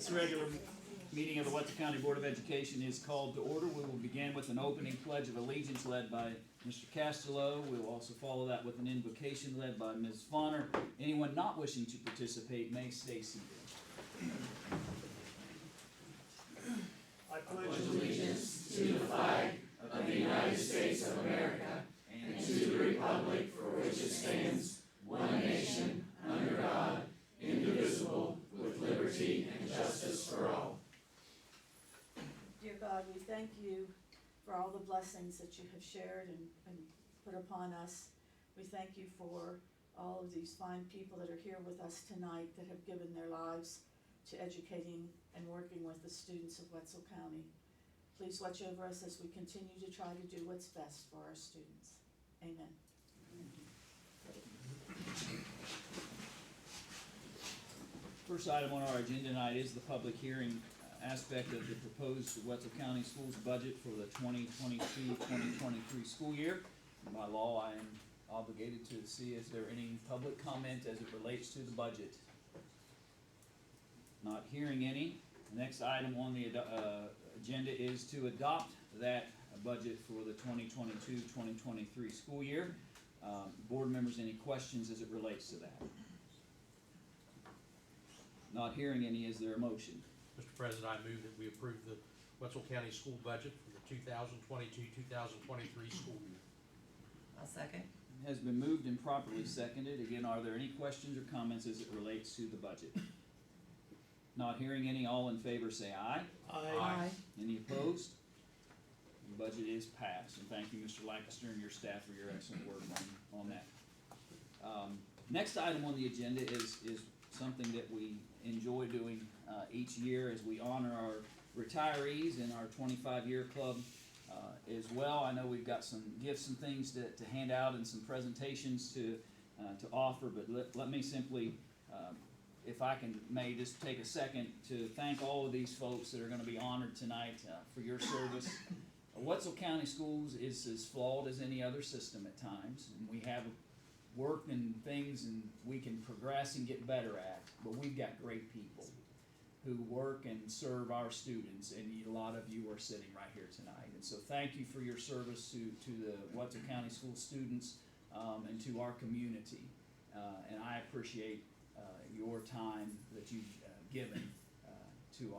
This regular meeting of the Wetland County Board of Education is called to order. We will begin with an opening pledge of allegiance led by Mr. Castello. We will also follow that with an invocation led by Ms. Fonner. Anyone not wishing to participate may stay seated. I pledge allegiance to the flag of the United States of America and to the republic for which it stands, one nation, under God, indivisible, with liberty and justice for all. Dear God, we thank you for all the blessings that you have shared and put upon us. We thank you for all of these fine people that are here with us tonight that have given their lives to educating and working with the students of Wetzel County. Please watch over us as we continue to try to do what's best for our students. Amen. First item on our agenda tonight is the public hearing aspect of the proposed Wetzel County Schools budget for the 2022-2023 school year. By law, I am obligated to see is there any public comment as it relates to the budget. Not hearing any. The next item on the agenda is to adopt that budget for the 2022-2023 school year. Board members, any questions as it relates to that? Not hearing any, is there a motion? Mr. President, I move that we approve the Wetzel County School budget for the 2022-2023 school year. I'll second. It has been moved and properly seconded. Again, are there any questions or comments as it relates to the budget? Not hearing any, all in favor say aye. Aye. Any opposed? The budget is passed, and thank you, Mr. Lancaster, and your staff for your excellent work on that. Next item on the agenda is something that we enjoy doing each year as we honor our retirees in our 25-year club as well. I know we've got some gifts and things to hand out and some presentations to offer, but let me simply, if I may just take a second to thank all of these folks that are going to be honored tonight for your service. Wetzel County Schools is as flawed as any other system at times, and we have work and things and we can progress and get better at, but we've got great people who work and serve our students, and a lot of you are sitting right here tonight. And so thank you for your service to the Wetzel County School students and to our community. And I appreciate your time that you've given to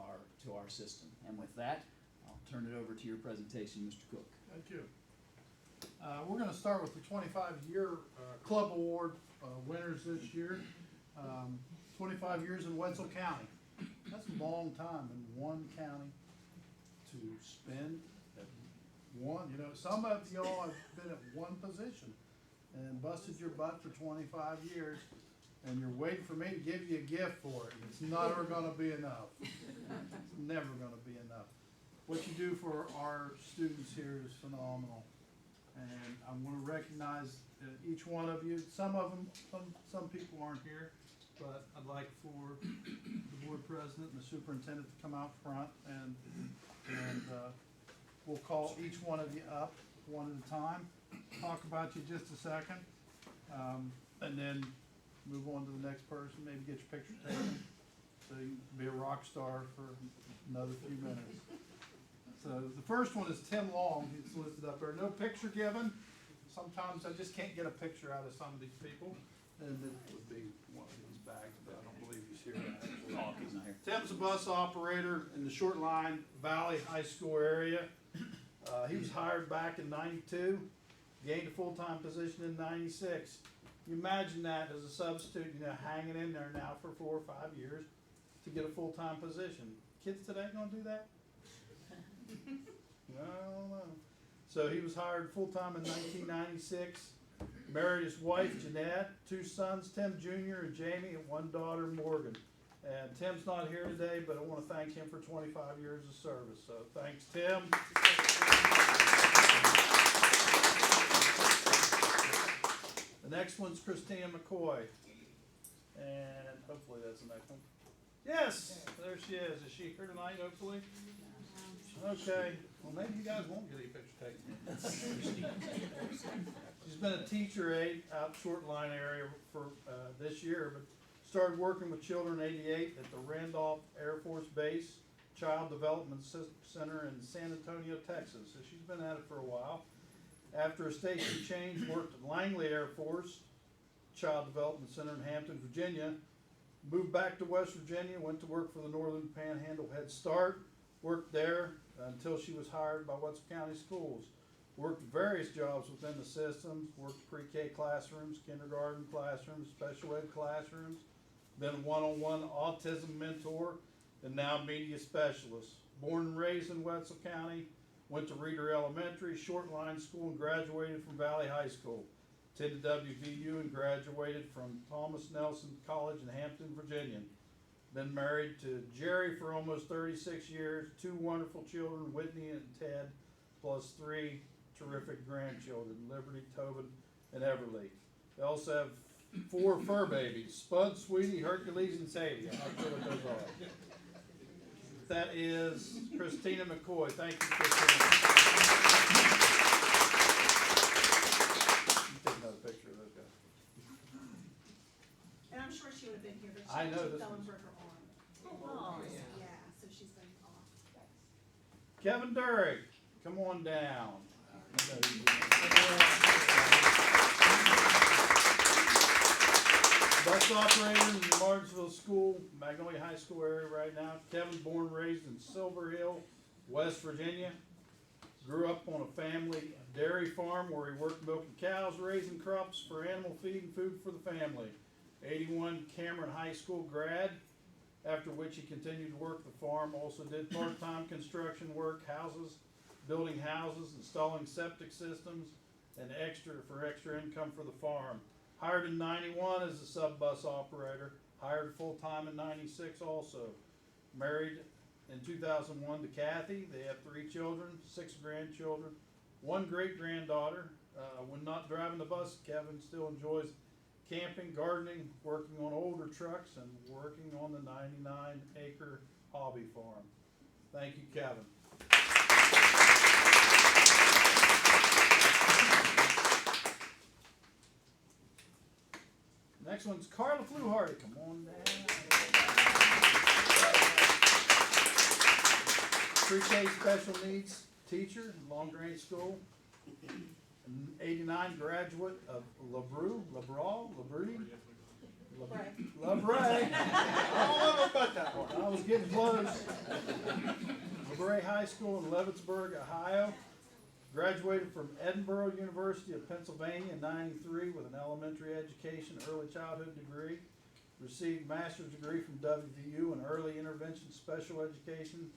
our system. And with that, I'll turn it over to your presentation, Mr. Cook. Thank you. We're going to start with the 25-year club award winners this year. 25 years in Wetzel County. That's a long time in one county to spend at one. You know, some of y'all have been at one position and busted your butt for 25 years, and you're waiting for me to give you a gift for it. It's never going to be enough. It's never going to be enough. What you do for our students here is phenomenal. And I want to recognize each one of you. Some of them, some people aren't here, but I'd like for the board president and the superintendent to come out front, and we'll call each one of you up one at a time, talk about you just a second, and then move on to the next person, maybe get your picture taken, so you can be a rock star for another few minutes. So the first one is Tim Long. He's listed up there. No picture given. Sometimes I just can't get a picture out of some of these people. And it would be one of these bags, but I don't believe he's here. Oh, he's not here. Tim's a bus operator in the Short Line Valley High School area. He was hired back in '92, gained a full-time position in '96. You imagine that as a substitute, you know, hanging in there now for 4 or 5 years to get a full-time position. Kids today gonna do that? I don't know. So he was hired full-time in 1996, married his wife Jeanette, 2 sons, Tim Jr. and Jamie, and 1 daughter, Morgan. And Tim's not here today, but I want to thank him for 25 years of service. So thanks, Tim. The next one's Christina Mccoy. And hopefully that's the next one. Yes, there she is. Is she here tonight, hopefully? Okay, well maybe you guys won't get a picture taken. She's been a teacher aide out Short Line area for this year, but started working with children in '88 at the Randolph Air Force Base Child Development Center in San Antonio, Texas. So she's been at it for a while. After a station change, worked at Langley Air Force Child Development Center in Hampton, Virginia. Moved back to West Virginia, went to work for the Northern Panhandle Head Start. Worked there until she was hired by Wetzel County Schools. Worked various jobs within the systems, worked pre-K classrooms, kindergarten classrooms, special ed classrooms, been a one-on-one autism mentor, and now media specialist. Born and raised in Wetzel County, went to Reeder Elementary, Short Line School, and graduated from Valley High School. Attended WVU and graduated from Thomas Nelson College in Hampton, Virginia. Been married to Jerry for almost 36 years, 2 wonderful children, Whitney and Ted, plus 3 terrific grandchildren, Liberty, Tobin, and Everly. They also have 4 fur babies, Spud, Sweetie, Hercules, and Sadie. I'm not sure what those are. That is Christina Mccoy. Thank you, Christina. You take another picture of those guys. And I'm sure she would have been here, but I she know actually this fell one's- and broke her arm. Oh, Yeah, so she's been off. Kevin Durrick, come on down. Bus operator in the Martinsville School, Magnolia High School area right now. Kevin, born and raised in Silver Hill, West Virginia. Grew up on a family dairy farm where he worked milking cows, raising crops for animal feed and food for the family. 81 Cameron High School grad, after which he continued to work the farm. Also did part-time construction work, building houses, installing septic systems, and extra income for the farm. Hired in '91 as a sub bus operator. Hired full-time in '96 also. Married in 2001 to Kathy. They have 3 children, 6 grandchildren, 1 great-granddaughter. When not driving the bus, Kevin still enjoys camping, gardening, working on older trucks, and working on the 99-acre hobby farm. Thank you, Kevin. Next one's Carla Fluharty. Come on down. Pre-K special needs teacher in Long Range School. An '89 graduate of LaBrie. I was getting close. LaBrie High School in Leavittsburg, Ohio. Graduated from Edinburgh University of Pennsylvania in '93 with an elementary education, early childhood degree. Received master's degree from WVU in early intervention special education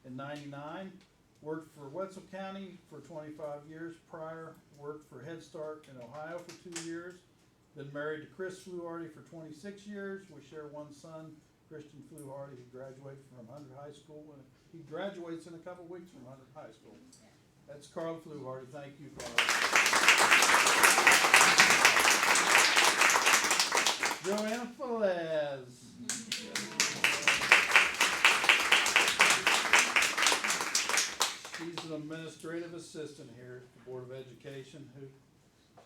in '99. Worked for Wetzel County for 25 years. Prior, worked for Head Start in Ohio for 2 years. Been married to Chris Fluharty for 26 years. We share one son, Christian Fluharty, who graduated from Hunter High School. And he graduates in a couple weeks from Hunter High School. That's Carla Fluharty. Thank you, Carla. Joanna Velez. She's an administrative assistant here at the Board of Education who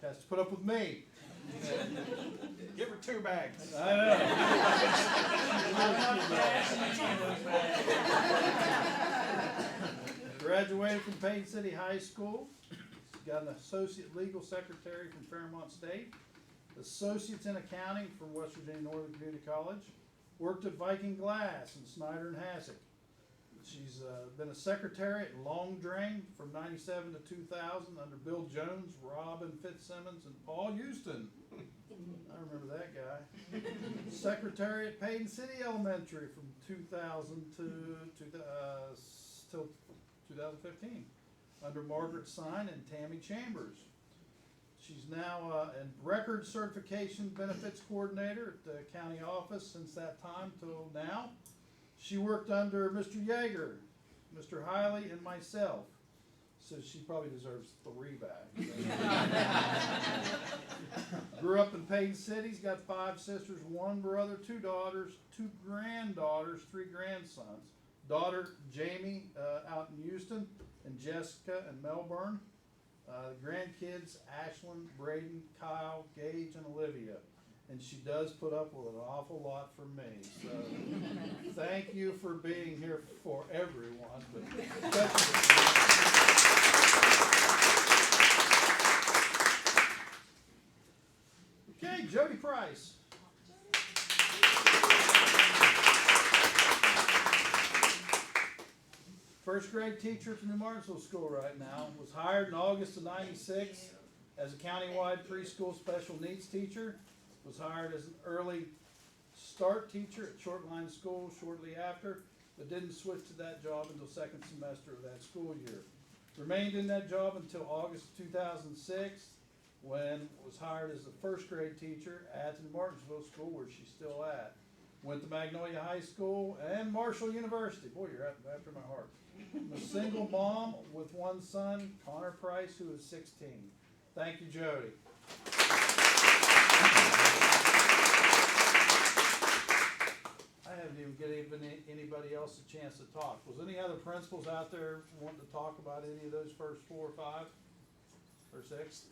has to put up with me. Give her 2 bags. I know. Graduated from Payne City High School. She's got an associate legal secretary from Fairmont State. Associates in accounting from West Virginia Northern Community College. Worked at Viking Glass in Snyder and Hasek. She's been a secretary at Long Drain from '97 to 2000 under Bill Jones, Robin Fitzsimmons, and Paul Houston. I remember that guy. Secretary at Payne City Elementary from 2000 till 2015 under Margaret Sign and Tammy Chambers. She's now a record certification benefits coordinator at the county office since that time till now. She worked under Mr. Yeager, Mr. Hiley, and myself. So she probably deserves 3 bags. Grew up in Payne City. She's got 5 sisters, 1 brother, 2 daughters, 2 granddaughters, 3 grandsons. Daughter Jamie out in Houston, and Jessica in Melbourne. Grandkids Ashlyn, Braden, Kyle, Gage, and Olivia. and she does put up with an awful lot from me. So thank you for being here for everyone, but especially for me. Okay, Jody Price. First grade teacher at the New Martinsville School right now. Was hired in August of '96 as a countywide preschool special needs teacher. Was hired as an early start teacher at Shortline School shortly after, but didn't switch to that job until second semester of that school year. Remained in that job until August of 2006, when was hired as a first grade teacher at the New Martinsville School, where she's still at. Went to Magnolia High School and Marshall University. Boy, you're after my heart. I'm a single mom with one son, Connor Price, who is 16. Thank you, Jody. I haven't even given anybody else a chance to talk. Was any other principals out there wanting to talk about any of those first 4 or 5 or 6?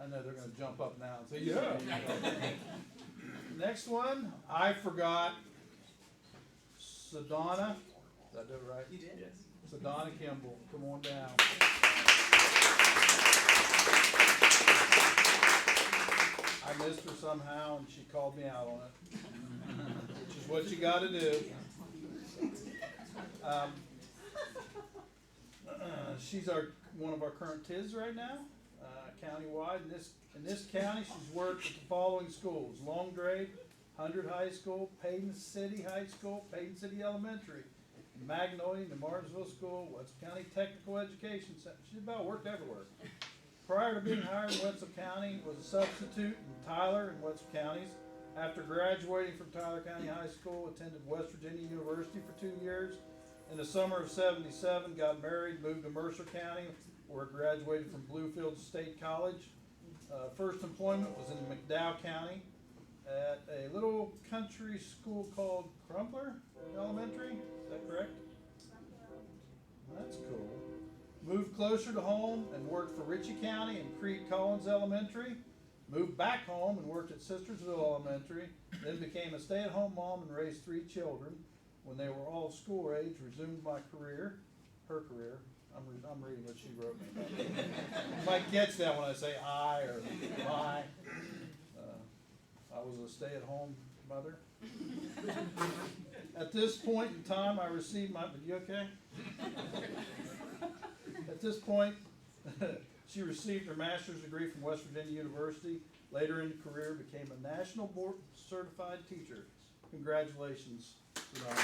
I know they're going to jump up now and say, yeah. Next one, I forgot Sedona. Did I do it right? You did? Yes. Sedona Kimball, come on down. I missed her somehow and she called me out on it, which is what you gotta do. She's one of our current TIS right now, countywide. In this county, she's worked at the following schools: Long Grade, 100 High School, Payton City High School, Payton City Elementary, Magnolia, New Martinsville School, Wetzel County Technical Education Center. She's about worked everywhere. Prior to being hired in Wetzel County, was a substitute in Tyler and Wetzel counties. After graduating from Tyler County High School, attended West Virginia University for 2 years. In the summer of '77, got married, moved to Mercer County, where graduated from Bluefield State College. First employment was in McDowell County at a little country school called Crumpler Elementary. Is that correct? That's cool. Moved closer to home and worked for Ritchie County and Creed Collins Elementary. Moved back home and worked at Sistersville Elementary. Then became a stay-at-home mom and raised 3 children. When they were all school age, resumed my career, her career. I'm reading what she wrote me. You might catch that when I say I or my. I was a stay-at-home mother. At this point in time, I received my. You okay? At this point, she received her master's degree from West Virginia University. Later in the career, became a national board certified teacher. Congratulations, Sedona.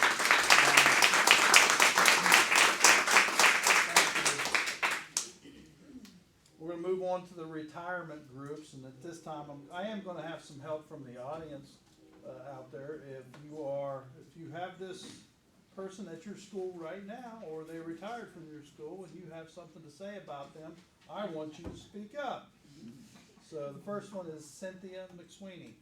We're going to move on to the retirement groups, and at this time, I am going to have some help from the audience out there. If you have this person at your school right now, or they retired from your school, and you have something to say about them, I want you to speak up. So the first one is Cynthia Mcsweeney.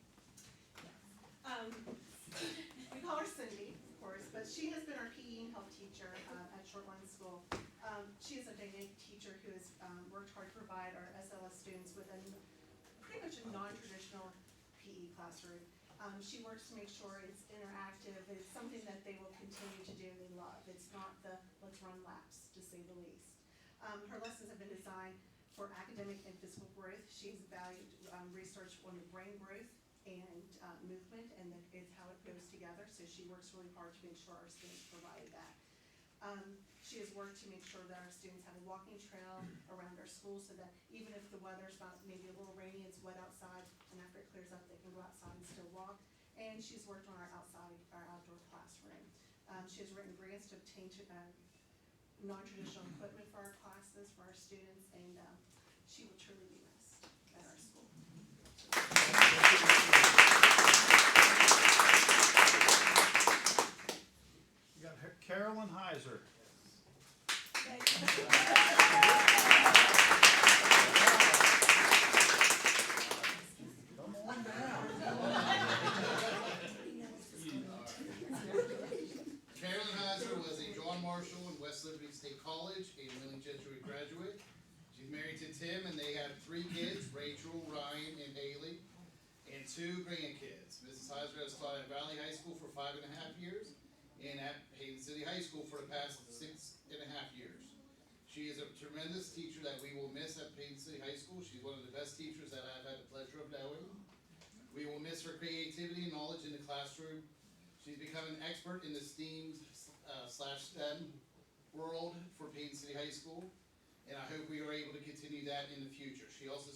We call her Cindy, of course, but she has been our PE and health teacher at Shortline School. She is a dynamic teacher who has worked hard to provide our SLS students with pretty much a non-traditional PE classroom. She works to make sure it's interactive. It's something that they will continue to do and they love. It's not the let's run laps, to say the least. Her lessons have been designed for academic and physical growth. She's valued research on the brain growth and movement, and it's how it goes together. So she works really hard to make sure our students provide that. She has worked to make sure that our students have a walking trail around our school, so that even if the weather's not maybe a little rainy, it's wet outside, and after it clears up, they can go outside and still walk. And she's worked on our outdoor classroom. She has written grants to obtain non-traditional equipment for our classes, for our students, and she will truly be missed at our school. You got Carolyn Heiser. Come on down. Carolyn Heiser was a John Marshall and West Liberty State College, a Willing Jesuit graduate. She's married to Tim, and they have 3 kids, Rachel, Ryan, and Haley. 2 grandkids. Mrs. Heiser has taught at Valley High School for 5.5 years and at Hayden City High School for the past 6.5 years. She is a tremendous teacher that we will miss at Hayden City High School. She's one of the best teachers that I've had the pleasure of knowing. We will miss her creativity and knowledge in the classroom. She's become an expert in the STEAM slash STEM world for Hayden City High School, and I hope we are able to continue that in the future. She also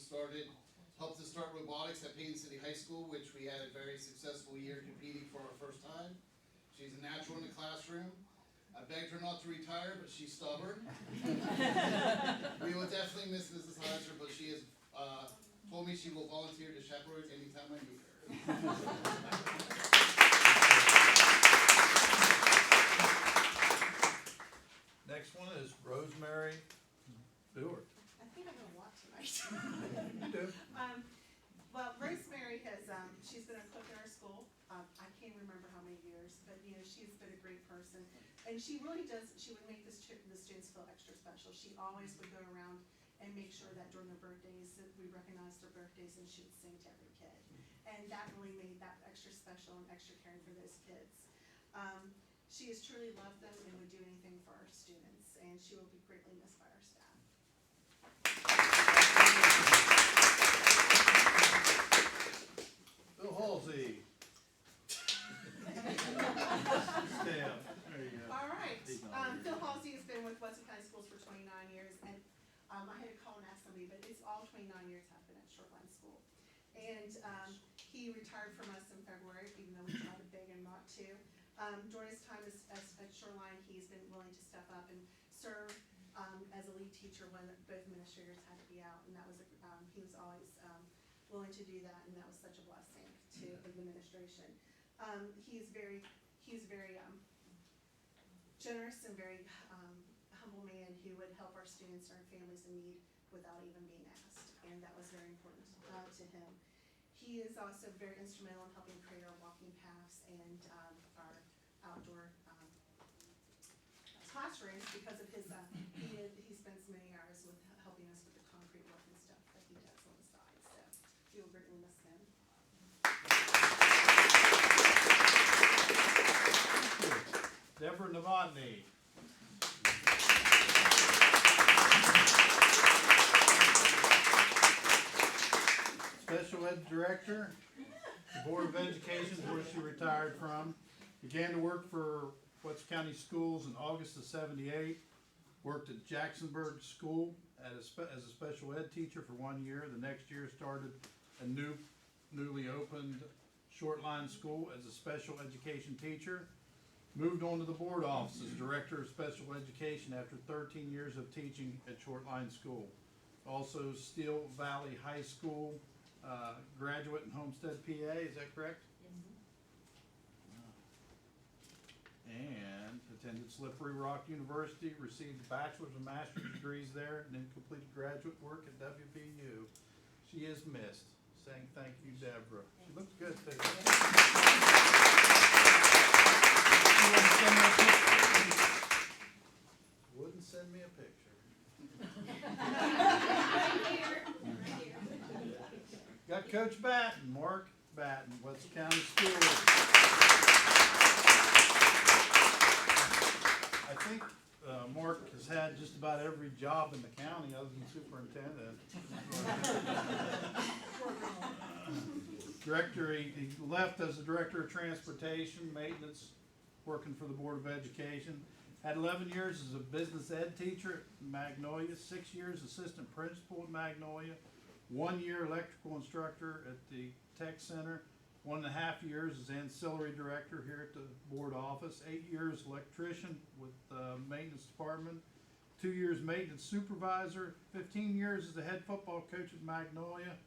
helped us start robotics at Hayden City High School, which we had a very successful year competing for our first time. She's a natural in the classroom. I begged her not to retire, but she's stubborn. We will definitely miss Mrs. Heiser, but she has told me she will volunteer to chaperone anytime I need her. Next one is Rosemary Stewart. I think I'm gonna walk tonight. You do. Well, Rosemary has, she's been a cook in our school. I can't remember how many years, but she's been a great person. And she really does, she would make the students feel extra special. She always would go around and make sure that during their birthdays, that we recognized their birthdays, and she would sing to every kid. And that really made that extra special and extra caring for those kids. She has truly loved them and would do anything for our students, and she will be greatly missed by our staff. Bill Halsey. Stand. There you go. All right, Phil Halsey has been with Wetland County Schools for 29 years, and I had to call and ask somebody, but it's all 29 years have been at Shoreline School. And he retired from us in February, even though we tried to beg him not to. During his time at Shoreline, he's been willing to step up and serve as a lead teacher when both administrators had to be out, and that was he was always willing to do that, and that was such a blessing to the administration. He's very generous and very humble man who would help our students and our families in need without even being asked, and that was very important to him. He is also very instrumental in helping create our walking paths and our outdoor classrooms because of his, he spends many hours with helping us with the concrete work and stuff that he does on the side, so we will greatly miss him. Deborah Novotny. Special Ed Director, the Board of Education, where she retired from. Began to work for Wetzel County Schools in August of '78. Worked at Jacksonburg School as a special ed teacher for 1 year. The next year started a newly opened Shortline School as a special education teacher. Moved on to the board office as Director of Special Education after 13 years of teaching at Shortline School. Also Steel Valley High School graduate in Homestead, PA, is that correct? And attended Slippery Rock University, received a bachelor's and master's degrees there, and then completed graduate work at WVU. She is missed. Saying thank you, Deborah. She looks good, too. Wouldn't send me a picture. Got Coach Batten, Mark Batten, Wetzel County Schools. I think Mark has had just about every job in the county other than superintendent. Director, he left as the Director of Transportation, Maintenance, working for the Board of Education. Had 11 years as a business ed teacher at Magnolia, 6 years assistant principal at Magnolia, 1 year electrical instructor at the Tech Center, 1.5 years as ancillary director here at the board office, 8 years electrician with the maintenance department, 2 years maintenance supervisor, 15 years as the head football coach at Magnolia,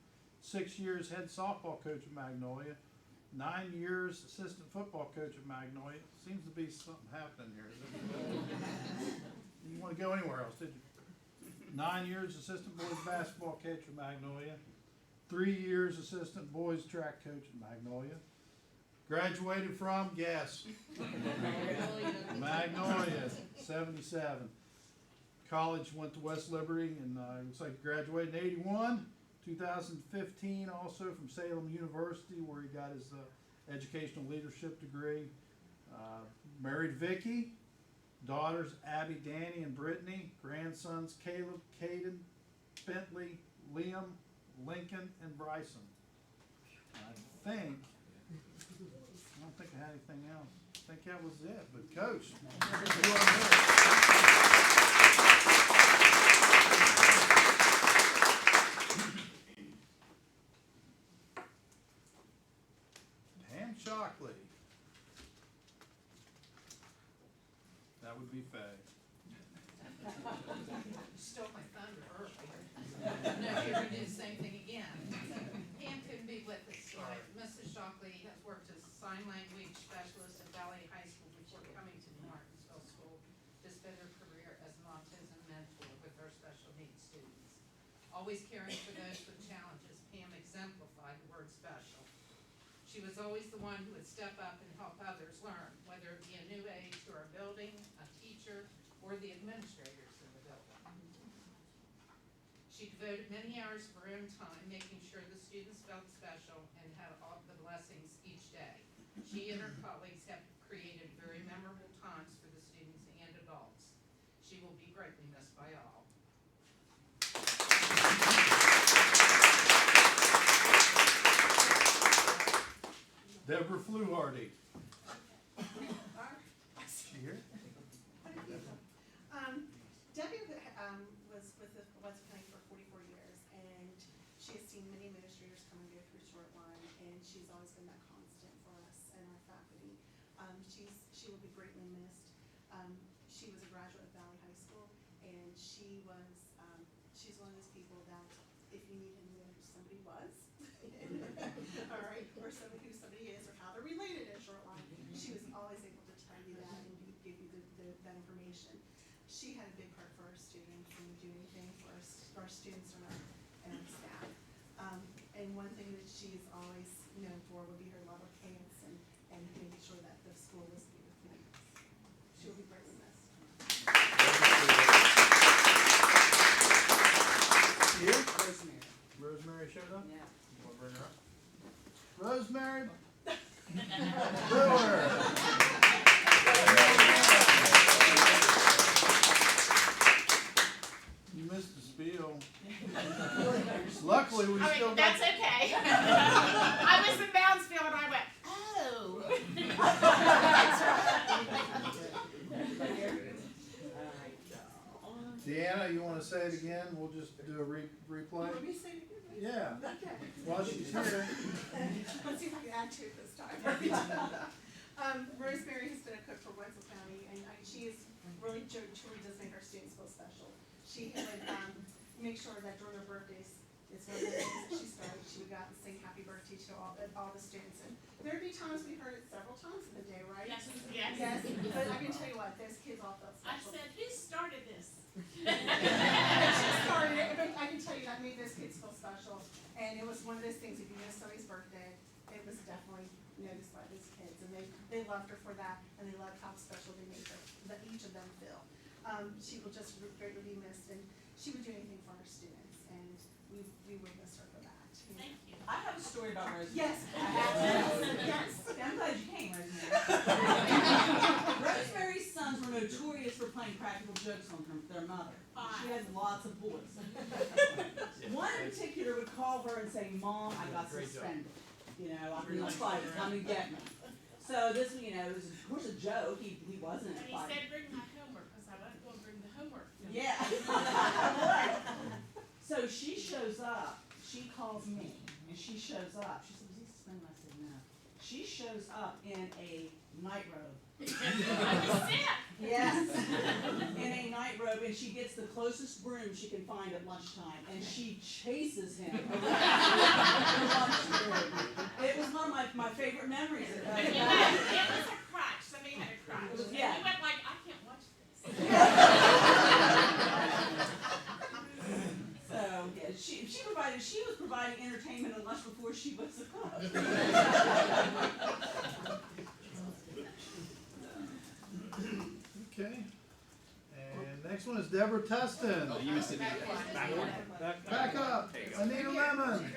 6 years head softball coach at Magnolia, 9 years assistant football coach at Magnolia. Seems to be something happening here. You want to go anywhere else, did you? 9 years assistant boys basketball coach at Magnolia. 3 years assistant boys track coach at Magnolia. Graduated from, guess. Magnolia, 77. College, went to West Liberty, and looks like graduated in 81. 2015, also from Salem University, where he got his educational leadership degree. Married Vicky, daughters Abby, Danny, and Brittany, grandsons Caleb, Caden, Bentley, Liam, Lincoln, and Bryson. I don't think I had anything else. I think that was it, but Coach. you are next. Pam Shockley. That would be Faye. Stole my thunder earlier. No, you're gonna do the same thing again. Pam couldn't be with us tonight. Mrs. Shockley has worked as a sign language specialist at Valley High School before coming to the Martinsville School to spend her career as an autism mentor with our special needs students. Always caring for those with challenges, Pam exemplified the word special. She was always the one who would step up and help others learn, whether it be a new aide to our building, a teacher, or the administrators in the building. She devoted many hours of her own time making sure the students felt special and had all the blessings each day. She and her colleagues have created very memorable times for the students and adults. She will be greatly missed by all. Deborah Fluharty. She here? Debbie was with the Wetzel County for 44 years, and she has seen many administrators come and go through Short Line, and she's always been that constant for us and our faculty. She will be greatly missed. She was a graduate of Valley High School, and she's one of those people that if you need to know who somebody was, all right, or who somebody is, or how they're related in Short Line, she was always able to tell you that and give you that information. She had a big heart for our students and would do anything for our students and our staff. And one thing that she's always known for would be her love of chaos and making sure that the school was beautiful. She'll be greatly missed. You? Rosemary. Rosemary showed up? Yeah. Want to bring her up? Rosemary Brewer. You missed the spiel. Luckily, we still got. That's okay. I was in Moundsville and I went, oh. Deanna, you want to say it again? We'll just do a replay. Let me say it again, please. Yeah. Okay. While she's here. Let's see if I can add to it this time. Rosemary has been a cook for Wetzel County, and she is really truly does make our students feel special. She would make sure that during their birthdays, it's one of the things that she started. She would go out and sing happy birthday to all the students. And there'd be times we heard it several times in the day, right? Yes. Yes, but I can tell you what, those kids all felt I special. said, who started this? She started it, but I can tell you that made those kids feel special. And it was one of those things, if you missed somebody's birthday, it was definitely noticed by these kids. And they loved her for that, and they loved how special they made her, that each of them feel. She will just greatly be missed, and she would do anything for our students, and we would miss her for that. Thank you. I have a story about Rosemary. Yes, I have. Yes. I'm glad you came, Rosemary. Rosemary's sons were notorious for playing practical jokes on their mother. She has lots of boys. One in particular would call her and say, "Mom, I got suspended. You know, I'm in a fight. Come and get me." So this, you know, was of course a joke. He wasn't in And a he fight. said, bring my homework, because I wasn't going to bring the homework. Yeah. So she shows up. She calls me, and she shows up. She said, "Was he suspended?" I said, "No." She shows up in a nightrobe. I was sick. Yes, in a nightrobe, and she gets the closest broom she can find at lunchtime, and she chases him around the lunchroom. It was one of my favorite memories of that. It was a crotch. Somebody had a crotch. And Yeah. you went like, I can't watch this. So yeah, she was providing entertainment and lunch before she was a cook. Okay. And next Next one is Deborah Tustin. Oh, you missed it. Back up. Anita Lemon.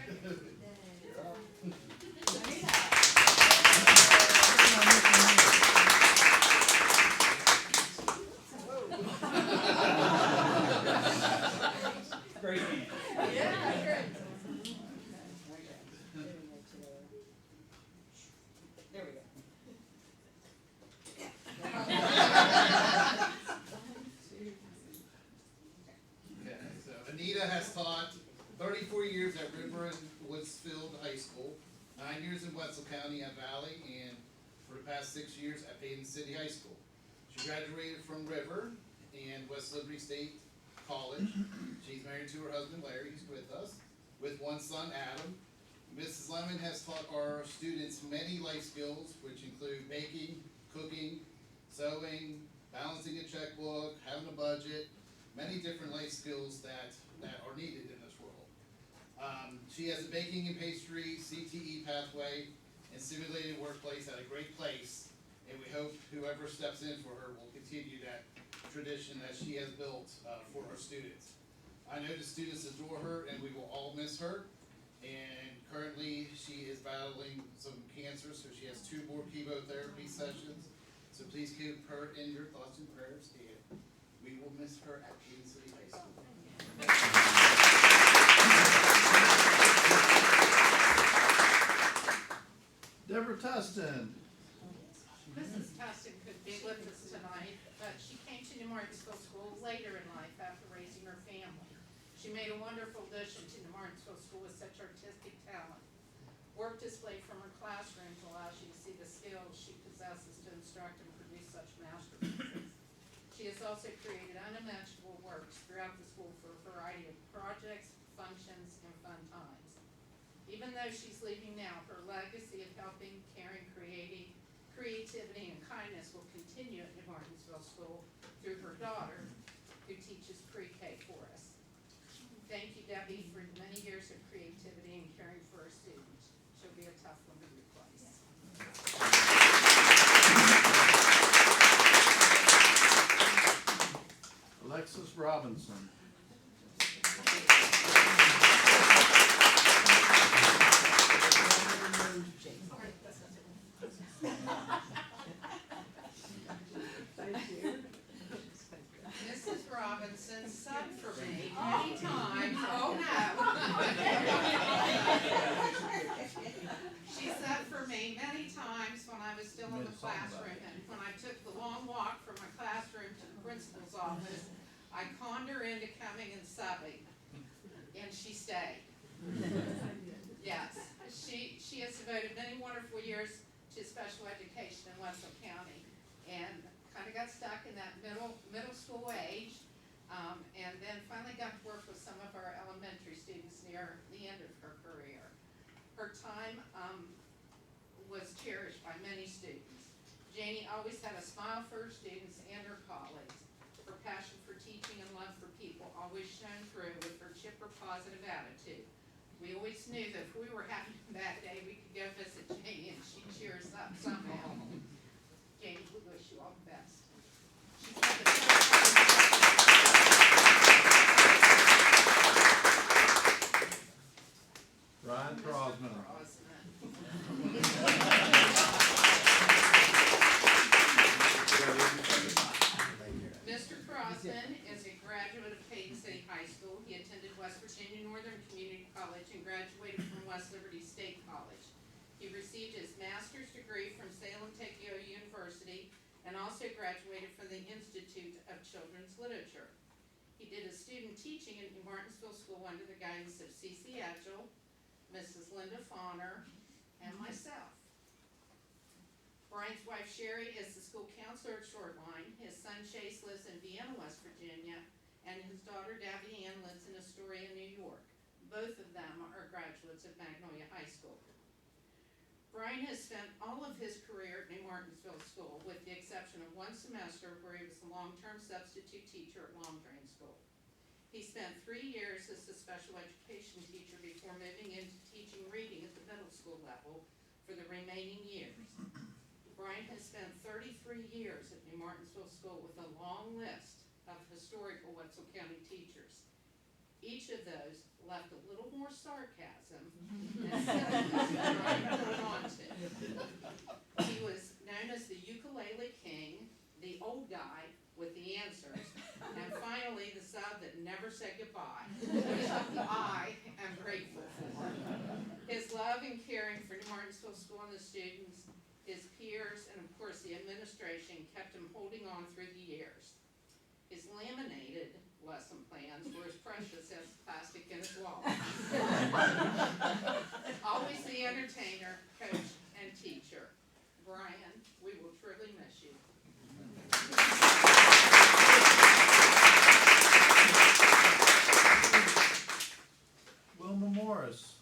Great man. There we go. Okay, so Anita has taught 34 years at River and Woodsfield High School, 9 years in Wetzel County at Valley, and for the past 6 years at Payton City High School. She graduated from River and West Liberty State College. She's married to her husband Larry, who's with us, with one son, Adam. Mrs. Lemon has taught our students many life skills, which include baking, cooking, sewing, balancing a checkbook, having a budget, many different life skills that are needed in this world. She has a baking and pastry CTE pathway and simulated workplace at a great place, and we hope whoever steps in for her will continue that tradition that she has built for her students. I know the students adore her, and we will all miss her. And currently, she is battling some cancer, so she has 2 more chemotherapy sessions. So please keep her in your thoughts and prayers, and we will miss her at Payton City High School. Deborah Tustin. Mrs. Tustin could be with us tonight, but she came to New Martinsville School later in life after raising her family. She made a wonderful addition to New Martinsville School with such artistic talent. Work displayed from her classrooms allows you to see the skills she possesses to instruct and produce such masterpieces. She has also created unimaginable works throughout the school for a variety of projects, functions, and fun times. Even though she's leaving now, her legacy of helping, caring, creativity, and kindness will continue at New Martinsville School through her daughter, who teaches pre-K for us. Thank you, Debbie, for many years of creativity and caring for our students. She'll be a tough one to replace. Alexis Robinson. Mrs. Robinson subbed for me many times. Oh, no. She subbed for me many times when I was still in the classroom, and when I took the long walk from my classroom to the principal's office, I conned her into coming and subbing, and she stayed. Yes, she has devoted many wonderful years to special education in Wetzel County, and kind of got stuck in that middle school age, and then finally got to work with some of our elementary students near the end of her career. Her time was cherished by many students. Janie always had a smile for her students and her colleagues. Her passion for teaching and love for people always shone through with her chipper, positive attitude. We always knew that if we were having a bad day, we could go visit Janie and she'd cheer us up somehow. Janie, we wish you all the best. She's had the Ryan Crosman. Mr. Crosman is a graduate of Payton City High School. He attended West Virginia Northern Community College and graduated from West Liberty State College. He received his master's degree from Salem Techio University and also graduated from the Institute of Children's Literature. He did his student teaching at New Martinsville School under the guidance of C.C. Edgell, Mrs. Linda Fauner, and myself. Brian's wife Sherry is the school counselor at Shoreline. His son Chase lives in Vienna, West Virginia, and his daughter Davy Ann lives in Astoria, New York. Both of them are graduates of Magnolia High School. Brian has spent all of his career at New Martinsville School, with the exception of one semester where he was a long-term substitute teacher at Long Drain School. He spent 3 years as a special education teacher before moving into teaching reading at the middle school level for the remaining years. Brian has spent 33 years at New Martinsville School with a long list of historic historical Wetzel County teachers. Each of those left a little more sarcasm than Brian held on to. He was known as the ukulele king, the old guy with the answers, and finally the sub that never said goodbye, which I am grateful for. His love and caring for New Martinsville School and the students, his peers, and of course the administration kept him holding on through the years. His laminated lesson plans were as precious as plastic in his wallet. Always the entertainer, coach, and teacher. Brian, we will truly miss you. Wilma Morris.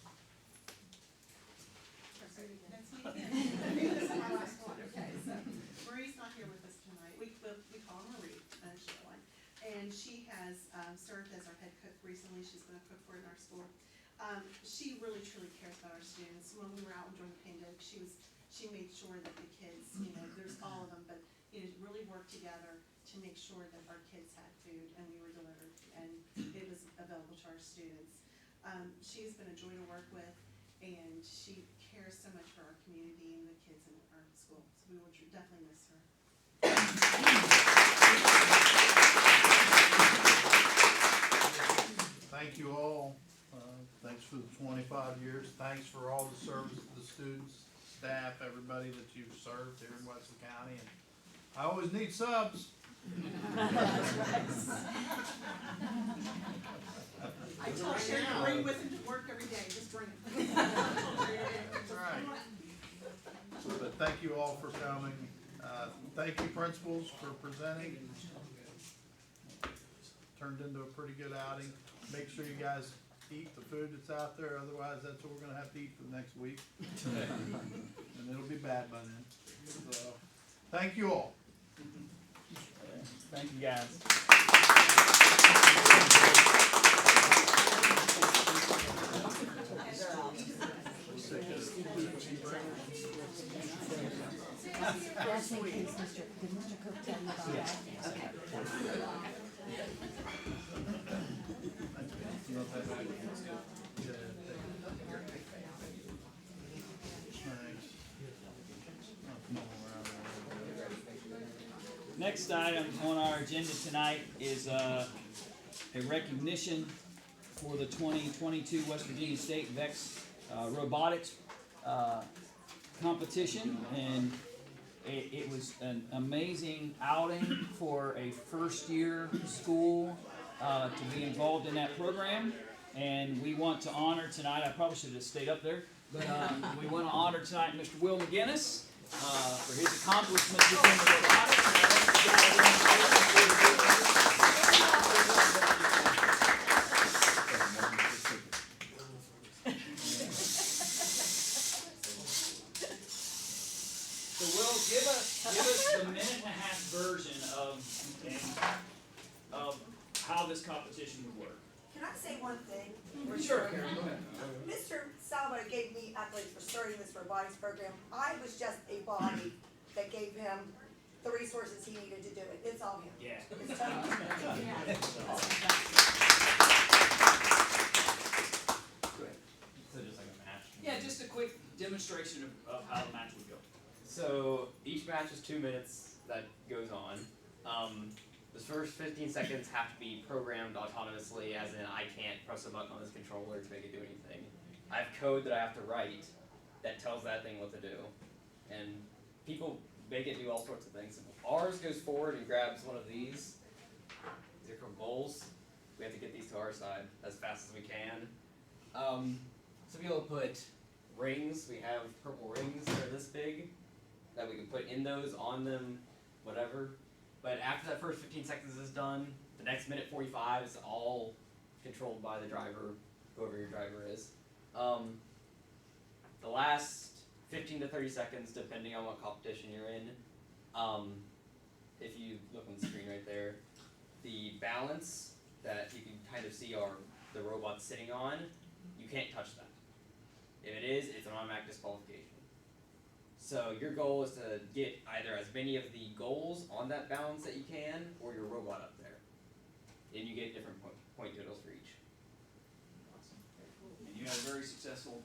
That's me again. This is my last one. Okay, so Marie's not here with us tonight. We call her Marie, and she has served as our head cook recently. She's been a cook for in our school. She really truly cares about our students. When we were out during the pandemic, she made sure that the kids, there's all of them, but really worked together to make sure that our kids had food and we were delivered and it was available to our students. She's been a joy to work with, and she cares so much for our community and the kids in our school. So we will definitely miss her. Thank you all. Thanks for the 25 years. Thanks for all the service to the students, staff, everybody that you've served here in Wetzel County. And I always need subs. I tell Sherry to bring with him to work every day. Just bring him. That's right. But thank you all for coming. Thank you, principals, for presenting. Turned into a pretty good outing. Make sure you guys eat the food that's out there, otherwise that's what we're gonna have to eat for the next week. And it'll be bad by then. So, thank you all. Thank you, guys. That's in case did Mr. Cook tell you about that? Okay. Next item on our agenda tonight is a recognition for the 2022 West Virginia State VEX Robotics competition, and it was an amazing outing for a first-year school to be involved in that program. And we want to honor tonight, I probably should have stayed up there, but we want to honor tonight Mr. Will McGinnis for his accomplishments within the robotics. So Will, give us the minute-and-a-half version of how this competition would work. Can I say one thing? Sure, Karen, go ahead. Mr. Salvo gave me accolades for starting this robotics program. I was just a body that gave him the resources he needed to do it. It's all him. Yeah. It's totally him. Go ahead. So just like a match? Yeah, just a quick demonstration of how the match would go. So each match is 2 minutes that goes on. The first 15 seconds have to be programmed autonomously, as in I can't press a button on this controller to make it do anything. I have code that I have to write that tells that thing what to do. And people make it do all sorts of things. Ours goes forward and grabs one of these. These are called goals. We have to get these to our side as fast as we can. To be able to put rings, we have purple rings that are this big that we can put in those, on them, whatever. But after that first 15 seconds is done, the next minute 45 is all controlled by the driver, whoever your driver is. The last 15 to 30 seconds, depending on what competition you're in, if you look on the screen right there, the balance that you can kind of see are the robot sitting on, you can't touch that. If it is, it's an automatic disqualification. So your goal is to get either as many of the goals on that balance that you can, or your robot up there. and you get different point totals for each. And you had a very successful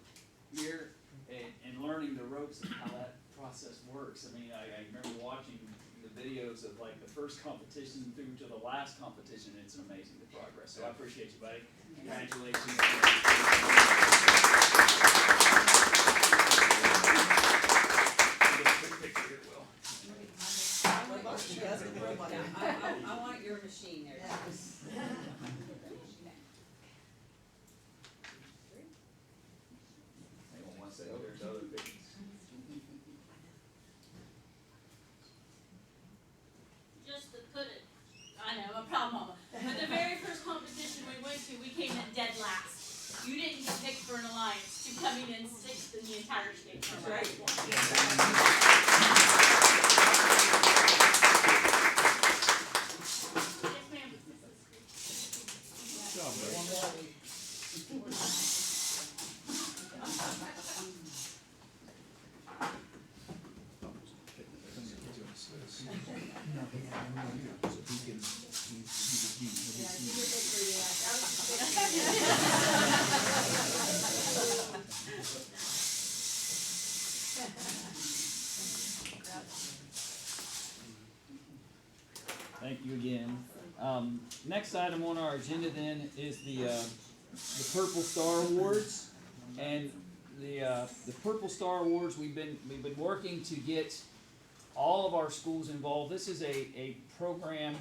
year in learning the ropes of how that process works. I mean, I remember watching the videos of like the first competition through to the last competition. It's amazing the progress. So I appreciate you, buddy. Congratulations. I want your machine there. Anyone want to say, oh, there's other pictures? Just to put it, I know, I'm a proud mama, but the very first competition we went to, we came in dead last. You didn't get picked for an alliance to coming in sixth in the entire state. That's right. Yes, ma'am. Thank you again. Next item on our agenda then is the Purple Star Awards, and the Purple Star Awards we've been working to get all of our schools involved. This is a program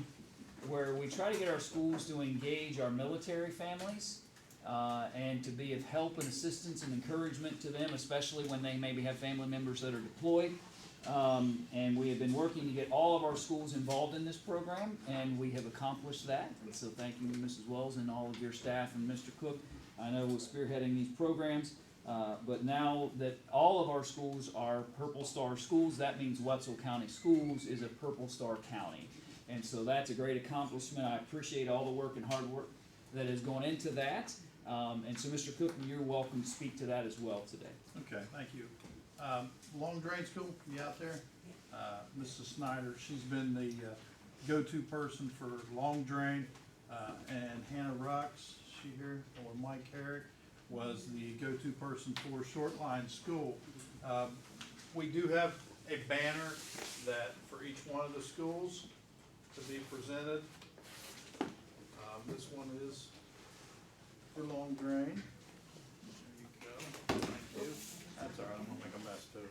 where we try to get our schools to engage our military families and to be of help and assistance and encouragement to them, especially when they maybe have family members that are deployed. And we have been working to get all of our schools involved in this program, and we have accomplished that. And so thank you, Mrs. Wells, and all of your staff, and Mr. Cook, I know, was spearheading these programs. But now that all of our schools are Purple Star schools, that means Wetzel County Schools is a Purple Star county. And so that's a great accomplishment. I appreciate all the work and hard work that has gone into that. And so, Mr. Cook, you're welcome to speak to that as well today. Okay, thank you. Long Drain School, you out there? Mrs. Snyder, she's been the go-to person for Long Drain, and Hannah Rocks, she here, or Mike Herrick, was the go-to person for Short Line School. We do have a banner that for each one of the schools to be presented. This one is for Long Drain. There you go. Thank you. That's all right, I'm gonna make a mess too.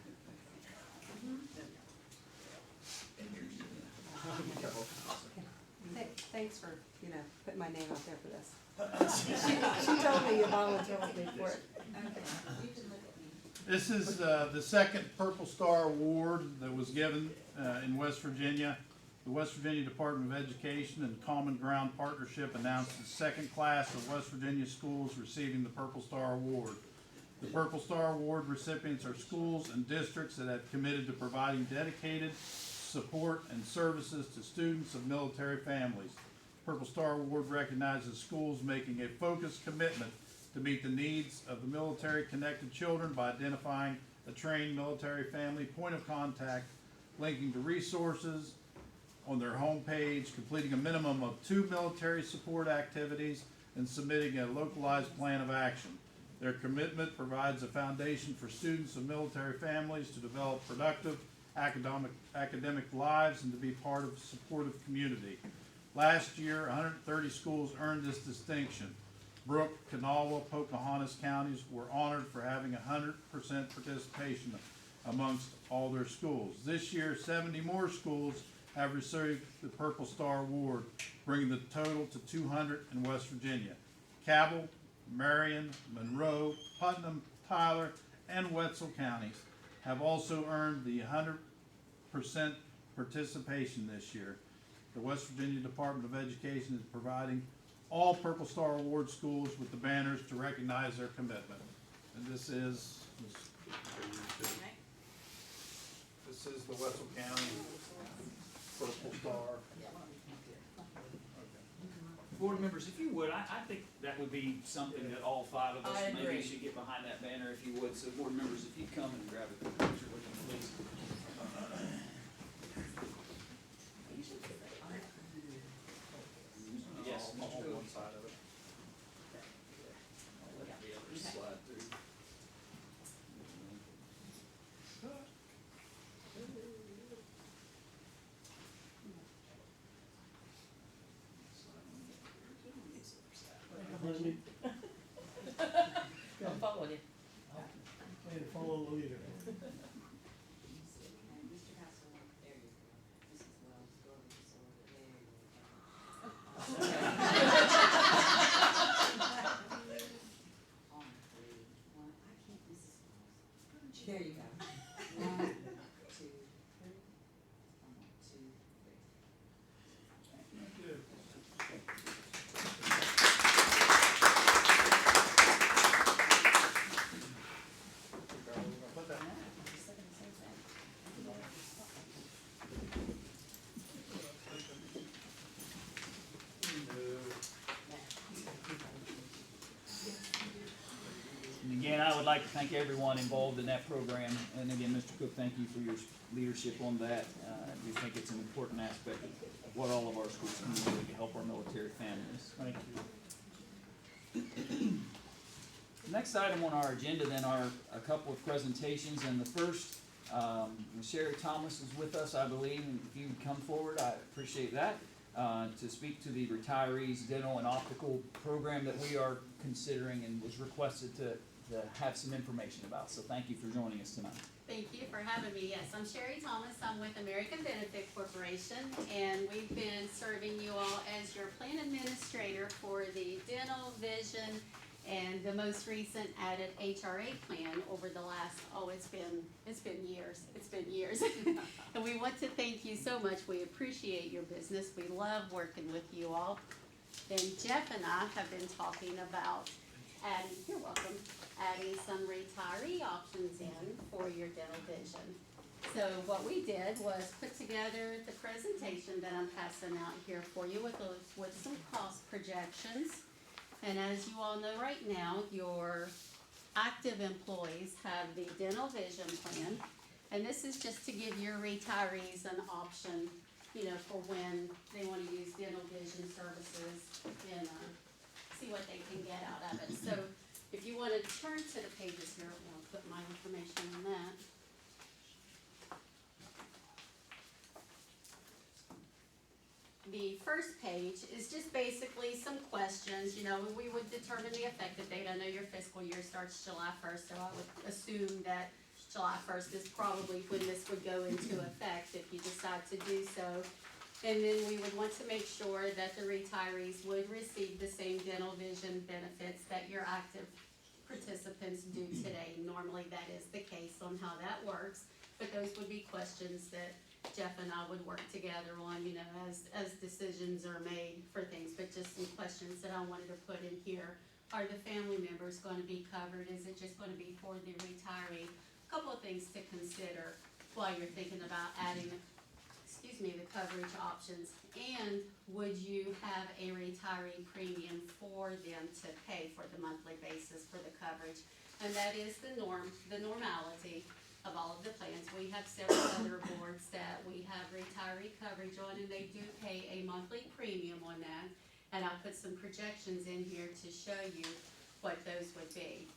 Thanks for, putting my name out there for this. She told me you volunteered me for it. This is the second Purple Star Award that was given in West Virginia. The West Virginia Department of Education and Common Ground Partnership announced the second class of West Virginia schools receiving the Purple Star Award. The Purple Star Award recipients are schools and districts that have committed to providing dedicated support and services to students of military families. Purple Star Award recognizes schools making a focused commitment to meet the needs of the military-connected children by identifying a trained military family point of contact, linking to resources on their homepage, completing a minimum of 2 military support activities, and submitting a localized plan of action. Their commitment provides a foundation for students of military families to develop productive academic lives and to be part of a supportive community. Last year, 130 schools earned this distinction. Brooke, Kanawha, Pocahontas counties were honored for having 100% participation amongst all their schools. This year, 70 more schools have received the Purple Star Award, bringing the total to 200 in West Virginia. Cabell, Marion, Monroe, Putnam, Tyler, and Wetzel counties have also earned the 100% participation this year. The West Virginia Department of Education is providing all Purple Star Award schools with the banners to recognize their commitment. And this is the Wetzel County Purple Star. Board members, if you would, I think that would be something that all 5 of us I maybe agree. should get behind that banner if you would. So board members, if you come and grab a picture with me, please. Yes, Mr. I would like to thank everyone involved in that program, and again, Mr. Cook, thank you for your leadership on that. We think it's an important aspect of what all of our schools can do to help our military families. Thank you. Next item on our agenda then are a couple of presentations, and the first, Sherry Thomas is with us, I believe, and if you would come forward, I appreciate that, to speak to the Retirees Dental and Optical program that we are considering and was requested to have some information about. So thank you for joining us tonight. Thank you for having me. Yes, I'm Sherry Thomas. I'm with American Benefit Corporation, and we've been serving you all as your plan administrator for the dental, vision, and the most recent added HRA plan over the last, it's been years. And we want to thank you so much. We appreciate your business. We love working with you all. And Jeff and I have been talking about adding some retiree options in for your dental vision. So what we did was put together the presentation that I'm passing out here for you with some cost projections. And as you all know right now, your active employees have the dental vision plan. And this is just to give your retirees an option, for when they want to use dental vision services and see what they can get out of it. So if you want to turn to the pages here, I'll put my information on that. The first page is just basically some questions. We would determine the effective date. I know your fiscal year starts July 1st, so I would assume that July 1st is probably when this would go into effect if you decide to do so. And then we would want to make sure that the retirees would receive the same dental vision benefits that your active participants do today. Normally that is the case on how that works, but those would be questions that Jeff and I would work together on, as decisions are made for things. But just some questions that I wanted to put in here. Are the family members going to be covered? Is it just going to be for the retiree? A couple of things to consider while you're thinking about adding, the coverage options. And would you have a retiree premium for them to pay for the monthly basis for the coverage? And that is the normality of all of the plans. We have several other boards that we have retiree coverage on, and they do pay a monthly premium on that. And I'll put some projections in here to show you what those would be.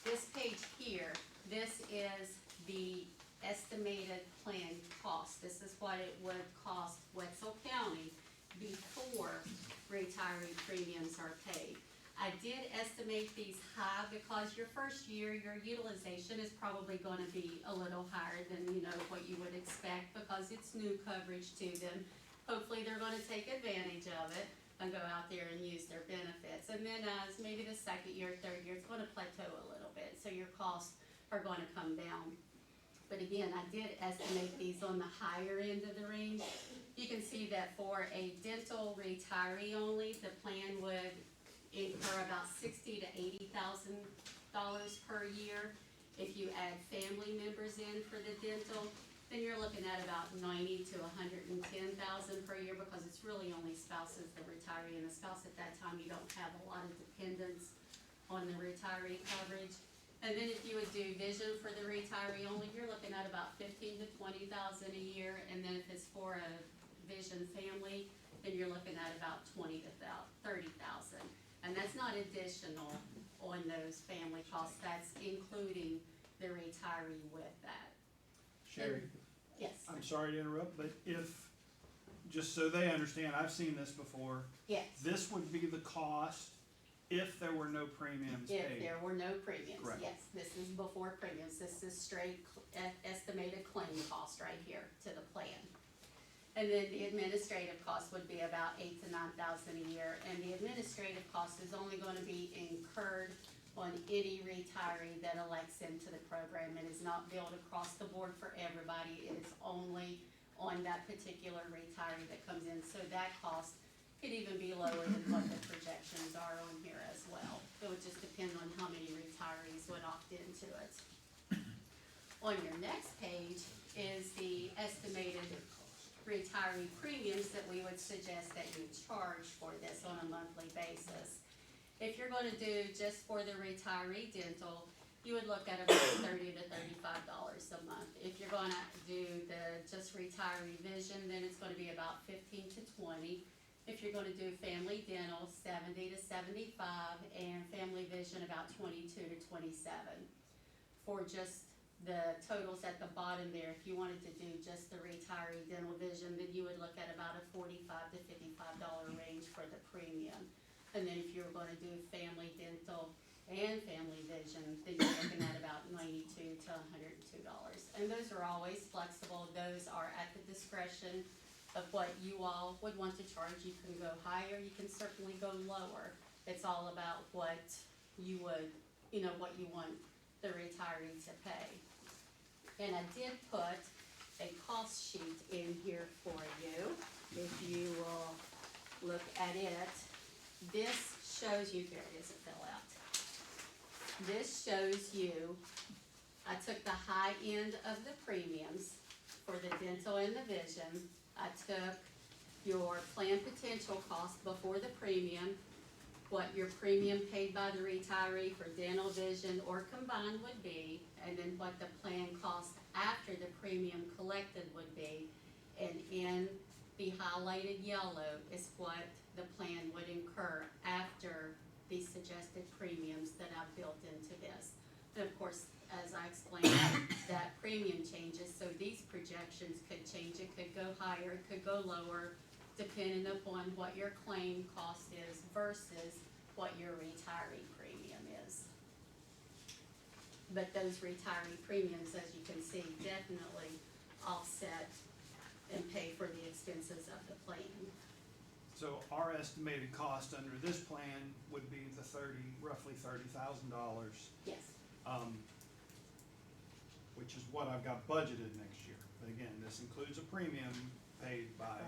This page here, this is the estimated plan cost. This is what it would cost Wetzel County before retiree premiums are paid. I did estimate these high because your first year, your utilization is probably going to be a little higher than what you would expect because it's new coverage to them. Hopefully they're going to take advantage of it and go out there and use their benefits. And then as maybe the second year, third year, it's going to plateau a little bit. So your costs are going to come down. But again, I did estimate these on the higher end of the range. You can see that for a dental retiree only, the plan would incur about $60,000 to $80,000 per year. If you add family members in for the dental, then you're looking at about $90,000 to $110,000 per year because it's really only spouses, the retiree and the spouse at that time. You don't have a lot of dependents on the retiree coverage. And then if you would do vision for the retiree only, you're looking at about $15,000 to $20,000 a year. And then if it's for a vision family, then you're looking at about $20,000 to $30,000. And that's not additional on those family costs. That's including the retiree with that. Sherry? Yes. I'm sorry to interrupt, but just so they understand, I've seen this before. Yes. This would be the cost if there were no premiums paid. If there were no premiums, Correct. yes. This is before premiums. This is straight estimated claim cost right here to the plan. And then the administrative cost would be about $8,000 to $9,000 a year. And the administrative cost is only going to be incurred on any retiree that elects into the program. It is not billed across the board for everybody. It is only on that particular retiree that comes in. So that cost could even be lower than what the projections are on here as well. It would just depend on how many retirees would opt into it. On your next page is the estimated retiree premiums that we would suggest that you charge for this on a monthly basis. If you're going to do just for the retiree dental, you would look at about $30 to $35 a month. If you're gonna do the just retiree vision, then it's gonna be about 15 to 20. If you're gonna do family dental, 70 to 75, and family vision about 22 to 27. For just the totals at the bottom there, if you wanted to do just the retiree dental vision, then you would look at about a $45 to $55 range for the premium. And then if you were gonna do family dental and family vision, then you're looking at about $92 to $102. And those are always flexible. Those are at the discretion of what you all would want to charge. You can go higher, you can certainly go lower. It's all about what you would, what you want the retiree to pay. And I did put a cost sheet in here for you. If you will look at it, this shows you, there it is, it fell out. This shows you, I took the high end of the premiums for the dental and the vision. I took your plan potential cost before the premium, what your premium paid by the retiree for dental, vision, or combined would be, and then what the plan cost after the premium collected would be. And in the highlighted yellow is what the plan would incur after the suggested premiums that I've built into this. And of course, as I explained, that premium changes, so these projections could change. It could go higher, it could go lower, depending upon what your claim cost is versus what your retiree premium is. But those retiree premiums, as you can see, definitely offset and pay for the expenses of the plan. So our estimated cost under this plan would be the roughly $30,000. Yes. Which is what I've got budgeted next year. But again, this includes a premium paid by,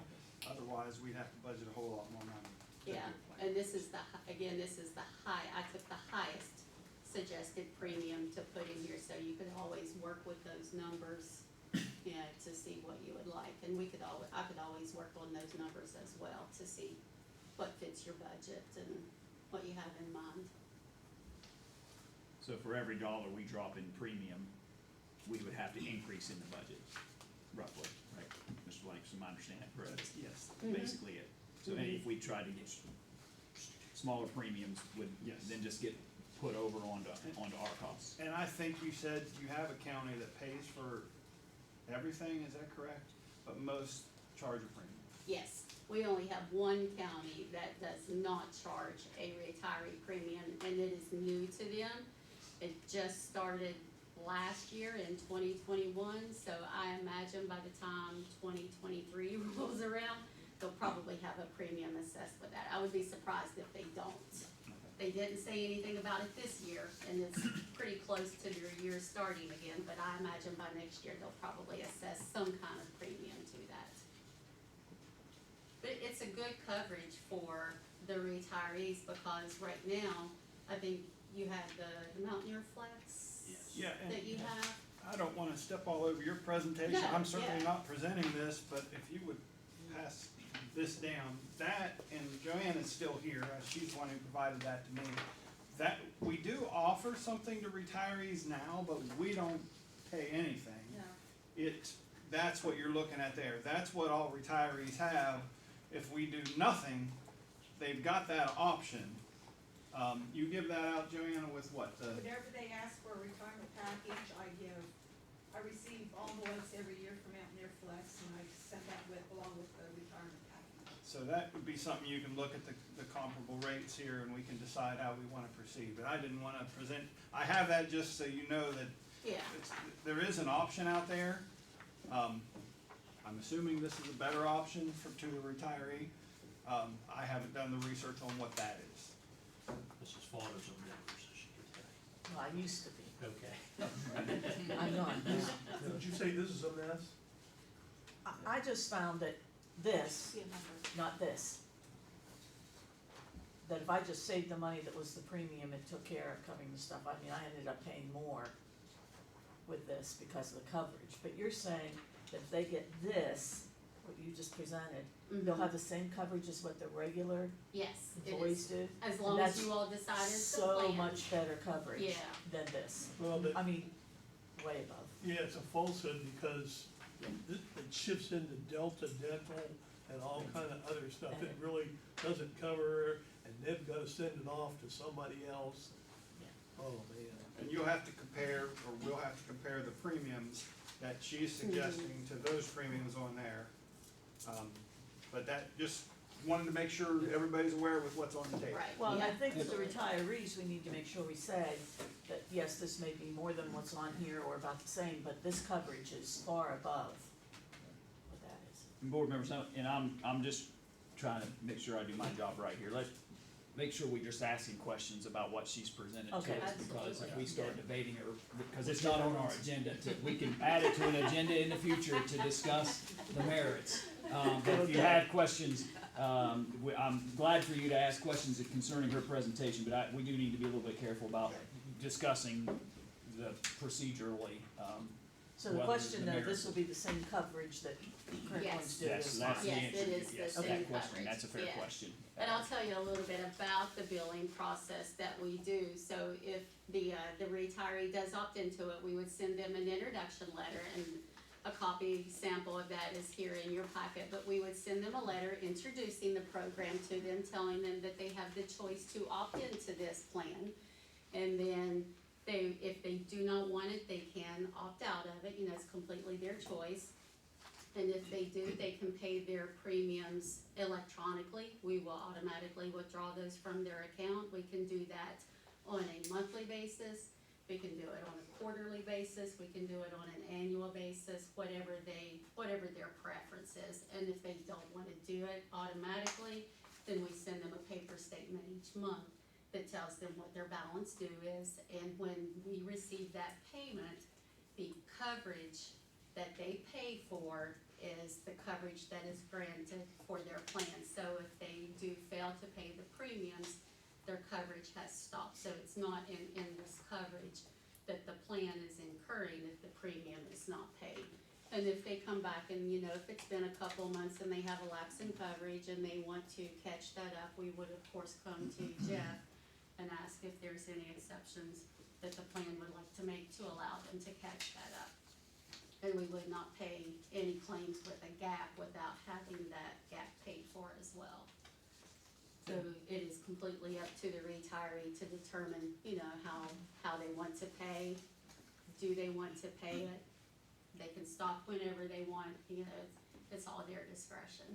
otherwise we'd have to budget a whole lot more money. Yeah, and this is the high, I took the highest suggested premium to put in here, so you could always work with those numbers, to see what you would like. And I could always work on those numbers as well to see what fits your budget and what you have in mind. So for every dollar we drop in premium, we would have to increase in the budget, roughly, right? Mr. Langston, am I understanding that correct? Yes, Mhm. basically it. So if we tried to get smaller premiums, would then just get put over onto our costs. And I think you said you have a county that pays for everything, is that correct? But most charge a premium. Yes, we only have one county that does not charge a retiree premium, and it is new to them. It just started last year in 2021, so I imagine by the time 2023 rolls around, they'll probably have a premium assessed with that. I would be surprised if they don't. They didn't say anything about it this year, and it's pretty close to their year starting again, but I imagine by next year they'll probably assess some kind of premium to that. But it's a good coverage for the retirees, because right now, I think you have the Mountaineer Flex Yeah, that you have. I don't wanna step all over your presentation, No, I'm certainly yeah. not presenting this, but if you would pass this down, that, and Joanne is still here, she's the one who provided that to me. That, we do offer something to retirees now, but we don't pay anything. No. That's what you're looking at there, that's what all retirees have. If we do nothing, they've got that option. You give that out, Joanna, with what, Whenever they ask for a retirement package, I receive envelopes every year from Mountaineer Flex, and I send that along with the retirement package. so that would be something you can look at the comparable rates here, and we can decide how we wanna proceed. But I didn't wanna present, I have that just so you know that Yeah. there is an option out there. I'm assuming this is a better option to the retiree. I haven't done the research on what that is. Mrs. Fauna's on Denver, so she can tell you. Well, I used to be. Okay. I'm not now. Did you say this is a mess? I just found that this, See a number. not this, that if I just saved the money that was the premium, it took care of covering the stuff. I mean, I ended up paying more with this because of the coverage. But you're saying that if they get this, what you just presented, Mhm. they'll have the same coverage as what the regular Yes, it employees is, do. as And long as that's you all decide it's the so plan. much better coverage Yeah. than this. Well, I mean, way above. yeah, it's a falsehood because it shifts into Delta Dental and all kind of other stuff. It really doesn't cover, and they've gotta send it off to somebody else. Oh, man. And you'll have to compare, or we'll have to compare the premiums that she's suggesting to those premiums on there. But that, just wanted to make sure everybody's aware with what's on the table. Right, Well, and I yeah. think with the retirees, we need to make sure we say that, yes, this may be more than what's on here or about the same, but this coverage is far above what that is. And board members, and I'm just trying to make sure I do my job right here. Let's make sure we're just asking questions about what she's presented to us, Okay. because if Absolutely. we start debating it, because it's not on our agenda, we can add it to an agenda in the future to discuss the merits. But if you have questions, I'm glad for you to ask questions concerning her presentation, but we do need to be a little bit careful about discussing the procedurally, So the whether question the though, merits- this will be the same coverage that current Yes. ones do. yes, is that's fine. the Yes, answer. it is the Yes, same that question, coverage, that's a fair yeah. question. And I'll tell you a little bit about the billing process that we do. So if the retiree does opt into it, we would send them an introduction letter, and a copy sample of that is here in your packet. But we would send them a letter introducing the program to them, telling them that they have the choice to opt into this plan. And then if they do not want it, they can opt out of it, you know, it's completely their choice. And if they do, they can pay their premiums electronically. We will automatically withdraw those from their account. We can do that on a monthly basis. We can do it on a quarterly basis. We can do it on an annual basis, whatever their preference is. And if they don't wanna do it automatically, then we send them a paper statement each month that tells them what their balance due is. And when we receive that payment, the coverage that they pay for is the coverage that is granted for their plan. So if they do fail to pay the premiums, their coverage has stopped. So it's not an endless coverage that the plan is incurring if the premium is not paid. And if they come back and, you know, if it's been a couple months and they have a lapse in coverage and they want to catch that up, we would of course come to Jeff and ask if there's any exceptions that the plan would like to make to allow them to catch that up. And we would not pay any claims with a gap without having that gap paid for as well. So it is completely up to the retiree to determine, you know, how they want to pay. Do they want to pay it? They can stop whenever they want, you know, it's all their discretion.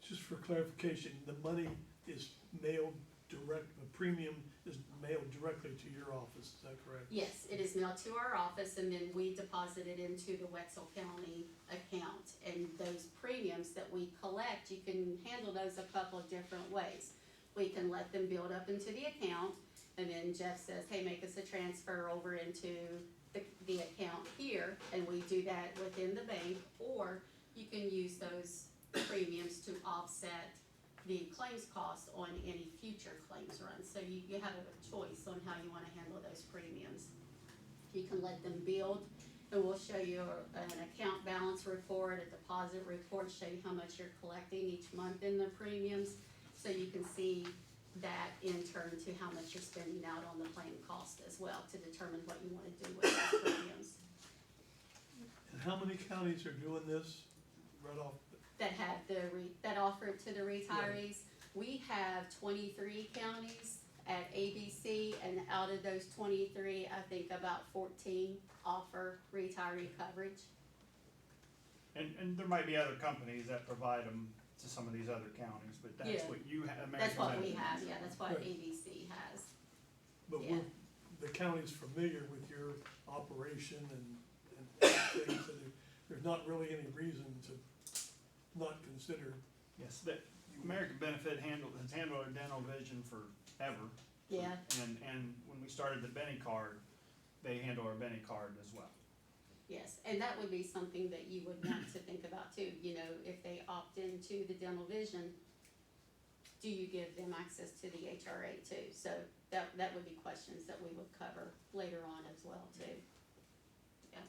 Just for clarification, the money is mailed the premium is mailed directly to your office, is that correct? Yes, it is mailed to our office and then we deposit it into the Wetzel County account. And those premiums that we collect, you can handle those a couple of different ways. We can let them build up into the account and then Jeff says, hey, make us a transfer over into the account here, and we do that within the bank. Or you can use those premiums to offset the claims cost on any future claims runs. So you have a choice on how you wanna handle those premiums. You can let them build, and we'll show you an account balance report, a deposit report, show you how much you're collecting each month in the premiums. So you can see that in turn to how much you're spending out on the claim cost as well, to determine what you wanna do with those premiums. And how many counties are doing this right off? That have that offer it to the retirees. We have 23 counties at ABC, and out of those 23, I think about 14 offer retiree coverage. And there might be other companies that provide them to some of these other counties, but that's Yeah. what you have. That's what we have, yeah, that's what Right. ABC has. But Yeah. the county's familiar with your operation and things, so there's not really any reason to not consider. Yes, that American Benefit has handled our dental vision forever. Yeah. And when we started the Benny card, they handle our Benny card as well. Yes, and that would be something that you would want to think about too, you know, if they opt into the dental vision, do you give them access to the HRA too? So that would be questions that we would cover later on as well too. Yeah.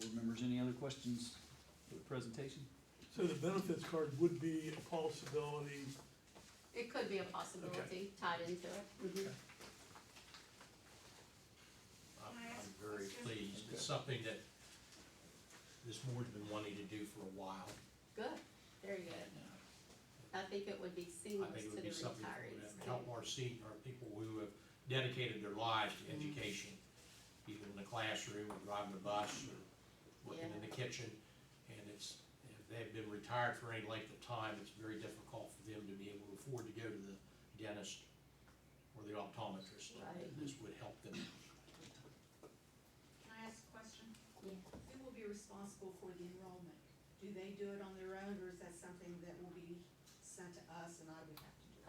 Board members, any other other questions for the presentation? So the benefits card would be a possibility. It could be a possibility tied into it. Mhm. I'm very pleased. It's something that this board's been wanting to do for a while. Good, very good. I think it would be I seamless think it to would the be something that retirees. would help our people who have dedicated their lives to education. People in the classroom, or driving the bus, or working in the kitchen. And if they've been retired for any length of time, it's very difficult for them to be able to afford to go to the dentist or the optometrist. Right. This would help them. Can I ask a question? Yeah. Who will be responsible for the enrollment? Do they do it on their own, or is that something that will be sent to us and I would have to do it?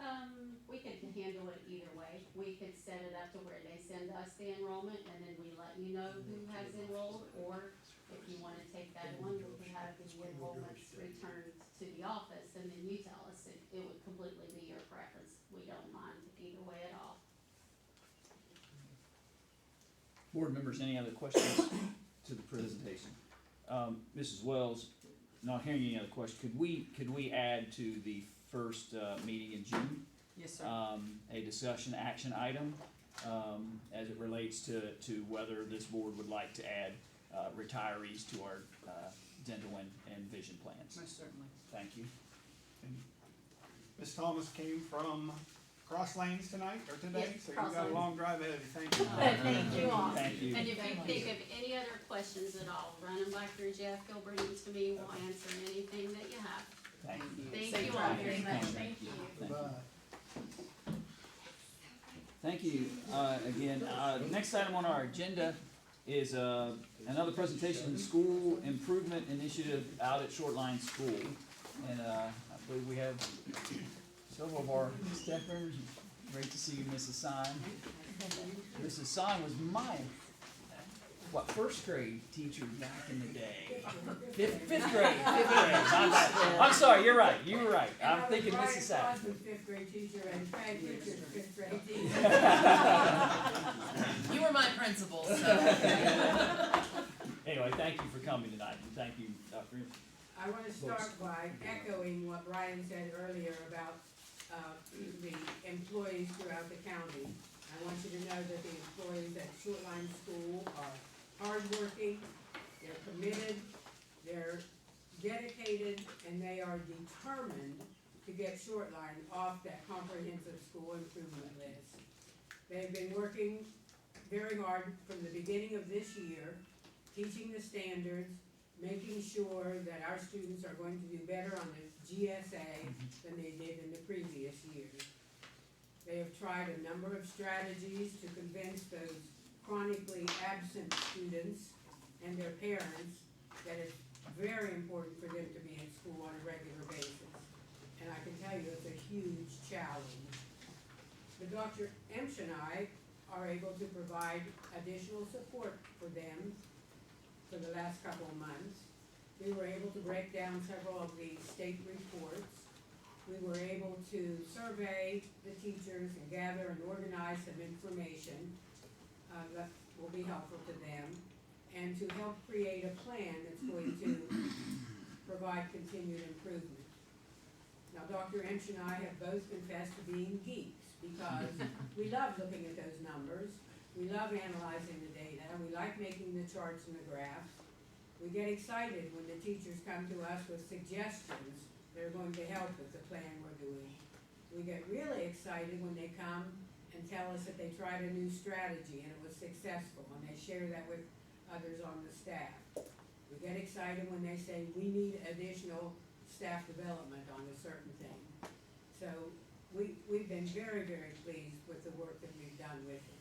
We could handle it either way. We could set it up to where they send us the enrollment and then we let you know who has enrolled, or if you wanna take that one, we could have the enrollments returned to the office and then you tell us. It would completely be your preference. We don't mind either way at all. Board members, any other questions to the presentation? Mrs. Wells, not hearing any other questions, could we add to the first, meeting in June? Yes, sir. A discussion action item, as it relates to whether this board would like to add, retirees to our, dental and vision plans. Most certainly. Thank you. Ms. Thomas came from Cross Lanes tonight, or today, Yes, so Cross you've got a Lanes. long drive ahead of you, thank you. Thank you all. Thank you. And if you think of any other questions at all, run them back through Jeff, he'll bring them to me, we'll answer anything that you have. Thank you. Thank you all very much. Thank you. Thank you. Bye. Thank you, again. Next item on our agenda is, another presentation of the School Improvement Initiative out at Shortline School. And, I believe we have several of our staff members. Great to see you, Mrs. Sign. Mrs. Sign was my, first grade teacher back in the day. Fifth grade. I'm sorry, you're right, you were right. I'm thinking Mrs. Sign. Fifth grade teacher and Frank Richards, fifth grade teacher. You were my principal, so. Anyway, thank you for coming tonight, and thank you, Dr. I want to start by echoing what Brian said earlier about the employees throughout the county. I want you to know that the employees at Shortline School are hardworking, they're committed, they're dedicated, and they are determined to get Shortline off that comprehensive school improvement list. They've been working very hard from the beginning of this year, teaching the standards, making sure that our students are going to do better on the GSA than they did in the previous years. They have tried a number of strategies to convince those chronically absent students and their parents that it's very important for them to be in school on a regular basis. And I can tell you it's a huge challenge. But Dr. Emsch and I are able to provide additional support for them for the last couple of months. We were able to break down several of the state reports. We were able to survey the teachers and gather and organize some information that will be helpful to them, and to help create a plan that's going to provide continued improvement. Now, Dr. Emsch and I have both confessed to being geeks, because we love looking at those numbers, we love analyzing the data, we like making the charts and the graphs. We get excited when the teachers come to us with suggestions that are going to help with the plan we're doing. We get really excited when they come and tell us that they tried a new strategy and it was successful, and they share that with others on the staff. We get excited when they say, we need additional staff development on a certain thing. So we've been very, very pleased with the work that we've done with it.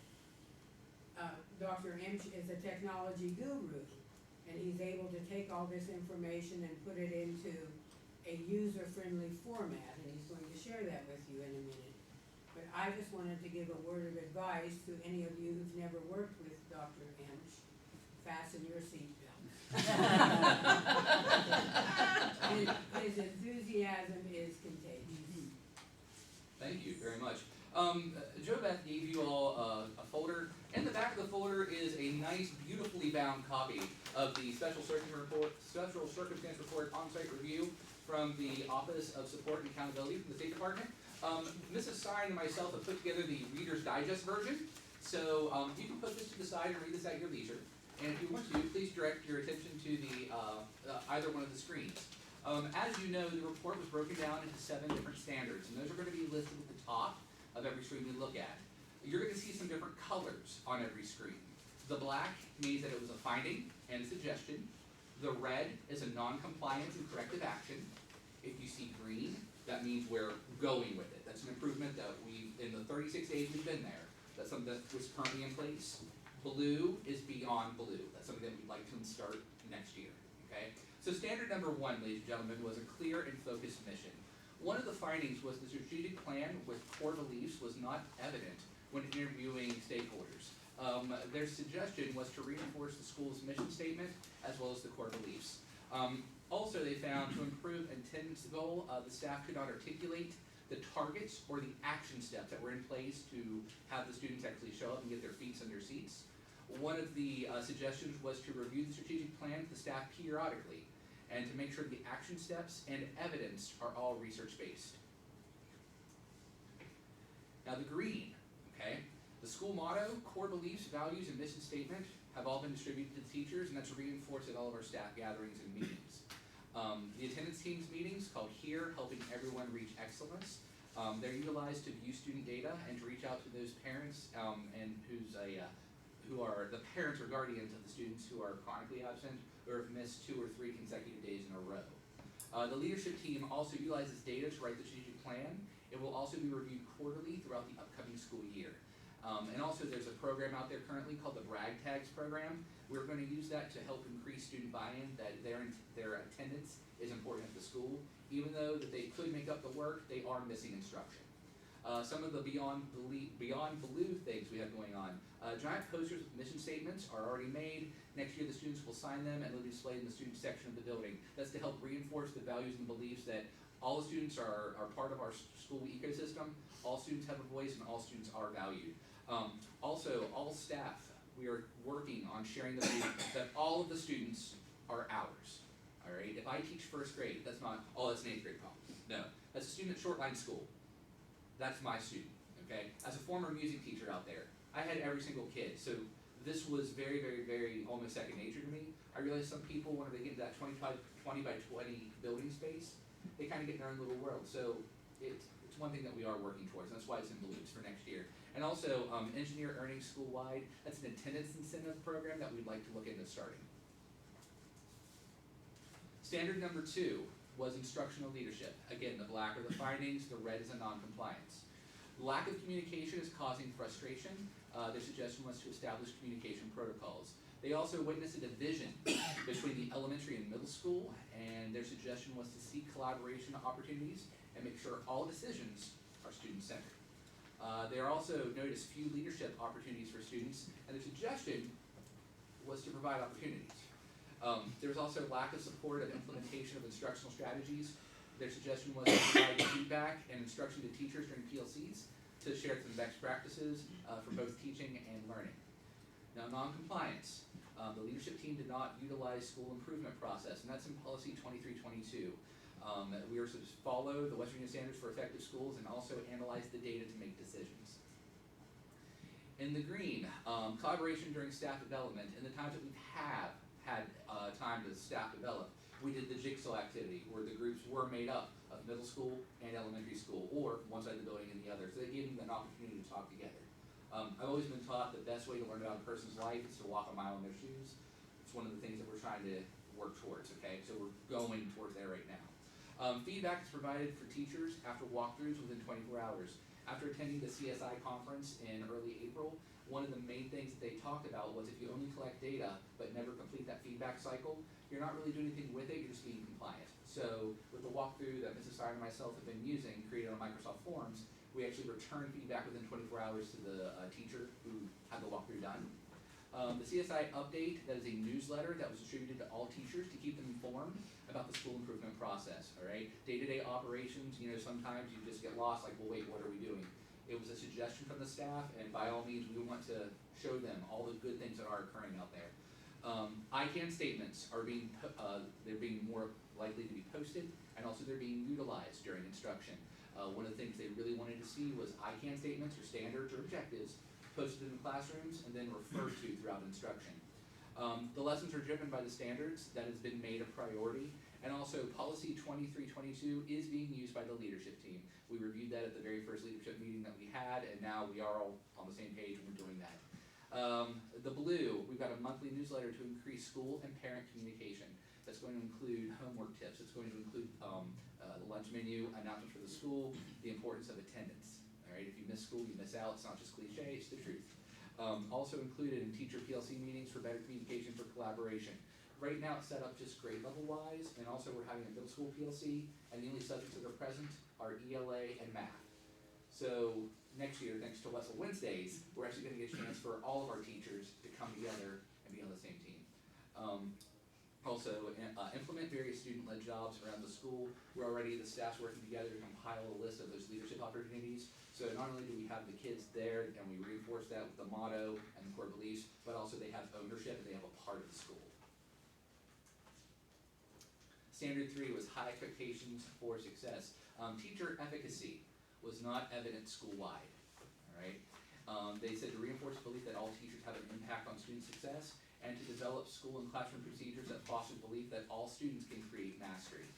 Dr. Emsch is a technology guru, and he's able to take all this information and put it into a user-friendly format, and he's going to share that with you in a minute. But I just wanted to give a word of advice to any of you who've never worked with Dr. Emsch. Fasten your seatbelts. His enthusiasm is contagious. Thank you very much. Jo Beth gave you all a folder. In the back of the folder is a nice, beautifully bound copy of the Special Circumstance Report on-site review from the Office of Support and Accountability from the State Department. Mrs. Stein and myself have put together the Reader's Digest version, so you can put this to the side and read this at your leisure. And if you want to, please direct your attention to the either one of the screens. As you know, the report was broken down into 7 different standards, and those are going to be listed at the top of every screen you look at. You're going to see some different colors on every screen. The black means that it was a finding and a suggestion. The red is a non-compliance and corrective action. If you see green, that means we're going with it. That's an improvement that in the 36 days we've been there, that's something that was currently in place. Blue is beyond blue. That's something that we'd like to start next year, okay? So standard number 1, ladies and gentlemen, was a clear and focused mission. One of the findings was the strategic plan with core beliefs was not evident when interviewing stakeholders. Their suggestion was to reinforce the school's mission statement as well as the core beliefs. Also, they found to improve attendance goal, the staff could not articulate the targets or the action steps that were in place to have the students actually show up and get their feet under seats. One of the suggestions was to review the strategic plan with the staff periodically and to make sure the action steps and evidence are all research-based. Now the green, okay? The school motto, core beliefs, values, and mission statement have all been distributed to the teachers, and that's reinforced at all of our staff gatherings and meetings. The attendance teams meetings called HERE, helping everyone reach excellence. They're utilized to view student data and to reach out to those parents and who are the parents or guardians of the students who are chronically absent or have missed 2 or 3 consecutive days in a row. The leadership team also utilizes data to write the strategic plan. It will also be reviewed quarterly throughout the upcoming school year. And also there's a program out there currently called the Brag Tags program. We're going to use that to help increase student buy-in, that their attendance is important at the school. Even though that they could make up the work, they are missing instruction. Some of the Beyond Blue things we have going on. Giant posters with mission statements are already made. Next year the students will sign them and they'll be displayed in the student section of the building. That's to help reinforce the values and beliefs that all the students are part of our school ecosystem. All students have a voice and all students are valued. Also, all staff, we are working on sharing the belief that all of the students are ours. All right, if I teach 1st grade, that's not, oh, that's an 8th grade problem. No, that's a student at Shortline School. That's my student, okay? As a former music teacher out there, I had every single kid, so this was very, very, very almost second nature to me. I realized some people, when they get into that 20 by 20 building space, they kind of get in their own little world. So it's one thing that we are working towards, and that's why it's in blues for next year. And also, engineer earnings school-wide, that's an attendance incentive program that we'd like to look into starting. Standard number 2 was instructional leadership. Again, the black are the findings, the red is a non-compliance. Lack of communication is causing frustration. Their suggestion was to establish communication protocols. They also witnessed a division between the elementary and middle school, and their suggestion was to seek collaboration opportunities and make sure all decisions are student-centered. They also noticed few leadership opportunities for students, and their suggestion was to provide opportunities. There was also lack of support of implementation of instructional strategies. Their suggestion was to provide feedback and instruction to teachers during PLCs to share some best practices for both teaching and learning. Now, non-compliance. The leadership team did not utilize school improvement process, and that's in policy 2322. We are supposed to follow the West Virginia Standards for Effective Schools and also analyze the data to make decisions. In the green, collaboration during staff development. In the times that we have had time to staff develop, we did the jigsaw activity where the groups were made up of middle school and elementary school, or one side of the building and the other, so they gave them an opportunity to talk together. I've always been taught the best way to learn about a person's life is to walk a mile in their shoes. It's one of the things that we're trying to work towards, okay? So we're going towards there right now. Feedback is provided for teachers after walkthroughs within 24 hours. After attending the CSI conference in early April, one of the main things that they talked about was if you only collect data but never complete that feedback cycle, you're not really doing anything with it, you're just being compliant. So with the walkthrough that Mrs. Stein and myself have been using, created on Microsoft Forms, we actually return feedback within 24 hours to the teacher who had the walkthrough done. The CSI update, that is a newsletter that was distributed to all teachers to keep them informed about the school improvement process, all right? Day-to-day operations, sometimes you just get lost, like, well, wait, what are we doing? It was a suggestion from the staff, and by all means, we want to show them all the good things that are occurring out there. ICANN statements are they're being more likely to be posted, and also they're being utilized during instruction. One of the things they really wanted to see was ICANN statements or standards or objectives posted in the classrooms and then referred to throughout instruction. The lessons are driven by the standards that has been made a priority, and also policy 2322 is being used by the leadership team. We reviewed that at the very first leadership meeting that we had, and now we are all on the same page and we're doing that. The blue, we've got a monthly newsletter to increase school and parent communication. That's going to include homework tips. It's going to include the lunch menu, announcements for the school, the importance of attendance. All right, if you miss school, you miss out. It's not just cliche, it's the truth. Also included in teacher PLC meetings for better communication for collaboration. Right now it's set up just grade level wise, and also we're having a middle school PLC, and the only subjects that are present are ELA and math. So next year, thanks to Wetzel Wednesdays, we're actually going to get a chance for all of our teachers to come together and be on the same team. Implement various student-led jobs around the school. The staff's working together to compile a list of those leadership opportunities. So not only do we have the kids there and we reinforce that with the motto and the core beliefs, but also they have ownership and they have a part of the school. Standard 3 was high expectations for success. Teacher efficacy was not evident school-wide, all right? They said to reinforce the belief that all teachers have an impact on student success and to develop school and classroom procedures that foster the belief that all students can create mastery.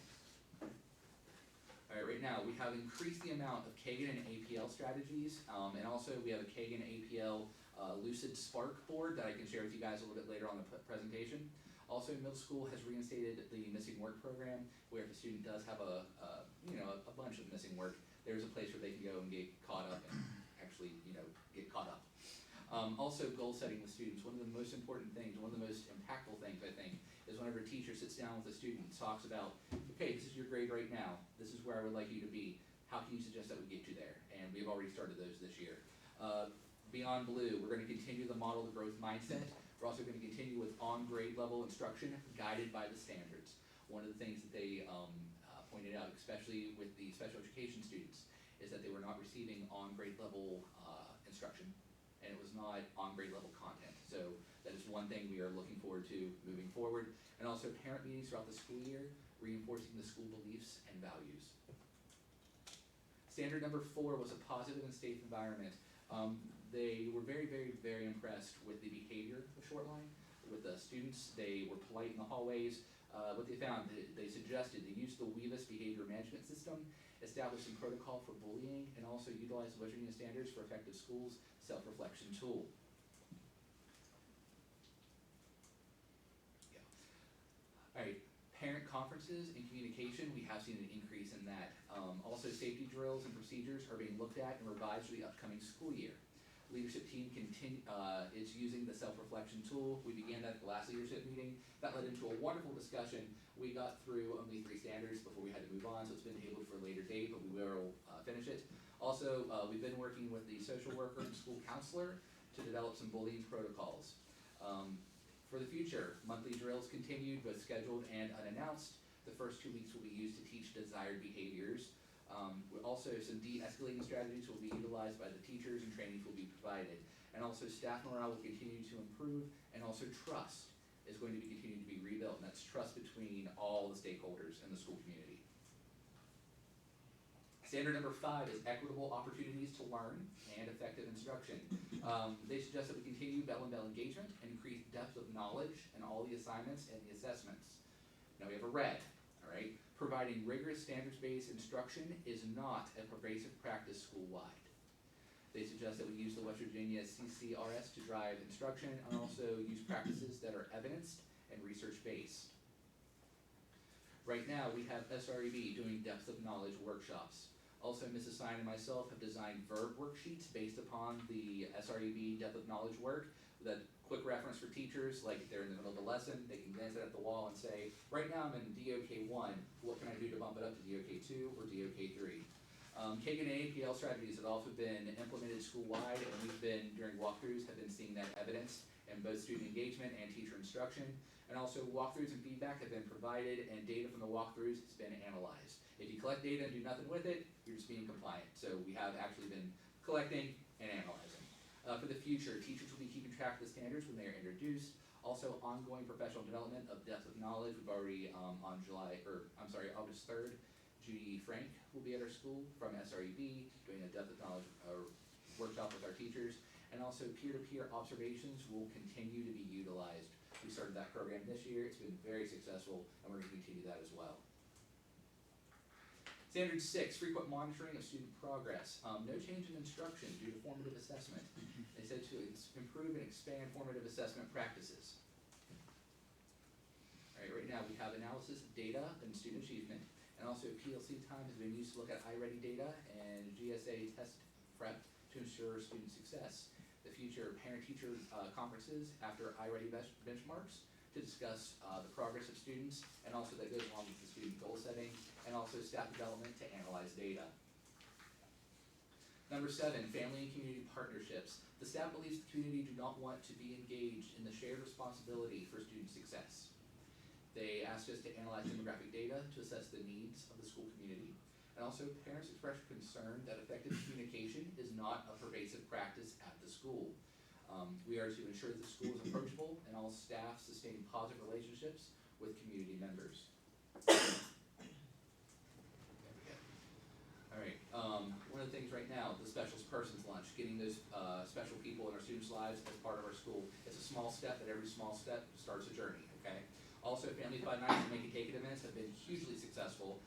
All right, right now we have increased the amount of Kagan and APL strategies, and also we have a Kagan APL Lucid Spark board that I can share with you guys a little bit later on the presentation. Also, middle school has reinstated the missing work program, where if a student does have a bunch of missing work, there's a place where they can go and get caught up and actually, get caught up. Also, goal setting with students. One of the most important things, one of the most impactful things, I think, is whenever a teacher sits down with a student and talks about, okay, this is your grade right now. This is where I would like you to be. How can you suggest that we get you there? And we've already started those this year. Beyond blue, we're going to continue the model the growth mindset. We're also going to continue with on-grade level instruction guided by the standards. One of the things that they pointed out, especially with the special education students, is that they were not receiving on-grade level instruction, and it was not on-grade level content. So that is one thing we are looking forward to moving forward. And also parent meetings throughout the school year, reinforcing the school beliefs and values. Standard number 4 was a positive and safe environment. They were very, very, very impressed with the behavior of Shortline, with the students. They were polite in the hallways. What they found, they suggested they use the WEVIS behavior management system, establish some protocol for bullying, and also utilize the West Virginia Standards for Effective Schools self-reflection tool. Yeah. All right, parent conferences and communication, we have seen an increase in that. Also, safety drills and procedures are being looked at and revised for the upcoming school year. Leadership team is using the self-reflection tool. We began that at the last leadership meeting. That led into a wonderful discussion. We got through only 3 standards before we had to move on, so it's been tabled for a later date, but we will finish it. Also, we've been working with the social worker and school counselor to develop some bullying protocols. For the future, monthly drills continued, both scheduled and unannounced. The first 2 weeks will be used to teach desired behaviors. Also, some de-escalating strategies will be utilized by the teachers and trainings will be provided. And also, staff morale will continue to improve, and also trust is going to be continuing to be rebuilt, and that's trust between all the stakeholders in the school community. Standard number 5 is equitable opportunities to learn and effective instruction. They suggest that we continue bell and bell engagement and increase depth of knowledge in all the assignments and the assessments. Now we have a red, all right? Providing rigorous standards-based instruction is not a pervasive practice school-wide. They suggest that we use the West Virginia CCRS to drive instruction and also use practices that are evidenced and research-based. Right now, we have SREB doing depth of knowledge workshops. Also, Mrs. Stein and myself have designed verb worksheets based upon the SREB depth of knowledge work. That quick reference for teachers, like if they're in the middle of the lesson, they can glance at the wall and say, right now I'm in DOK 1, what can I do to bump it up to DOK 2 or DOK 3? Kagan and APL strategies have also been implemented school-wide, and we've been, during walkthroughs, have been seeing that evidence in both student engagement and teacher instruction. And also walkthroughs and feedback have been provided, and data from the walkthroughs has been analyzed. If you collect data and do nothing with it, you're just being compliant. So we have actually been collecting and analyzing. For the future, teachers will be keeping track of the standards when they are introduced. Also, ongoing professional development of depth of knowledge. We've already, on August 3rd, Judy Frank will be at our school from SREB doing a depth of knowledge workshop with our teachers. And also peer-to-peer observations will continue to be utilized. We started that program this year. It's been very successful, and we're going to continue that as well. Standard 6, frequent monitoring of student progress. No change in instruction due to formative assessment. They said to improve and expand formative assessment practices. All right, right now we have analysis of data and student achievement, and also PLC time has been used to look at iReady data and GSA test prep to ensure student success. The future parent-teacher conferences after iReady benchmarks to discuss the progress of students, and also that goes along with the student goal setting, and also staff development to analyze data. Number 7, family and community partnerships. The staff believes the community do not want to be engaged in the shared responsibility for student success. They asked us to analyze demographic data to assess the needs of the school community. And also, parents expressed concern that effective communication is not a pervasive practice at the school. We are to ensure that the school is approachable and all staff sustain positive relationships with community members. All right, one of the things right now, the special persons lunch, getting those special people in our students' lives as part of our school. It's a small step, but every small step starts a journey, okay? Also, Family Fun Nights and Make It Take It events have been hugely successful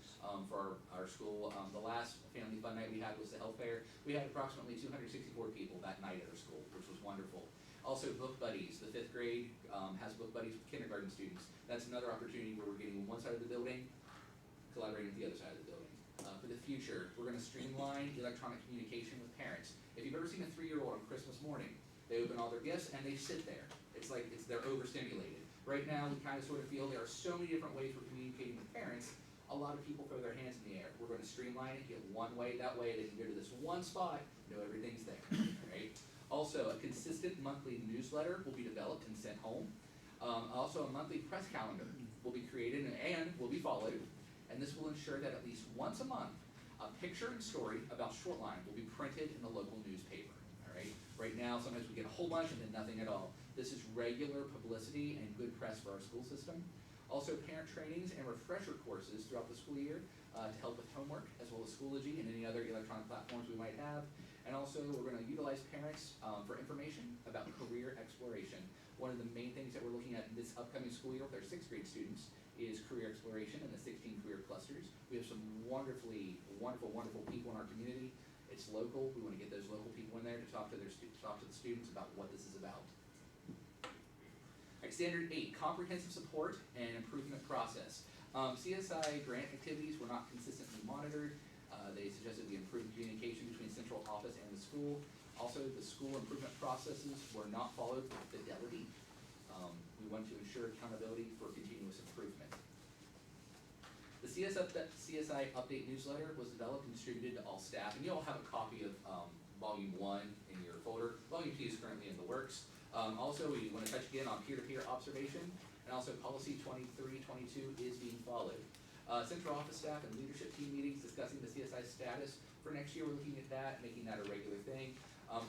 for our school. The last Family Fun Night we had was the health fair. We had approximately 264 people that night at our school, which was wonderful. Also, Book Buddies. The 5th grade has Book Buddies with kindergarten students. That's another opportunity where we're getting one side of the building, collaborating with the other side of the building. For the future, we're going to streamline electronic communication with parents. If you've ever seen a 3-year-old on Christmas morning, they open all their gifts and they sit there. It's like they're overstimulated. Right now, we kind of sort of feel there are so many different ways we're communicating with parents. A lot of people throw their hands in the air. We're going to streamline it, get one way. That way, they can go to this one spot, know everything's there. Right? Also, a consistent monthly newsletter will be developed and sent home. Also, a monthly press calendar will be created and will be followed. And this will ensure that at least once a month, a picture and story about Shortline will be printed in the local newspaper. All right? Right now, sometimes we get a whole bunch and then nothing at all. This is regular publicity and good press for our school system. Also, parent trainings and refresher courses throughout the school year to help with homework, as well as Schoology and any other electronic platforms we might have. And also, we're going to utilize parents for information about career exploration. One of the main things that we're looking at in this upcoming school year with our 6th grade students is career exploration and the 16 career clusters. We have some wonderful people in our community. It's local. We want to get those local people in there to talk to the students about what this is about. Standard 8, comprehensive support and improvement process. CSI grant activities were not consistently monitored. They suggested we improve communication between central office and the school. Also, the school improvement processes were not followed with fidelity. We want to ensure accountability for continuous improvement. The CSI update newsletter was developed and distributed to all staff, and you all have a copy of Volume 1 in your folder. Volume 2 is currently in the works. Also, we want to touch again on peer-to-peer observation, and also Policy 2322 is being followed. Central office staff and leadership team meetings discussing the CSI status. For next year, we're looking at that, making that a regular thing.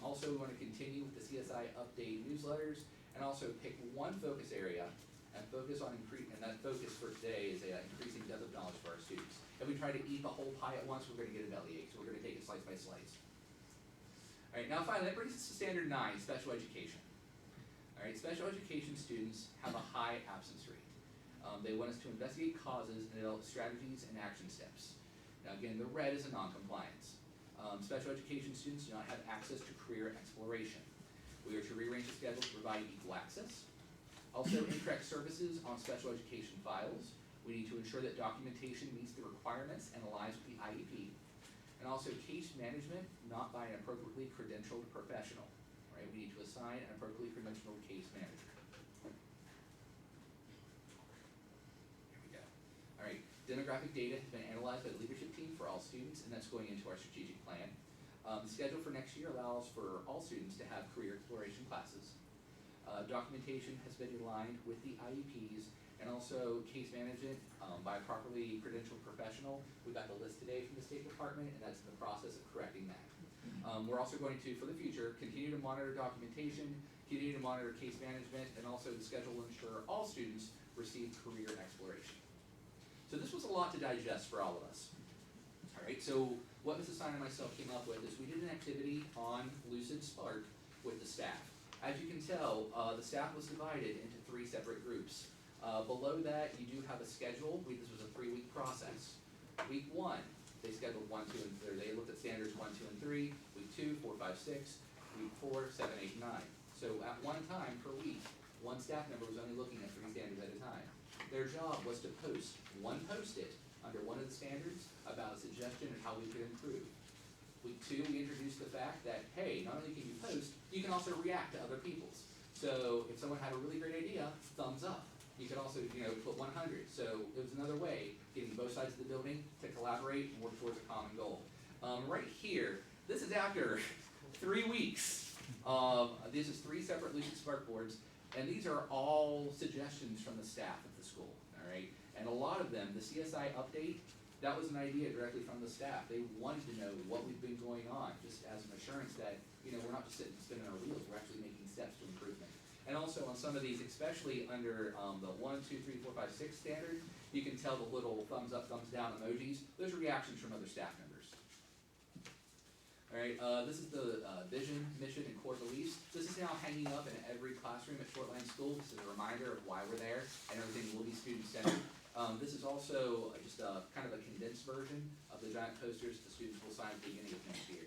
Also, we want to continue with the CSI update newsletters, and also pick one focus area and focus on and that focus for today is increasing depth of knowledge for our students. If we try to eat the whole pie at once, we're going to get a bellyache, so we're going to take it slice by slice. All right, now finally, that brings us to Standard 9, special education. All right, special education students have a high absence rate. They want us to investigate causes and develop strategies and action steps. Now again, the red is a non-compliance. Special education students do not have access to career exploration. We are to rearrange the schedule to provide equal access. Also, incorrect services on special education files. We need to ensure that documentation meets the requirements and aligns with the IEP. And also case management, not by an appropriately credentialed professional. Right? We need to assign an appropriately credentialed case manager. Here we go. All right, demographic data has been analyzed by the leadership team for all students, and that's going into our strategic plan. The schedule for next year allows for all students to have career exploration classes. Documentation has been aligned with the IEPs, and also case management by a properly credentialed professional. We got the list today from the State Department, and that's in the process of correcting that. We're also going to, for the future, continue to monitor documentation, continue to monitor case management, and also the schedule will ensure all students receive career exploration. So this was a lot to digest for all of us. All right, so what Mrs. Stein and myself came up with is we did an activity on Lucid Spark with the staff. As you can tell, the staff was divided into 3 separate groups. Below that, you do have a schedule. This was a 3-week process. Week 1, they scheduled 1, 2, and 3. They looked at standards 1, 2, and 3. Week 2, 4, 5, 6. Week 4, 7, 8, 9. So at one time per week, one staff member was only looking at 3 standards at a time. Their job was to post one post-it under one of the standards about a suggestion of how we could improve. Week 2, we introduced the fact that, hey, not only can you post, you can also react to other people's. So if someone had a really great idea, thumbs up. You could also, put 100. So it was another way getting both sides of the building to collaborate and work towards a common goal. Right here, this is after 3 weeks. This is 3 separate Lucid Spark boards, and these are all suggestions from the staff at the school, all right? And a lot of them, the CSI update, that was an idea directly from the staff. They wanted to know what we've been going on, just as an assurance that, we're not just sitting and spinning our wheels, we're actually making steps to improvement. And also on some of these, especially under the 1, 2, 3, 4, 5, 6 standard, you can tell the little thumbs up, thumbs down emojis. Those are reactions from other staff members. All right, this is the vision, mission, and core beliefs. This is now hanging up in every classroom at Shortline School. This is a reminder of why we're there, and everything will be student-centered. This is also just a kind of a condensed version of the giant posters the students will sign at the beginning of next year.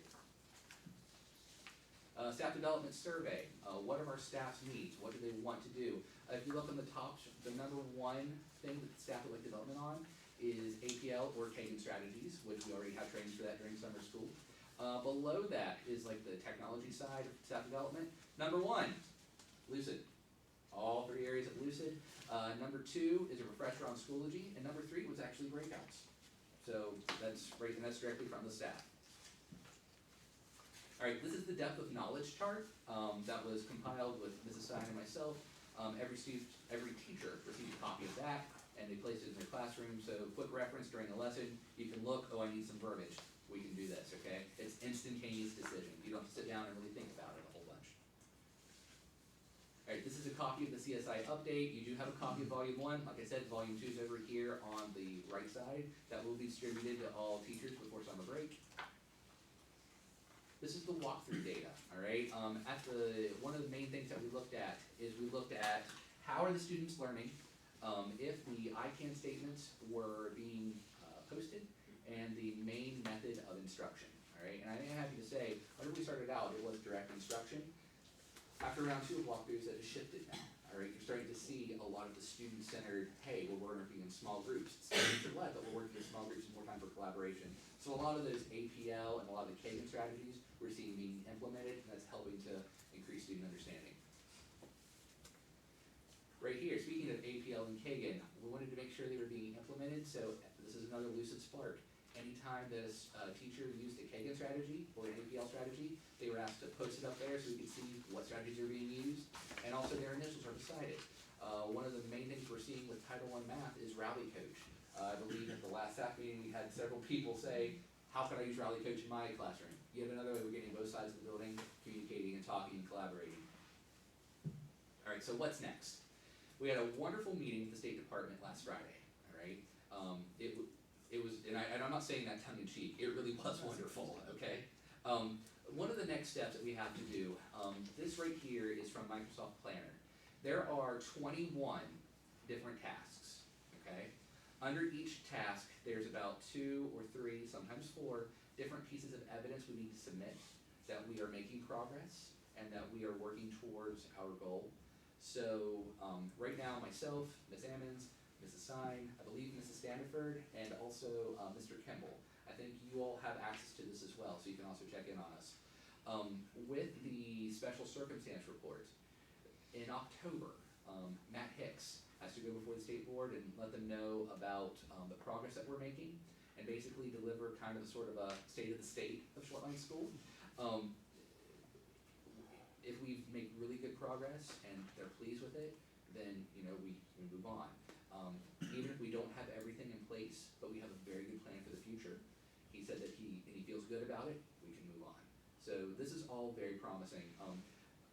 Staff development survey. What are our staff's needs? What do they want to do? If you look on the top, the number 1 thing that the staff would like development on is APL or Kagan strategies, which we already have training for that during summer school. Below that is like the technology side of staff development. Number 1, Lucid. All 3 areas of Lucid. Number 2 is a refresher on Schoology, and number 3 was actually breakouts. So that's directly from the staff. All right, this is the depth of knowledge chart that was compiled with Mrs. Stein and myself. Every teacher received a copy of that, and they placed it in their classroom. So quick reference during the lesson, you can look, oh, I need some verbiage. We can do this, okay? It's instantaneous decision. You don't have to sit down and really think about it a whole bunch. All right, this is a copy of the CSI update. You do have a copy of Volume 1. Like I said, Volume 2 is over here on the right side. That will be distributed to all teachers before summer break. This is the walkthrough data, all right? One of the main things that we looked at is how are the students learning, if the ICANN statements were being posted, and the main method of instruction, all right? And I am happy to say, whenever we started out, it was direct instruction. After round 2 of walkthroughs, that has shifted now, all right? You're starting to see a lot of the student-centered, hey, we're working in small groups. It's teacher-led, but we're working in small groups and more time for collaboration. So a lot of those APL and a lot of the Kagan strategies we're seeing being implemented, and that's helping to increase student understanding. Right here, speaking of APL and Kagan, we wanted to make sure they were being implemented, so this is another Lucid Spark. Anytime that a teacher used a Kagan strategy or an APL strategy, they were asked to post it up there so we could see what strategies are being used, and also their initials are beside it. One of the main things we're seeing with Title I Math is Rally Coach. I believe at the last staff meeting, we had several people say, how can I use Rally Coach in my classroom? Yet another way we're getting both sides of the building, communicating and talking and collaborating. All right, so what's next? We had a wonderful meeting with the State Department last Friday, all right? It was, and I'm not saying that tongue in cheek, it really was wonderful, okay? One of the next steps that we have to do, this right here is from Microsoft Planner. There are 21 different tasks, okay? Under each task, there's about 2 or 3, sometimes 4, different pieces of evidence we need to submit that we are making progress and that we are working towards our goal. So right now, myself, Ms. Ammons, Mrs. Stein, I believe Mrs. Standiford, and also Mr. Kimball. I think you all have access to this as well, so you can also check in on us. With the special circumstance report, in October, Matt Hicks has to go before the state board and let them know about the progress that we're making and basically deliver kind of sort of a state of the state of Shortline School. If we make really good progress and they're pleased with it, then we move on. Even if we don't have everything in place, but we have a very good plan for the future, he said that he feels good about it, we can move on. this is all very promising.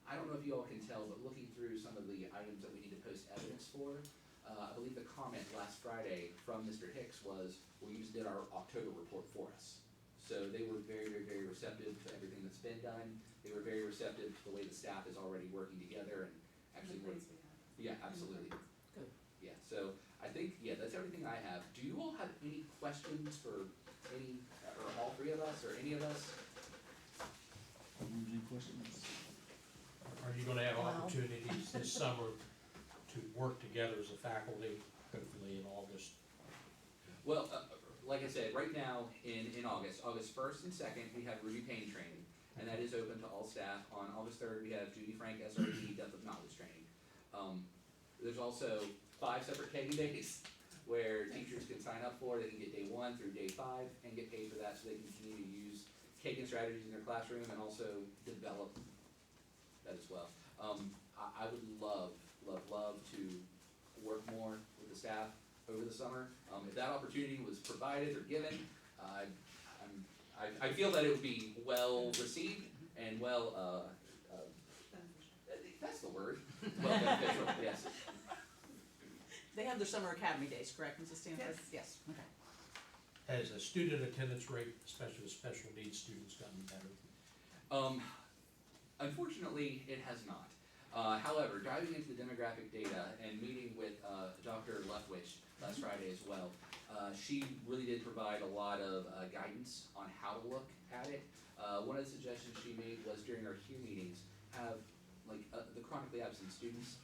I don't know if you all can tell, but looking through some of the items that we need to post evidence for, I believe the comment last Friday from Mr. Hicks was, well, you just did our October report for us. So they were very, very, very receptive to everything that's been done. They were very receptive to the way the staff is already working together and actually working. Yeah, absolutely. Good. Yeah, so I think, yeah, that's everything I have. Do you all have any questions for any, or all three of us, or any of us? Any questions? Are you gonna have Well. opportunities this summer to work together as a faculty, hopefully in August? Well, like I said, right now in August, August 1st and 2nd, we have Ruby Payne training, and that is open to all staff. On August 3rd, we have Judy Frank SRD Depth of Knowledge training. There's also 5 separate kegging days where teachers can sign up for. They can get day 1 through day 5 and get paid for that, so they can continue to use kegging strategies in their classroom and also develop that as well. I would love to work more with the staff over the summer. If that opportunity was provided or given, I feel that it would be well received and well, that's the word, well beneficial, yes. They have their summer academy days, correct, Mrs. Stanford? Yes. Okay. Has the student attendance rate, especially with special needs students, gotten better? Unfortunately, it has not. However, diving into the demographic data and meeting with Dr. Leftwich last Friday as well, she really did provide a lot of guidance on how to look at it. One of the suggestions she made was during our Q meetings, have the chronically absent students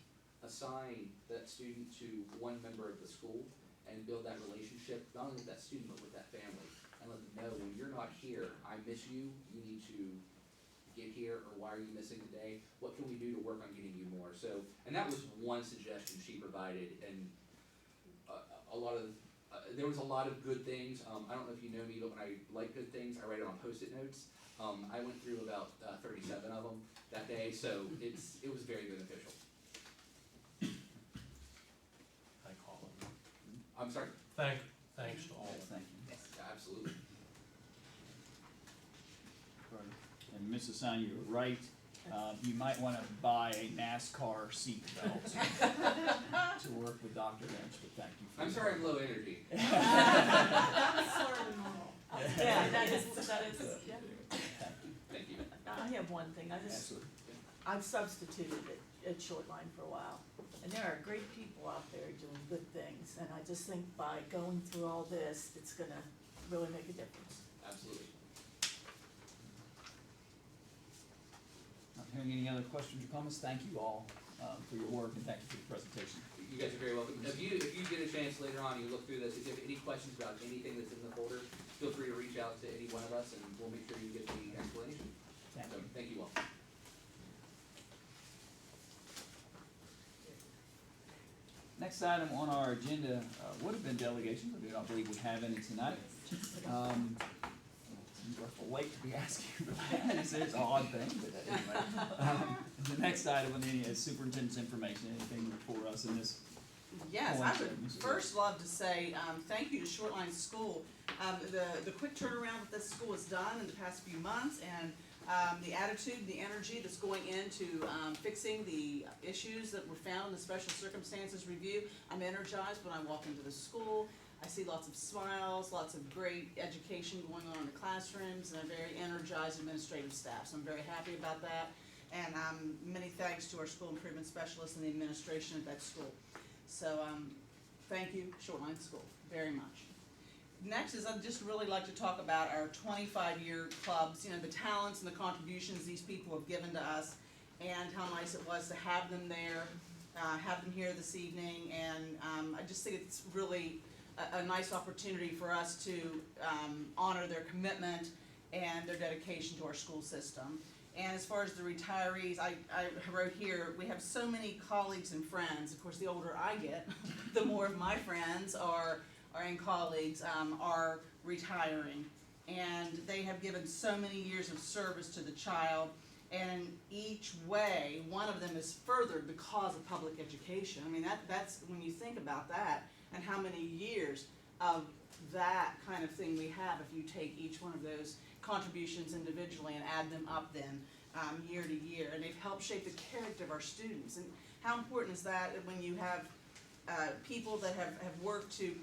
assign that student to one member of the school and build that relationship, not only with that student, but with that family. And let them know, when you're not here, I miss you, you need to get here, or why are you missing today? What can we do to work on getting you more? So, and that was one suggestion she provided, and there was a lot of good things. I don't know if you know me, but when I like good things, I write it on Post-it notes. I went through about 37 of them that day, so it was very beneficial. Thank all of you. I'm sorry? Thanks to all of you. Thank you. Yes, absolutely. And Mrs. Sign, you were right. You might want to buy a NASCAR seat belt to work with Dr. Lynch, but thank you for I'm sorry I'm low energy. That was sort of normal. Yeah, that is, yeah. Thank you. I have one thing, Absolutely. I've substituted at Shortline for a while, and there are great people out there doing good things, and I just think by going through all this, it's gonna really make a difference. Absolutely. Not hearing any other questions or comments, thank you all for your work and thank you for the presentation. You guys are very welcome. If you get a chance later on, you look through this, if you have any questions about anything that's in the folder, feel free to reach out to any one of us and we'll make sure you get the explanation. So, thank you all. Next item on our agenda would have been delegations, but I don't believe we have any tonight. We're late to be asking for that. It's an odd thing, but anyway. The next item on the is superintendent's information. Anything for us in this? Yes, I would first love to say thank you to Shortline School. The quick turnaround that this school has done in the past few months, and the attitude, the energy that's going into fixing the issues that were found in the special circumstances review. I'm energized when I walk into the school. I see lots of smiles, lots of great education going on in the classrooms, and a very energized administrative staff. So I'm very happy about that. And many thanks to our school improvement specialists and the administration at that school. So thank you, Shortline School, very much. Next is I'd just really like to talk about our 25-year clubs, the talents and the contributions these people have given to us, and how nice it was to have them there, have them here this evening, and I just think it's really a nice opportunity for us to honor their commitment and their dedication to our school system. And as far as the retirees, I wrote here, we have so many colleagues and friends. Of course, the older I get, the more of my friends and colleagues are retiring. And they have given so many years of service to the child. And each way, one of them has furthered the cause of public education. I mean, that's when you think about that, and how many years of that kind of thing we have if you take each one of those contributions individually and add them up then, year to year. And they've helped shape the character of our students. And how important is that when you have people that have worked to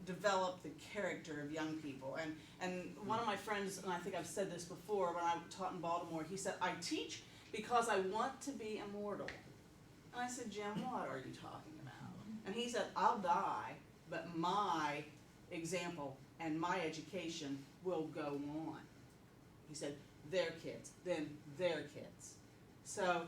develop the character of young people. And one of my friends, and I think I've said this before when I taught in Baltimore, he said, I teach because I want to be immortal. And I said, Jim, what are you talking about? And he said, I'll die, but my example and my education will go on. He said, their kids, then their kids. So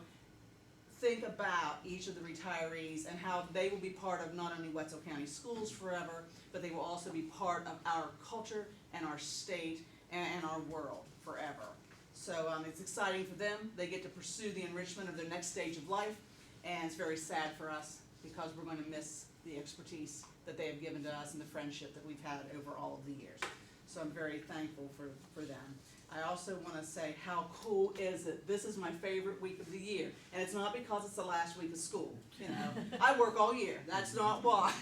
think about each of the retirees and how they will be part of not only Wetzel County schools forever, but they will also be part of our culture and our state and our world forever. So it's exciting for them. They get to pursue the enrichment of their next stage of life, and it's very sad for us because we're going to miss the expertise that they have given to us and the friendship that we've had over all of the years. So I'm very thankful for them. I also want to say, how cool is it? This is my favorite week of the year. And it's not because it's the last week of school. You know, I work all year. That's not why.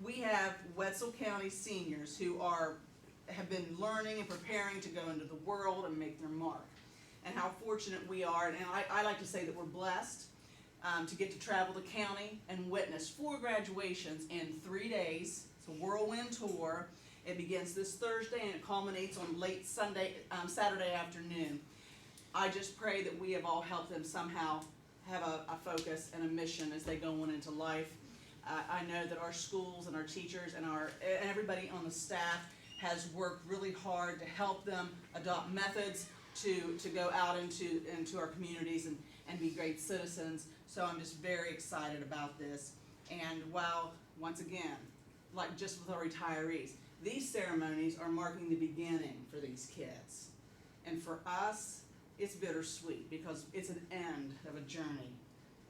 We have Wetzel County seniors who have been learning and preparing to go into the world and make their mark. And how fortunate we are. And I like to say that we're blessed to get to travel the county and witness 4 graduations in 3 days. It's a whirlwind tour. It begins this Thursday and it culminates on late Saturday afternoon. I just pray that we have all helped them somehow have a focus and a mission as they go on into life. I know that our schools and our teachers and everybody on the staff has worked really hard to help them adopt methods to go out into our communities and be great citizens. So I'm just very excited about this. And while, once again, like just with our retirees, these ceremonies are marking the beginning for these kids. And for us, it's bittersweet because it's an end of a journey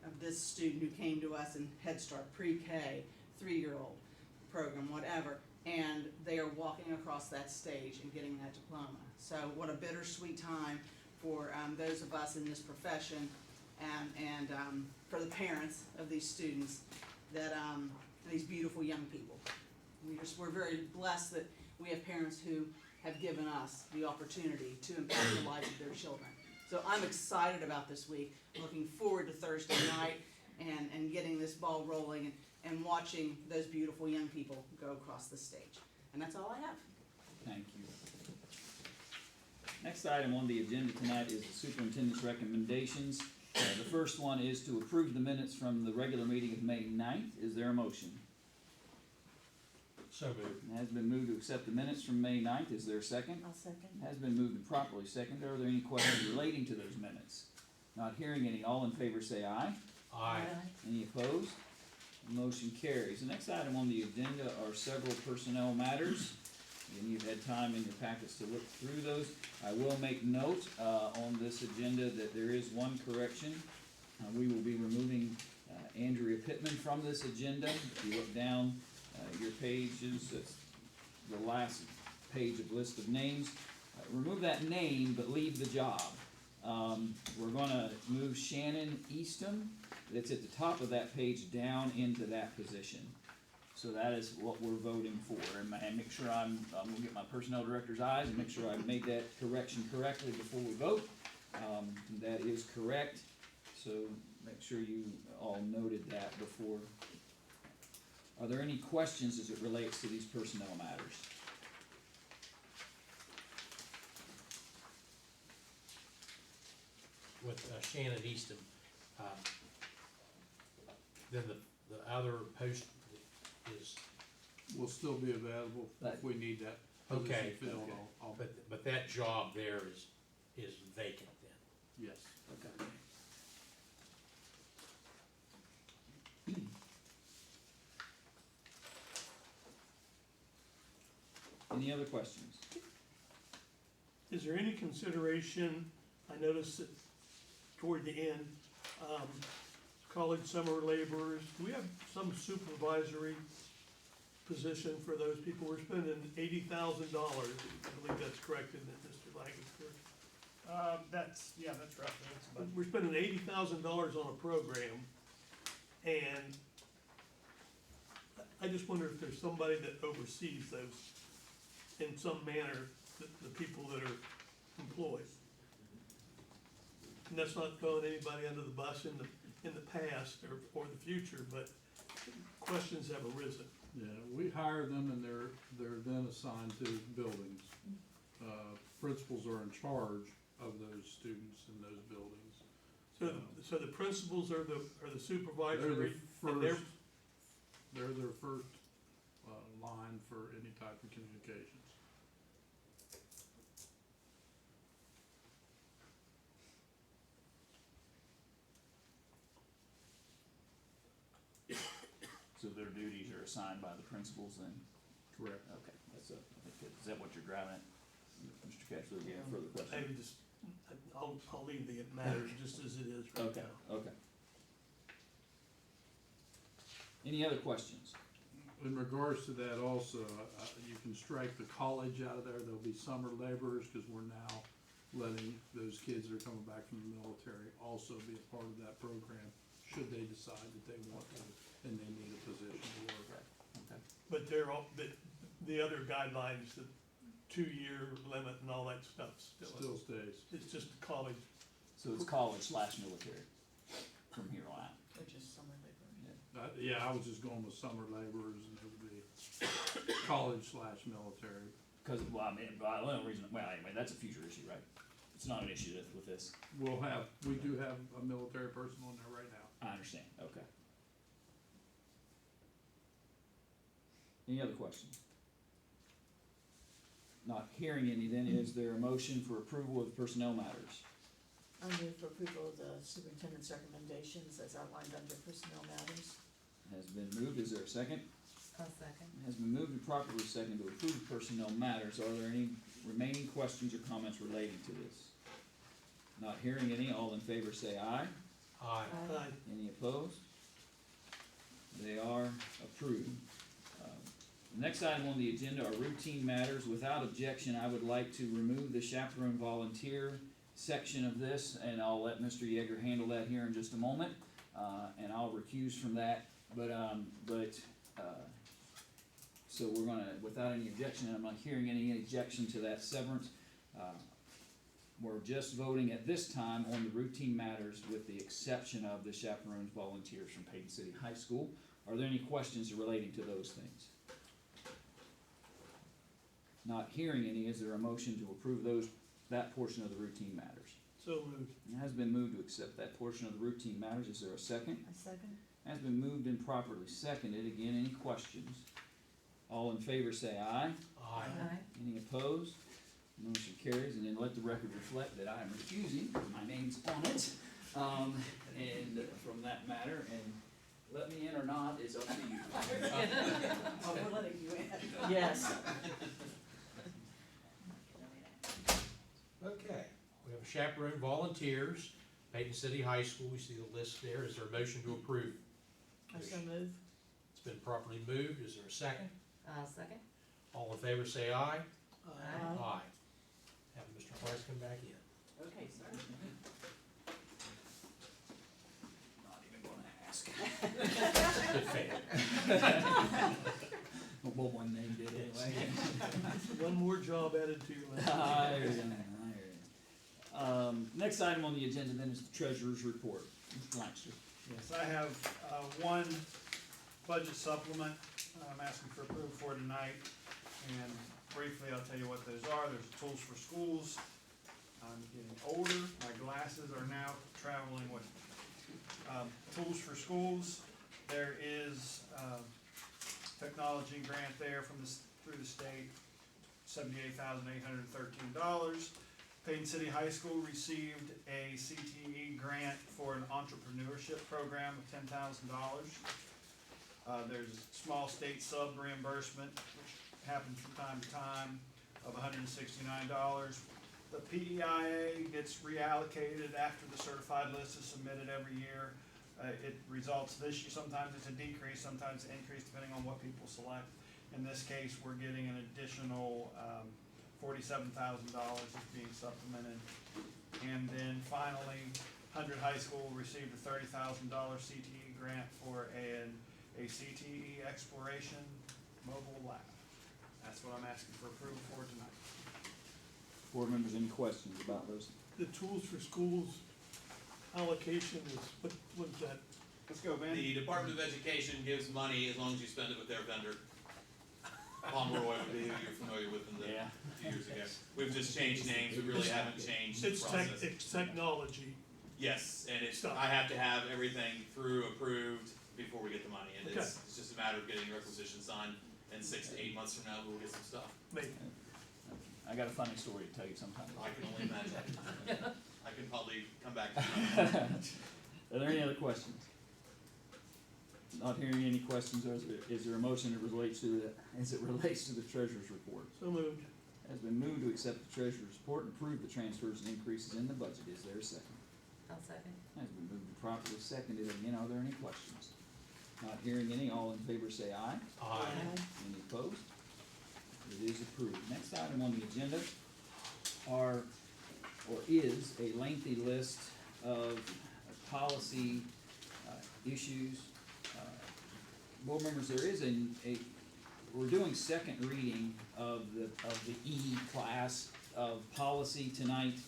of this student who came to us in Head Start, pre-K, 3-year-old program, whatever, and they are walking across that stage and getting that diploma. So what a bittersweet time for those of us in this profession and for the parents of these students, that these beautiful young people. We're very blessed that we have parents who have given us the opportunity to impact the lives of their children. So I'm excited about this week, looking forward to Thursday night and getting this ball rolling and watching those beautiful young people go across the stage. And that's all I have. Thank you. Next item on the agenda tonight is the superintendent's recommendations. The first one is to approve the minutes from the regular meeting of May 9th. Is there a motion? So moved. It has been moved to accept the minutes from May 9th. Is there a second? I'll second. It has been moved and properly seconded. Are there any questions relating to those minutes? Not hearing any. All in favor say aye. Aye. Any opposed? Motion carries. The next item on the agenda are several personnel matters. And you've had time in your packets to look through those. I will make note on this agenda that there is one correction. We will be removing Andrea Pittman from this agenda. If you look down your pages, that's the last page of list of names. Remove that name, but leave the job. We're going to move Shannon Eastham, that's at the top of that page, down into that position. So that is what we're voting for. And make sure I'm going to get my personnel director's eyes and make sure I made that correction correctly before we vote. That is correct. So make sure you all noted that before. Are there any questions as it relates to these personnel matters? With Shannon Eastham, then the other post is, Will still be available if we need that position okay, filled. okay. But that job there is vacant then? Yes. Okay. Any other questions? Is there any consideration, I noticed that toward the end, college summer laborers, do we have some supervisory position for those people? We're spending $80,000, I believe that's correct, isn't it, Mr. Lancaster? That's right. We're spending $80,000 on a program, and I just wonder if there's somebody that oversees those in some manner, the people that are employed. And that's not throwing anybody under the bus in the past or the future, but questions have arisen. Yeah, we hire them and they're then assigned to buildings. Principals are in charge of those students in those buildings. So the principals are the They're the supervisory, and they're, first, they're their first, line for any type of communications. So their duties are assigned by the principals then? Correct. Okay, is that what you're driving at, Mr. Cashler, do you have further questions? maybe just, I'll leave the matter just as it is right Okay, now. okay. Any other questions? In regards to that also, you can strike the college out of there, there'll be summer laborers, cause we're now letting those kids that are coming back from the military also be a part of that program, should they decide that they want to, and they need a position to work. Okay. But they're all, the other guidelines, the 2-year limit and all that stuff Still stays. it's just college. So it's college/military from here on out? Or just summer labor. Yeah, I was just going with summer laborers, and it would be college/military. Cause, well, I mean, the only reason, well, anyway, that's a future issue, right? It's not an issue with this. We do have a military person on there right now. I understand, okay. Any other questions? Not hearing any, then is there a motion for approval of personnel matters? I move for approval of the superintendent's recommendations as outlined under personnel matters. Has been moved, is there a second? I'll second. Has been moved and properly seconded to approve personnel matters. Are there any remaining questions or comments relating to this? Not hearing any, all in favor say aye. Aye. Any opposed? They are approved. The next item on the agenda are routine matters. Without objection, I would like to remove the chaperone volunteer section of this, and I'll let Mr. Yeager handle that here in just a moment, and I'll recuse from that. So we're gonna, without any objection, and I'm not hearing any objection to that severance, we're just voting at this time on the routine matters with the exception of the chaperones volunteers from Payton City High School. Are there any questions relating to those things? Not hearing any, is there a motion to approve that portion of the routine matters? So moved. It has been moved to accept that portion of the routine matters. Is there a second? A second? Has been moved and properly seconded. Again, any questions? All in favor say aye. Aye. Any opposed? Motion carries, and then let the record reflect that I am refusing, my name's on it, and from that matter, and let me in or not is up to you. Oh, we're letting you in. Yes. Okay, we have chaperone volunteers, Payton City High School, we see the list there, is there a motion to approve? I so move. It's been properly moved, is there a second? I'll second. All in favor say aye. Aye. Have Mr. Price come back in. Okay, sir. Not even gonna ask. Good fail. Well, one name did anyway. One more job added to your list. I hear you. Next item on the agenda then is the treasurer's report. Mr. Lancaster. Yes, I have, one budget supplement I'm asking for approval for tonight. And briefly, I'll tell you what those are. There's tools for schools. I'm getting older. My glasses are now traveling with me. Tools for schools. There is, technology grant there through the state, $78,813. Payton City High School received a CTE grant for an entrepreneurship program of $10,000. There's a small state sub reimbursement, which happens from time to time, of $169. The PEIA gets reallocated after the certified list is submitted every year. It results this year, sometimes it's a decrease, sometimes an increase, depending on what people select. In this case, we're getting an additional $47,000 is being supplemented. And then finally, 100 High School received a $30,000 CTE grant for an a CTE exploration mobile lab. That's what I'm asking for approval for tonight. Board members, any questions about those? The tools for schools allocation is, what's that? Let's go, Ben. The Department of Education gives money as long as you spend it with their vendor. Pomeroy would be who you're familiar with from Yeah. a few years ago. We've just changed names, we really haven't changed the It's process. it's technology. Yes, and it's, Stuff. I have to have everything through approved before we get the money, and Okay. it's just a matter of getting requisitions signed, and 6 to 8 months from now, we'll get some stuff. Maybe. I got a funny story to tell you sometime. I can only imagine. I can probably come back to you. Are there any other questions? Not hearing any questions, is there a motion that relates to as it relates to the treasurer's report? So moved. Has been moved to accept the treasurer's report and approve the transfers and increases in the budget. Is there a second? I'll second. Has been moved and properly seconded. Again, are there any questions? Not hearing any, all in favor say aye. Aye. Any opposed? It is approved. Next item on the agenda is a lengthy list of policy issues. Board members, there is we're doing second reading of the E class of policy tonight.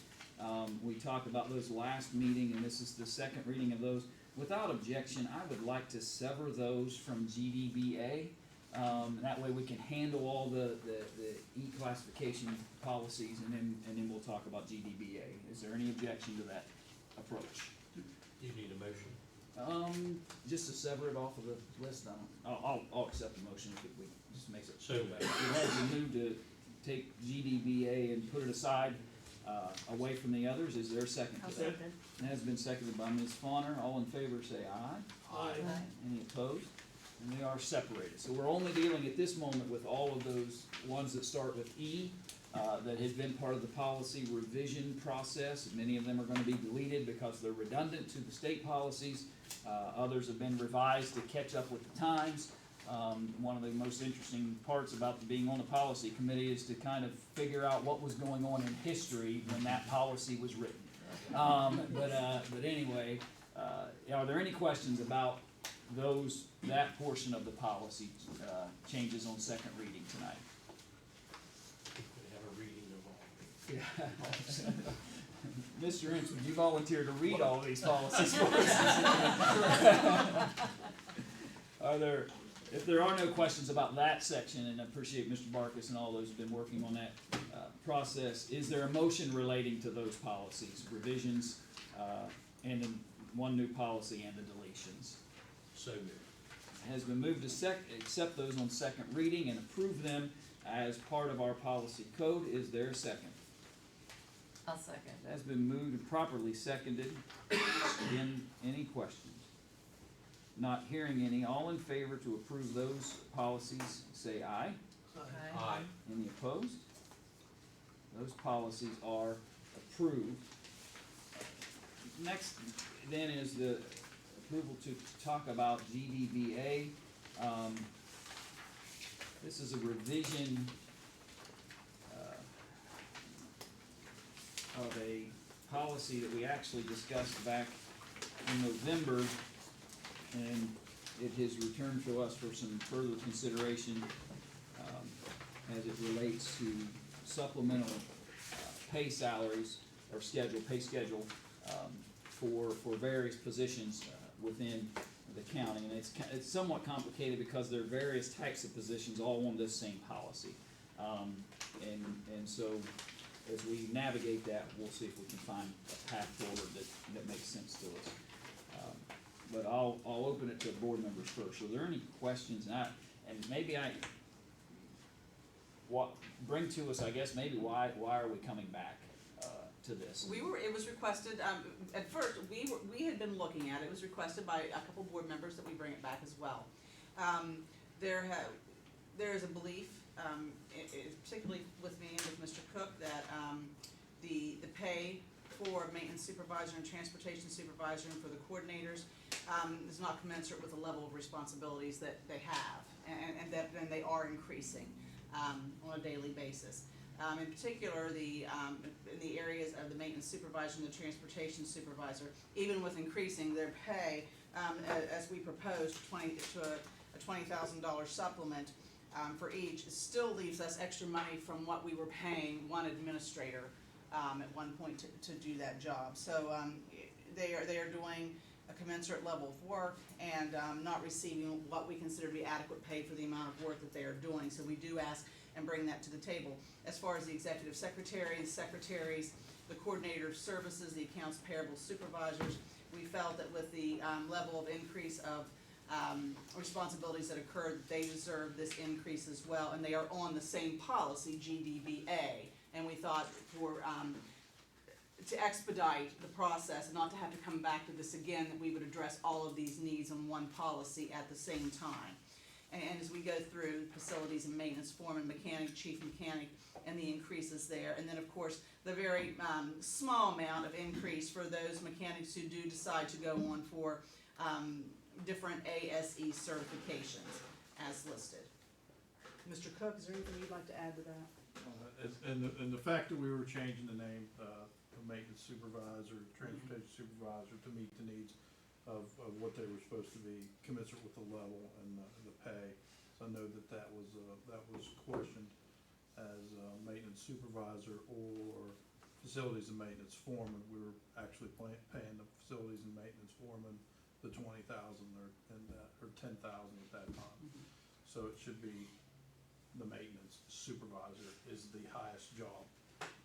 We talked about those last meeting, and this is the second reading of those. Without objection, I would like to sever those from GDBA. That way we can handle all the E classification policies, and then we'll talk about GDBA. Is there any objection to that approach? You need a motion. Just to sever it off of the list, I'll accept the motion if it just makes it. So It has been moved to take GDBA and put it aside, away from the others. Is there a second I'll to that? second. It has been seconded by Ms. Fawner. All in favor say aye. Aye. Any opposed? And they are separated. So we're only dealing at this moment with all of those ones that start with E, that has been part of the policy revision process. Many of them are gonna be deleted because they're redundant to the state policies. Others have been revised to catch up with the times. One of the most interesting parts about being on the policy committee is to kind of figure out what was going on in history when that policy was written. But anyway, are there any questions about that portion of the policy, changes on second reading tonight? We have a reading of all. Yeah. Mr. Ince, would you volunteer to read all of these policies for us? If there are no questions about that section, and I appreciate Mr. Barkus and all those who've been working on that process, is there a motion relating to those policies, revisions, and then one new policy and the deletions? So moved. Has been moved to accept those on second reading and approve them as part of our policy code. Is there a second? I'll second. It has been moved and properly seconded. Again, any questions? Not hearing any, all in favor to approve those policies, say aye. Aye. Any opposed? Those policies are approved. Next then is the approval to talk about GDBA. This is a revision of a policy that we actually discussed back in November, and it has returned to us for some further consideration as it relates to supplemental pay salaries or pay schedule for various positions within the county. And it's somewhat complicated because there are various types of positions all on this same policy. And so as we navigate that, we'll see if we can find a path forward that makes sense to us. But I'll open it to board members first. Are there any questions? Bring to us, I guess, maybe why are we coming back to this? It was requested, at first, we had been looking at it, was requested by a couple board members that we bring it back as well. There is a belief, particularly with me and with Mr. Cook, that the pay for maintenance supervisor and transportation supervisor and for the coordinators is not commensurate with the level of responsibilities that they have, and they are increasing on a daily basis. In particular, in the areas of the maintenance supervisor and the transportation supervisor, even with increasing their pay, as we proposed, a $20,000 supplement, for each. It still leaves us extra money from what we were paying one administrator, at one point to do that job. So, they are doing a commensurate level of work and, not receiving what we consider to be adequate pay for the amount of work that they are doing. So we do ask and bring that to the table. As far as the executive secretaries, the coordinator of services, the accounts payable supervisors, we felt that with the level of increase of responsibilities that occurred, that they deserve this increase as well, and they are on the same policy, Gdba. And we thought for to expedite the process and not to have to come back to this again, that we would address all of these needs in one policy at the same time. And as we go through facilities and maintenance, foreman, mechanic, chief mechanic, and the increases there. And then, of course, the very small amount of increase for those mechanics who do decide to go on for different ASE certifications as listed. Mr. Cook, is there anything you'd like to add to that? And the fact that we were changing the name, maintenance supervisor, transportation supervisor, to meet the needs of what they were supposed to be commensurate with the level and the pay. So I know that was questioned as maintenance supervisor or facilities and maintenance foreman. We were actually paying the facilities and maintenance foreman the $20,000 or $10,000 at that time. So it should be the maintenance supervisor is the highest job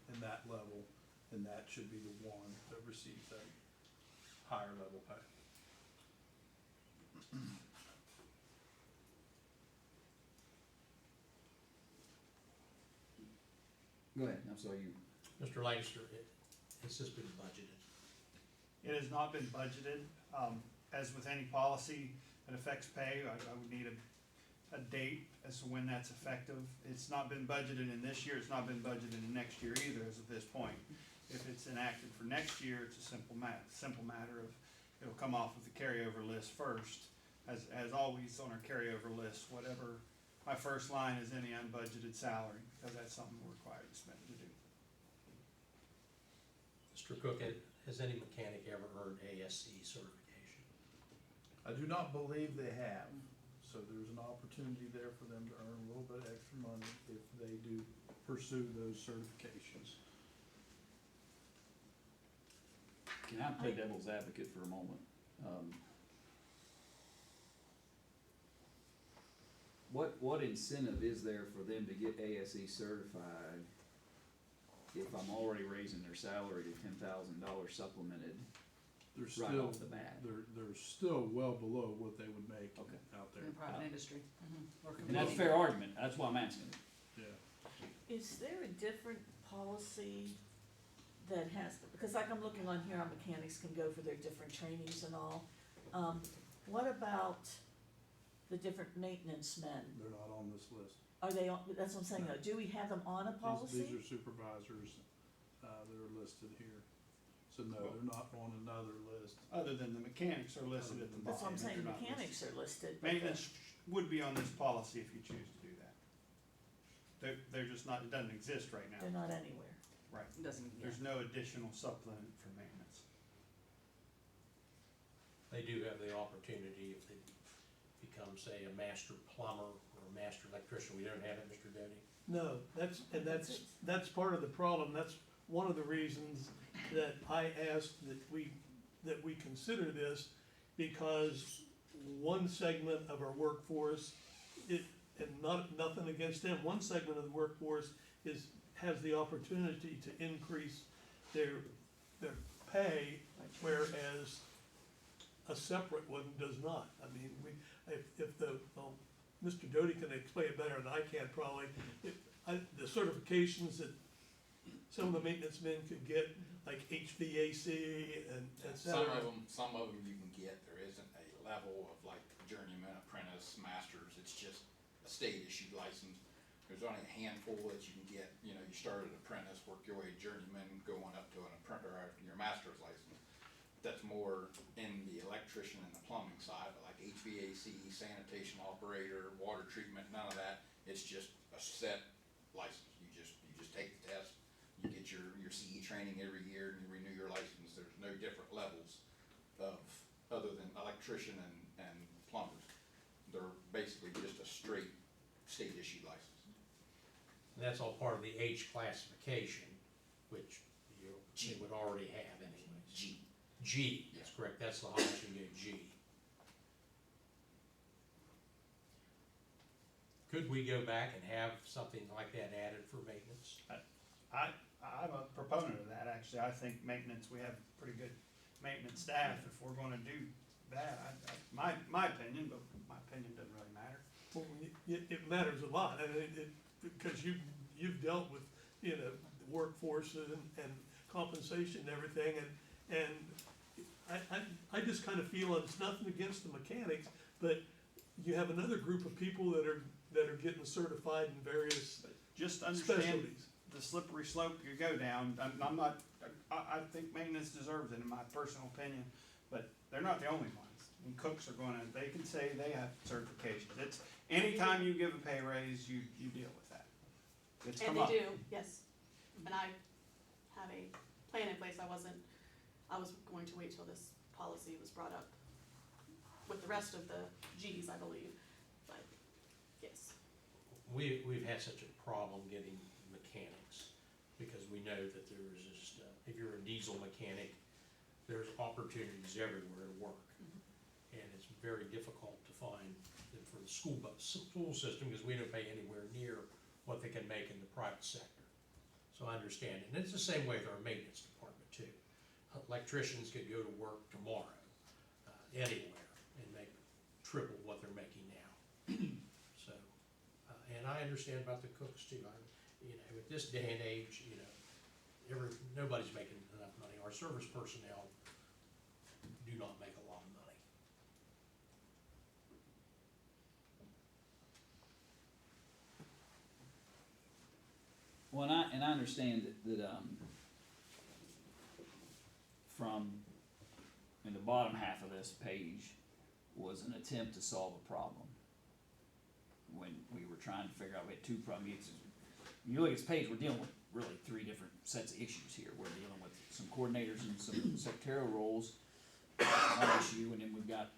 in that level, and that should be the one that receives that higher level pay. Go ahead, I'm sorry, you. Mr. Lancaster, it's just been budgeted. It has not been budgeted. As with any policy that affects pay, I would need a date as to when that's effective. It's not been budgeted in this year, it's not been budgeted in next year either as of this point. If it's enacted for next year, it's a simple matter of, it'll come off of the carryover list first. As always on our carryover list, whatever, my first line is any unbudgeted salary, because that's something we're required to spend to do. Mr. Cook, has any mechanic ever earned ASE certification? I do not believe they have, so there's an opportunity there for them to earn a little bit extra money if they do pursue those certifications. Can I play devil's advocate for a moment? What incentive is there for them to get ASE certified if I'm already raising their salary to $10,000 supplemented They're right still, off the bat? they're still well below what they would make Okay. out there. In the private industry. Or And that's a fair argument, that's why I'm asking. Yeah. Is there a different policy that has, because like I'm looking on here, our mechanics can go for their different trainings and all. What about the different maintenance men? They're not on this list. Are they on, that's what I'm saying, though, do we have them on a policy? These are supervisors, that are listed here. So no, they're not on another list. Other than the mechanics are listed at the bottom. That's what I'm saying, They're not mechanics listed. are listed. but Maintenance would be on this policy if you choose to do that. They're just not, it doesn't exist right now. They're not anywhere. Right. Doesn't, There's no additional supplement for maintenance. They do have the opportunity if they become, say, a master plumber or a master electrician. We don't have it, Mr. Doty? No, that's part of the problem. That's one of the reasons that I asked that we consider this, because one segment of our workforce, and nothing against them, one segment of the workforce has the opportunity to increase their pay, whereas a separate one does not. I mean, Mr. Doty can explain it better than I can probably. The certifications that some of the maintenance men could get, like HVAC and et cetera. Some of them you can get. There isn't a level of like journeyman, apprentice, masters. It's just a state issued license. There's only a handful that you can get. You know, you start as an apprentice, work your way to journeyman, going up to an apprentice or your master's license. That's more in the electrician and the plumbing side, but like HVAC, sanitation operator, water treatment, none of that. It's just a set license. You just take the test. You get your CE training every year and you renew your license. There's no different levels of other than electrician and plumbers. They're basically just a straight state issued license. And that's all part of the H classification, which you would already have anyways. G. G, that's correct, that's the highest you get, G. Could we go back and have something like that added for maintenance? I'm a proponent of that, actually. I think maintenance, we have pretty good maintenance staff. If we're gonna do that, my opinion, but my opinion doesn't really matter. Well, it matters a lot, and because you've dealt with, the workforce and compensation and everything, and I just kind of feel, and it's nothing against the mechanics, but you have another group of people that are getting certified in various Just understand specialties. the slippery slope you go down. I'm not, I think maintenance deserves it in my personal opinion, but they're not the only ones. And cooks are they can say they have certifications. It's, anytime you give a pay raise, you deal with that. It's And come they up. do, yes. And I have a plan in place. I was going to wait till this policy was brought up with the rest of the Gs, I believe, but yes. We've had such a problem getting mechanics, because we know that there is just, if you're a diesel mechanic, there's opportunities everywhere to work. And it's very difficult to find them for the school system, because we don't pay anywhere near what they can make in the private sector. So I understand it, and it's the same way with our maintenance department too. Electricians could go to work tomorrow, anywhere, and make triple what they're making now. So, and I understand about the cooks too. At this day and age, nobody's making enough money. Our service personnel do not make a lot of money. Well, and I understand that from, in the bottom half of this page was an attempt to solve a problem. When we were trying to figure out, we had two problems. You look at this page, we're dealing with really three different sets of issues here. We're dealing with some coordinators and some secretarial roles, that's one issue, and then we've got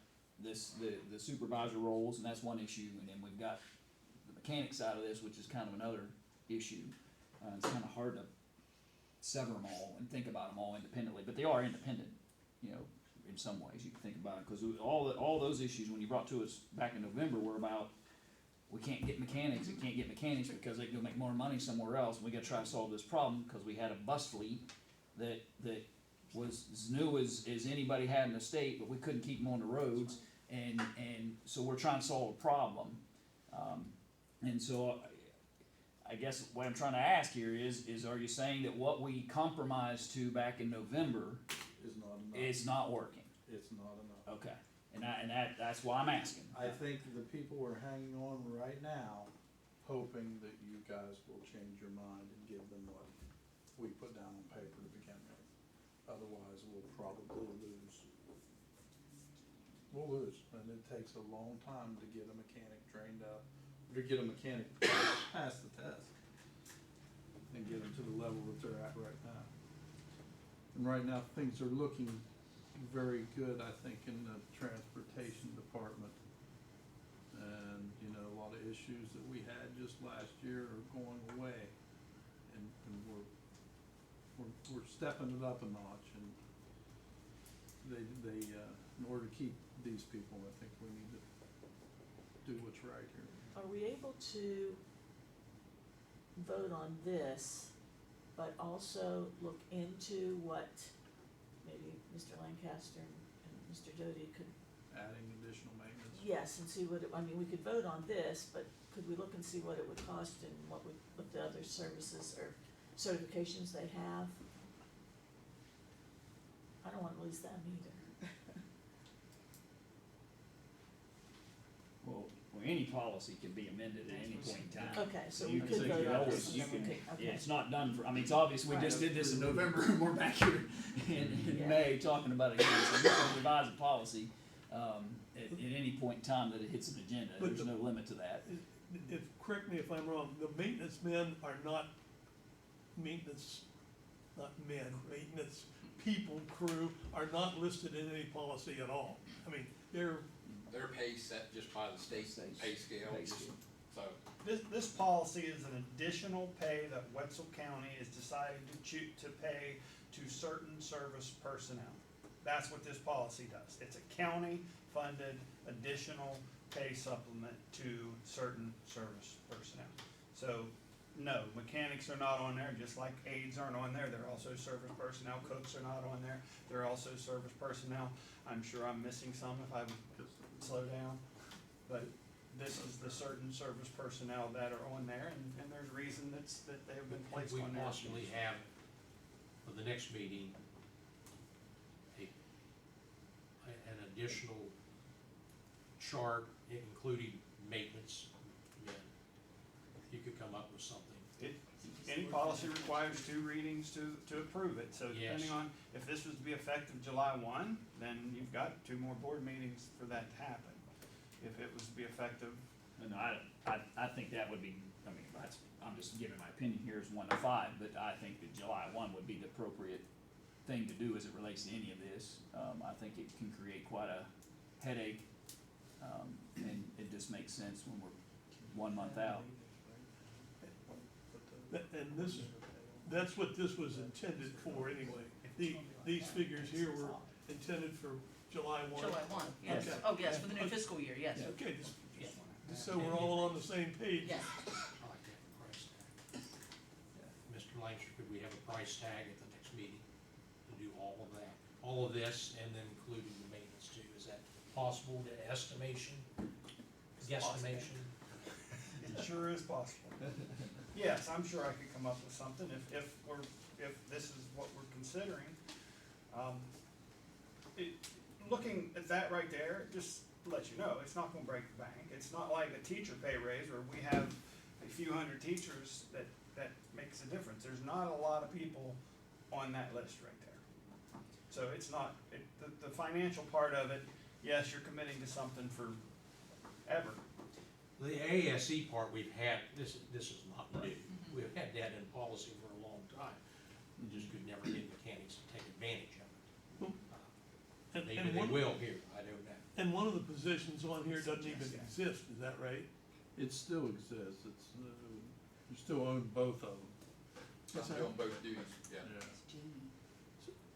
the supervisor roles, and that's one issue, and then we've got the mechanic side of this, which is kind of another issue. It's kind of hard to sever them all and think about them all independently, but they are independent, in some ways you can think about it, because all those issues when you brought to us back in November were about, we can't get mechanics because they can go make more money somewhere else, and we gotta try to solve this problem, because we had a bus fleet that was as new as anybody had in the state, but we couldn't keep them on the roads, and so we're trying to solve a problem. And so I guess what I'm trying to ask here is are you saying that what we compromised to back in November is not working? It's not enough. Okay, and that's why I'm asking. I think the people are hanging on right now, hoping that you guys will change your mind and give them what we put down on paper to begin with. Otherwise, we'll probably lose. We'll lose, and it takes a long time to get a mechanic trained up, to get a mechanic to pass the test and get them to the level that they're at right now. And right now, things are looking very good, I think, in the transportation department. And, a lot of issues that we had just last year are going away. And we're stepping it up a notch, and they in order to keep these people, I think we need to do what's right here. Are we able to vote on this, but also look into what maybe Mr. Lancaster and Mr. Doty could, Adding additional maintenance. yes, and see what, we could vote on this, but could we look and see what it would cost and what the other services or certifications they have? I don't wanna lose them either. Well, any policy can be amended at any point in time. Okay, so You we can could say vote you on always- this. you can- Okay. Yeah, it's not done it's obvious, we just Right. did this in November, and we're back here in Yeah. May talking about it again. So we can revise a policy, at any point in time that it hits an agenda, But there's no limit to that. Correct me if I'm wrong, the maintenance men are not maintenance people, crew, are not listed in any policy at all. I mean, they're, Their pay set just by the state pay scale, just, so. This policy is an additional pay that Wetzel County is deciding to pay to certain service personnel. That's what this policy does. It's a county-funded additional pay supplement to certain service personnel. So, no, mechanics are not on there, just like aides aren't on there. They're also service personnel. Cooks are not on there. They're also service personnel. I'm sure I'm missing some if I would slow down. But this is the certain service personnel that are on there, and there's reason that they have been placed We on there. possibly have, for the next meeting, an additional chart, including maintenance men. If you could come up with something. Any policy requires 2 readings to approve it, so Yes. depending on, if this was to be effective July 1, then you've got 2 more board meetings for that to happen. If it was to be effective, And I think that would be, I mean, I'm just giving my opinion here as 1 to 5, but I think that July 1 would be the appropriate thing to do as it relates to any of this. I think it can create quite a headache, and it just makes sense when we're 1 month out. and that's what this was intended for anyway. These figures here were intended for July 1. July 1, yes. Okay. Oh, yes, for the new fiscal year, yes. Okay, just so we're all on the same page. Yes. I like to have a price tag. Mr. Langston, could we have a price tag at the next meeting to do all of that? All of this and then including the maintenance too? Is that possible, the estimation, guesstimation? it sure is possible. Yes, I'm sure I could come up with something if this is what we're considering. Looking at that right there, just to let you know, it's not gonna break the bank. It's not like a teacher pay raise where we have a few hundred teachers that makes a difference. There's not a lot of people on that list right there. So it's not, the financial part of it, yes, you're committing to something for ever. The ASE part we've had, this is not new. We've had that in policy for a long time. We just could never get mechanics to take advantage of it. Maybe they will here, I don't know. And one of the positions on here doesn't even exist, is that right? It still exists, you still own both of them. I'm doing both duties, yeah.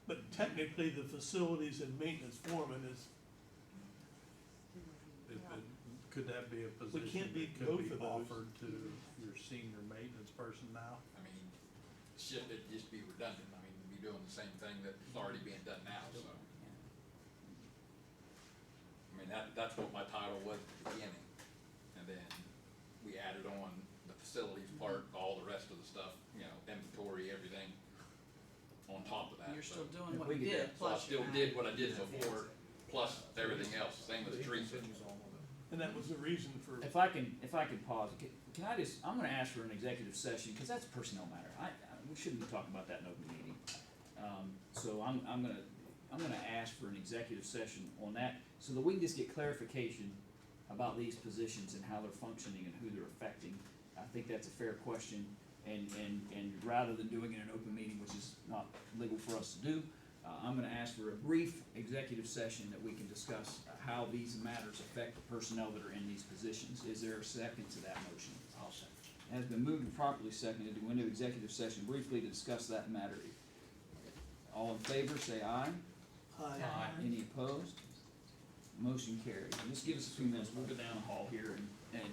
But technically, the facilities and maintenance foreman is, Could that be a position can't be that could both be of those. offered to your senior maintenance person now? I mean, it'd just be redundant, I mean, we'd be doing the same thing that's already being done now, so. I mean, that's what my title was at the beginning, and then we added on the facilities part, all the rest of the stuff, inventory, everything on top of that. You're still So- doing what you did, So I plus still did what I did before, plus everything else, same as Teresa. and that was the reason for. If I can pause, can I just, I'm gonna ask for an executive session, cause that's a personnel matter. We shouldn't be talking about that in open meeting. So I'm gonna ask for an executive session on that, so that we can just get clarification about these positions and how they're functioning and who they're affecting. I think that's a fair question, and rather than doing it in an open meeting, which is not legal for us to do, I'm gonna ask for a brief executive session that we can discuss how these matters affect the personnel that are in these positions. Is there a second to that motion? I'll second. It has been moved and properly seconded to go into executive session briefly to discuss that matter. All in favor, say aye. Aye. Any opposed? Motion carried. And just give us a few minutes, we'll go down the hall here and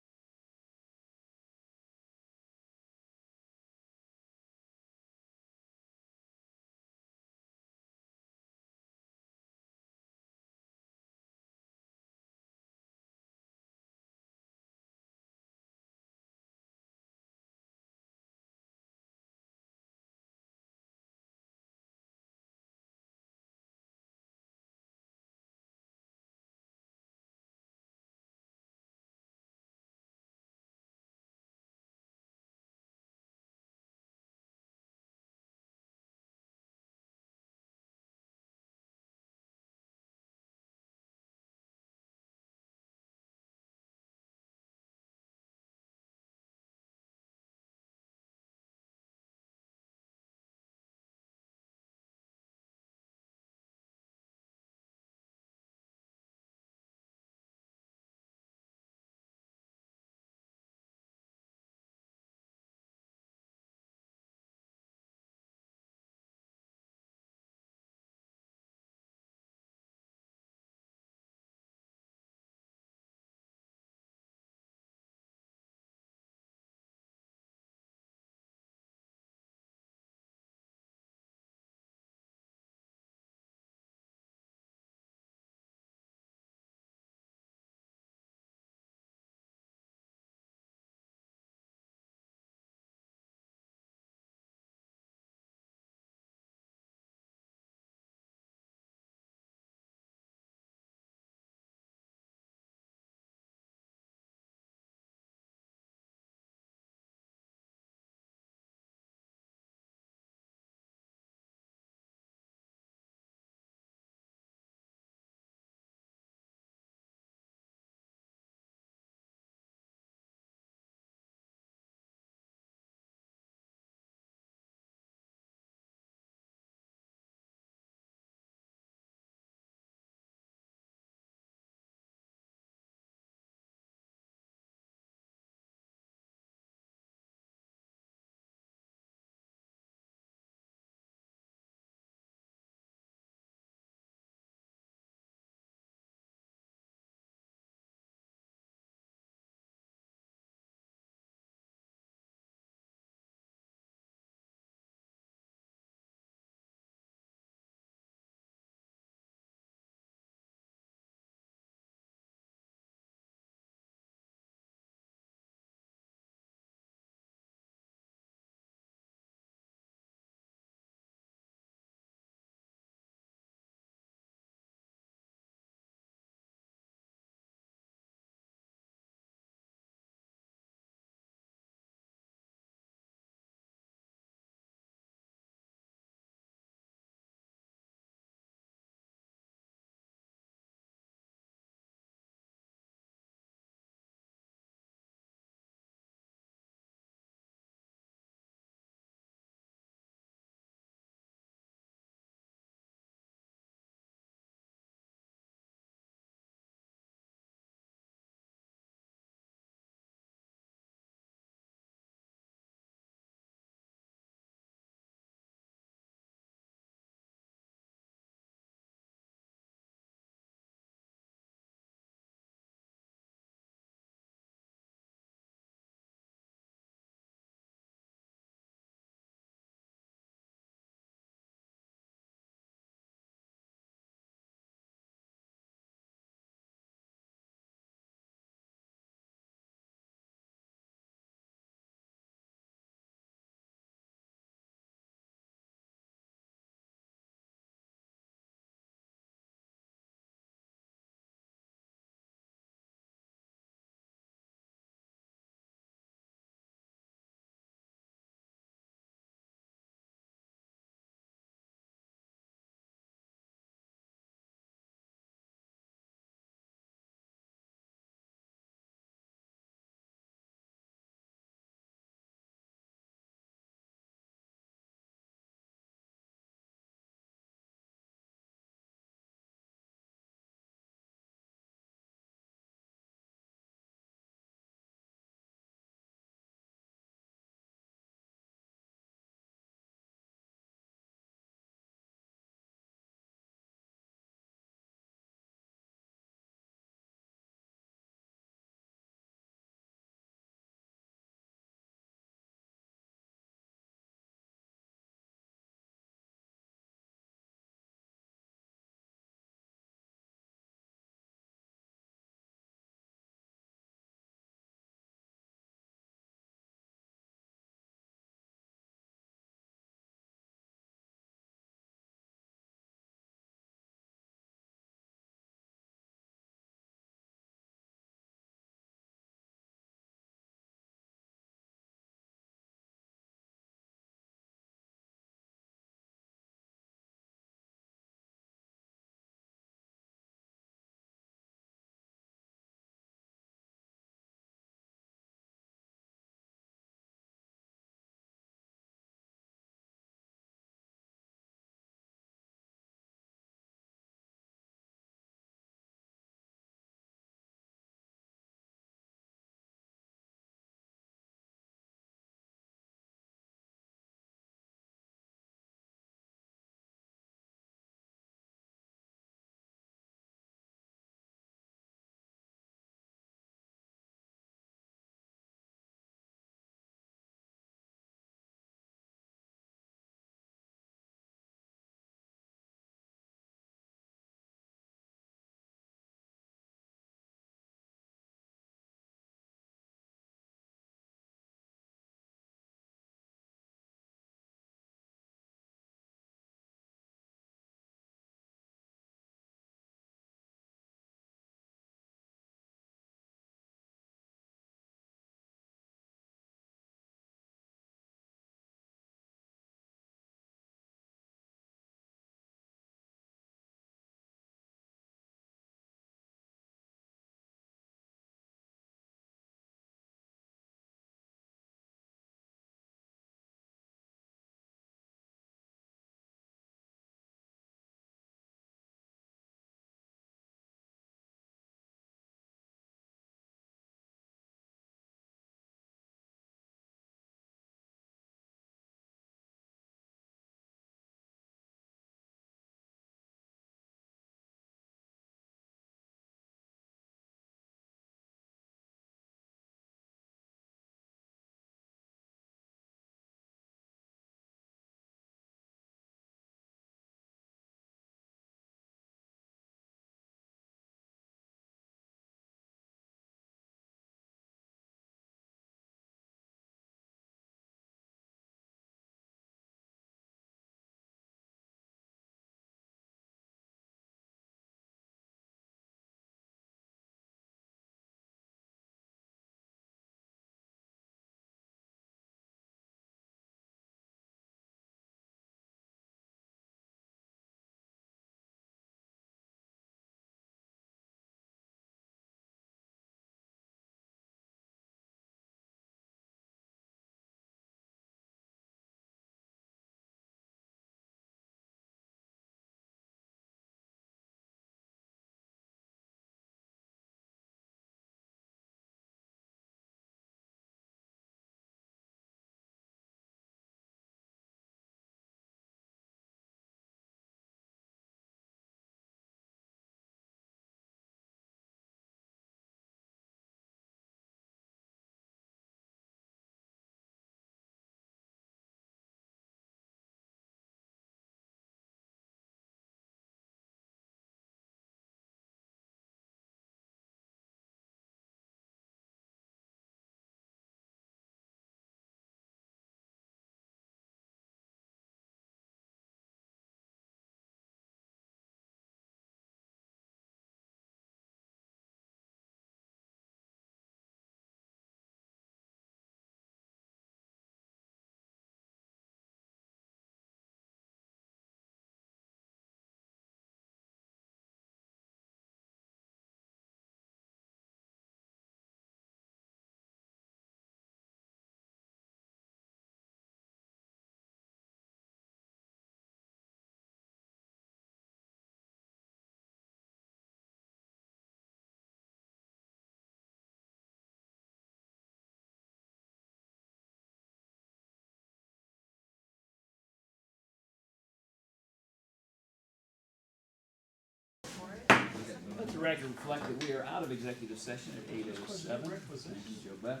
the record reflect that we are out of executive session at 8:07. Thank you, Joe Beck.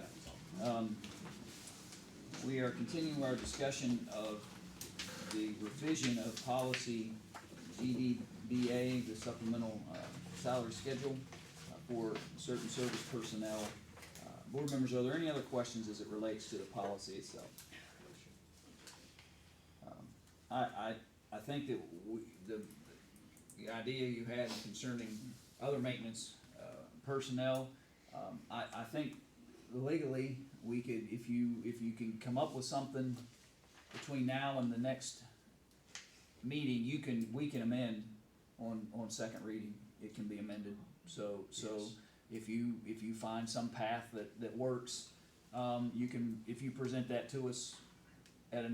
We are continuing our discussion of the revision of policy Gdba, the supplemental salary schedule for certain service personnel. Board members, are there any other questions as it relates to the policy itself? I think that the idea you had concerning other maintenance personnel, I think legally we could, if you can come up with something between now and the next meeting, we can amend on second reading. It can be amended. So if you find some path that works, you can, if you present that to us at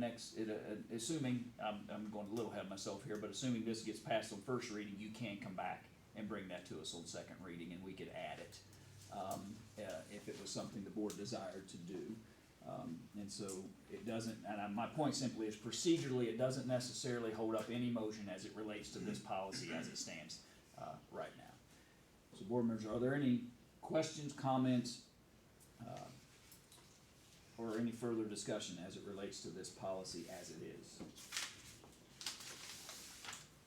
assuming, I'm going a little ahead of myself here, but assuming this gets passed on first reading, you can come back and bring that to us on second reading, and we could add it if it was something the board desired to do. And so it doesn't, and my point simply is procedurally, it doesn't necessarily hold up any motion as it relates to this policy as it stands right now. So board members, are there any questions, comments, or any further discussion as it relates to this policy as it is?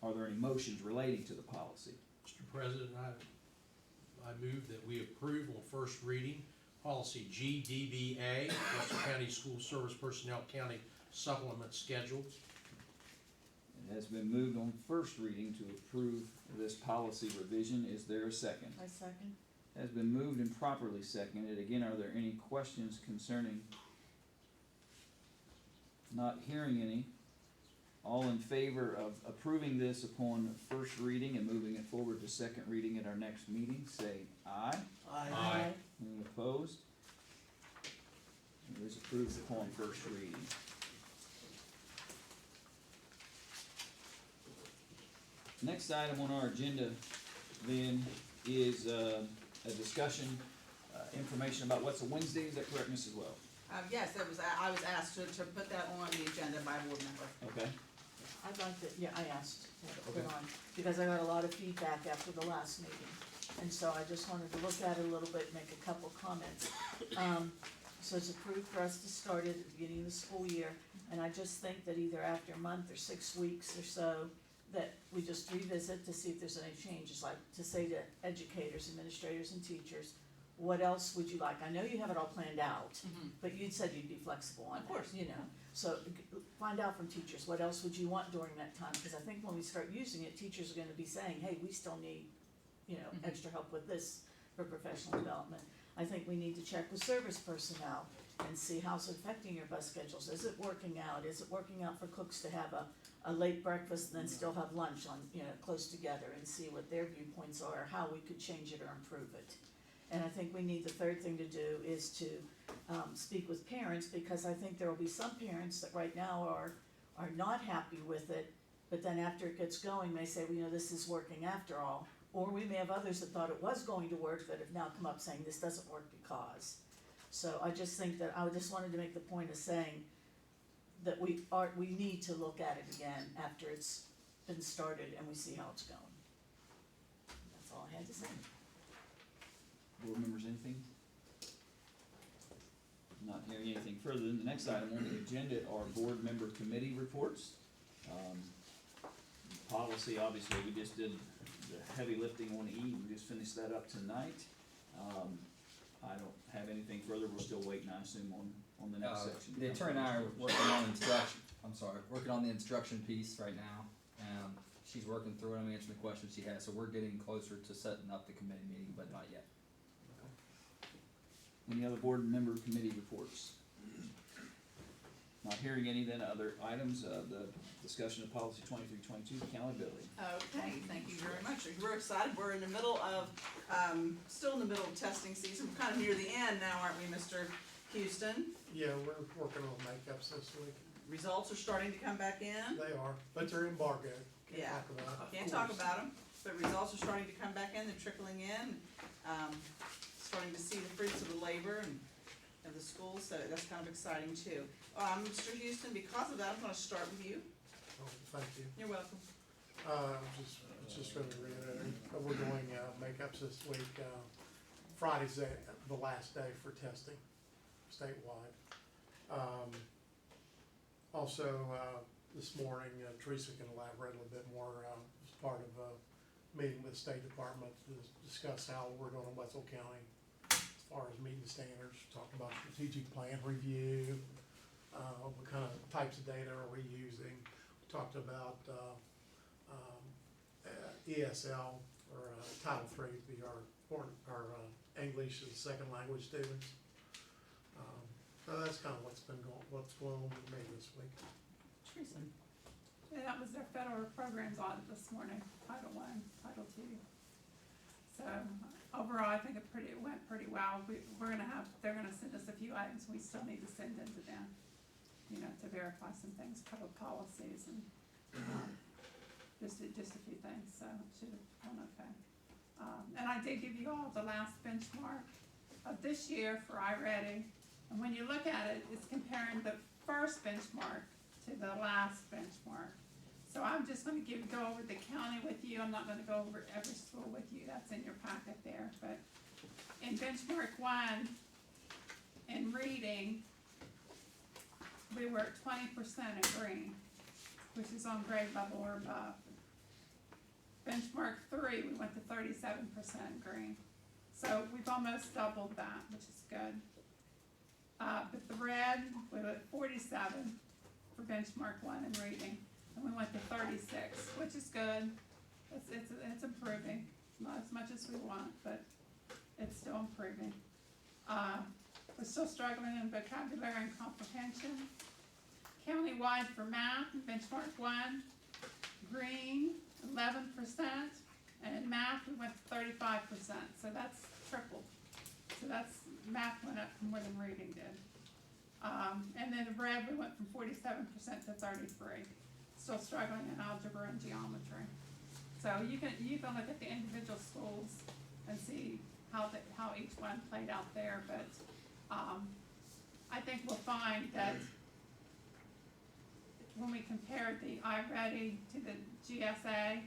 Are there any motions relating to the policy? Mr. President, I move that we approve on first reading policy Gdba, Western County School Service Personnel County Supplement Schedule. It has been moved on first reading to approve this policy revision. Is there a second? I second. Has been moved and properly seconded. Again, are there any questions concerning? Not hearing any. All in favor of approving this upon first reading and moving it forward to second reading at our next meeting, say aye. Aye. Any opposed? It is approved upon first reading. Next item on our agenda then is a discussion, information about what's a Wednesday. Is that correct, Mrs. Wells? Yes, I was asked to put that on the agenda by a board member. Okay. I'd like to, yeah, I asked to put Okay. on, because I got a lot of feedback after the last meeting. And so I just wanted to look at it a little bit, make a couple comments. So it's approved for us to start it at the beginning of the school year, and I just think that either after a month or 6 weeks or so, that we just revisit to see if there's any changes, like to say to educators, administrators, and teachers, what else would you like? I know you have it all planned out, but you'd said you'd be flexible on that. Of course. You know, so find out from teachers, what else would you want during that time? Because I think when we start using it, teachers are gonna be saying, hey, we still need, extra help with this for professional development. I think we need to check with service personnel and see how it's affecting your bus schedules. Is it working out? Is it working out for cooks to have a late breakfast and then still have lunch on, close together, and see what their viewpoints are, how we could change it or improve it. And I think we need, the third thing to do is to speak with parents, because I think there will be some parents that right now are not happy with it, but then after it gets going, may say, well, this is working after all. Or we may have others that thought it was going to work that have now come up saying this doesn't work because. So I just think that I just wanted to make the point of saying that we need to look at it again after it's been started and we see how it's going. That's all I had to say. Board members, anything? Not hearing anything further. Than the next item on the agenda are board member committee reports. Policy, obviously, we just did the heavy lifting on E. We just finished that up tonight. I don't have anything further. We're still waiting, I assume, on the next section. The attorney and I are working on the instruction piece right now. She's working through it. I'm answering the questions she has, so we're getting closer to setting up the committee meeting, but not yet. Any other board member committee reports? Not hearing any, then other items, the discussion of policy 2322, accountability. Okay, thank you very much. We're excited. We're in the middle of, still in the middle of testing season. We're kind of near the end now, aren't we, Mr. Houston? Yeah, we're working on makeups this week. Results are starting to come back in. They are, but they're embargoed. Yeah, Can't can't talk about them, but results are starting to come back in. They're trickling in. Starting to see the fruits of the labor and of the schools, so that's kind of exciting too. Mr. Houston, because of that, I'm going to start with you. Oh, thank you. You're welcome. Just gonna reiterate, we're doing, makeups this week, Friday's the last day for testing statewide. Also, this morning, Teresa can elaborate a little bit more, as part of a meeting with the State Department to discuss how we're doing in Wetzel County as far as meeting standards, talked about strategic plan review, what kind of types of data are we using, we talked about, ESL, or Title III, to be our English as a second language students. So that's kind of what's going on with me this week. Teresa. Yeah, that was their federal programs audit this morning, Title I, Title II. So overall, I think it went pretty well. They're gonna send us a few items we still need to send in to them, to verify some things, cover policies and, just a few things, so it should have gone okay. And I did give you all the last benchmark of this year for iReady. And when you look at it, it's comparing the first benchmark to the last benchmark. So I'm just gonna go over the county with you. I'm not gonna go over every school with you. That's in your packet there. But in benchmark 1, in reading, we were at 20% in green, which is on grade level or above. Benchmark 3, we went to 37% green. So we've almost doubled that, which is good. But the red, we were at 47 for benchmark 1 in reading, and we went to 36, which is good. It's improving, not as much as we want, but it's still improving. We're still struggling in vocabulary and comprehension. Countywide for math, benchmark 1, green, 11%, and in math we went to 35%, so that's tripled. So math went up more than reading did. And then in red we went from 47% to 33%. Still struggling in algebra and geometry. So you can look at the individual schools and see how each one played out there, but I think we'll find that when we compare the iReady to the GSA,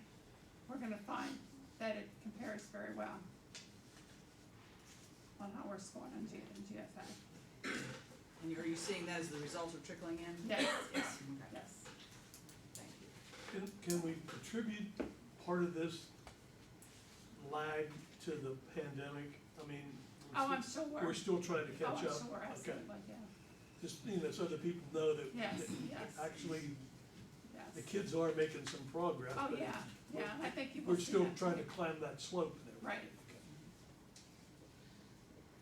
we're gonna find that it compares very well on how we're scoring in GSA. And are you seeing that as the results are trickling in? Yes. Yes. Okay. Yes. Thank you. Can we attribute part of this lag to the pandemic? I mean, I'm sure. we're still trying to catch up. I'm sure, absolutely, yeah. Just, so that people know that, Yes, that yes. actually Yes. the kids are making some progress. Oh, but yeah, I think you will we're see still that trying too. to climb that slope and everything. Right.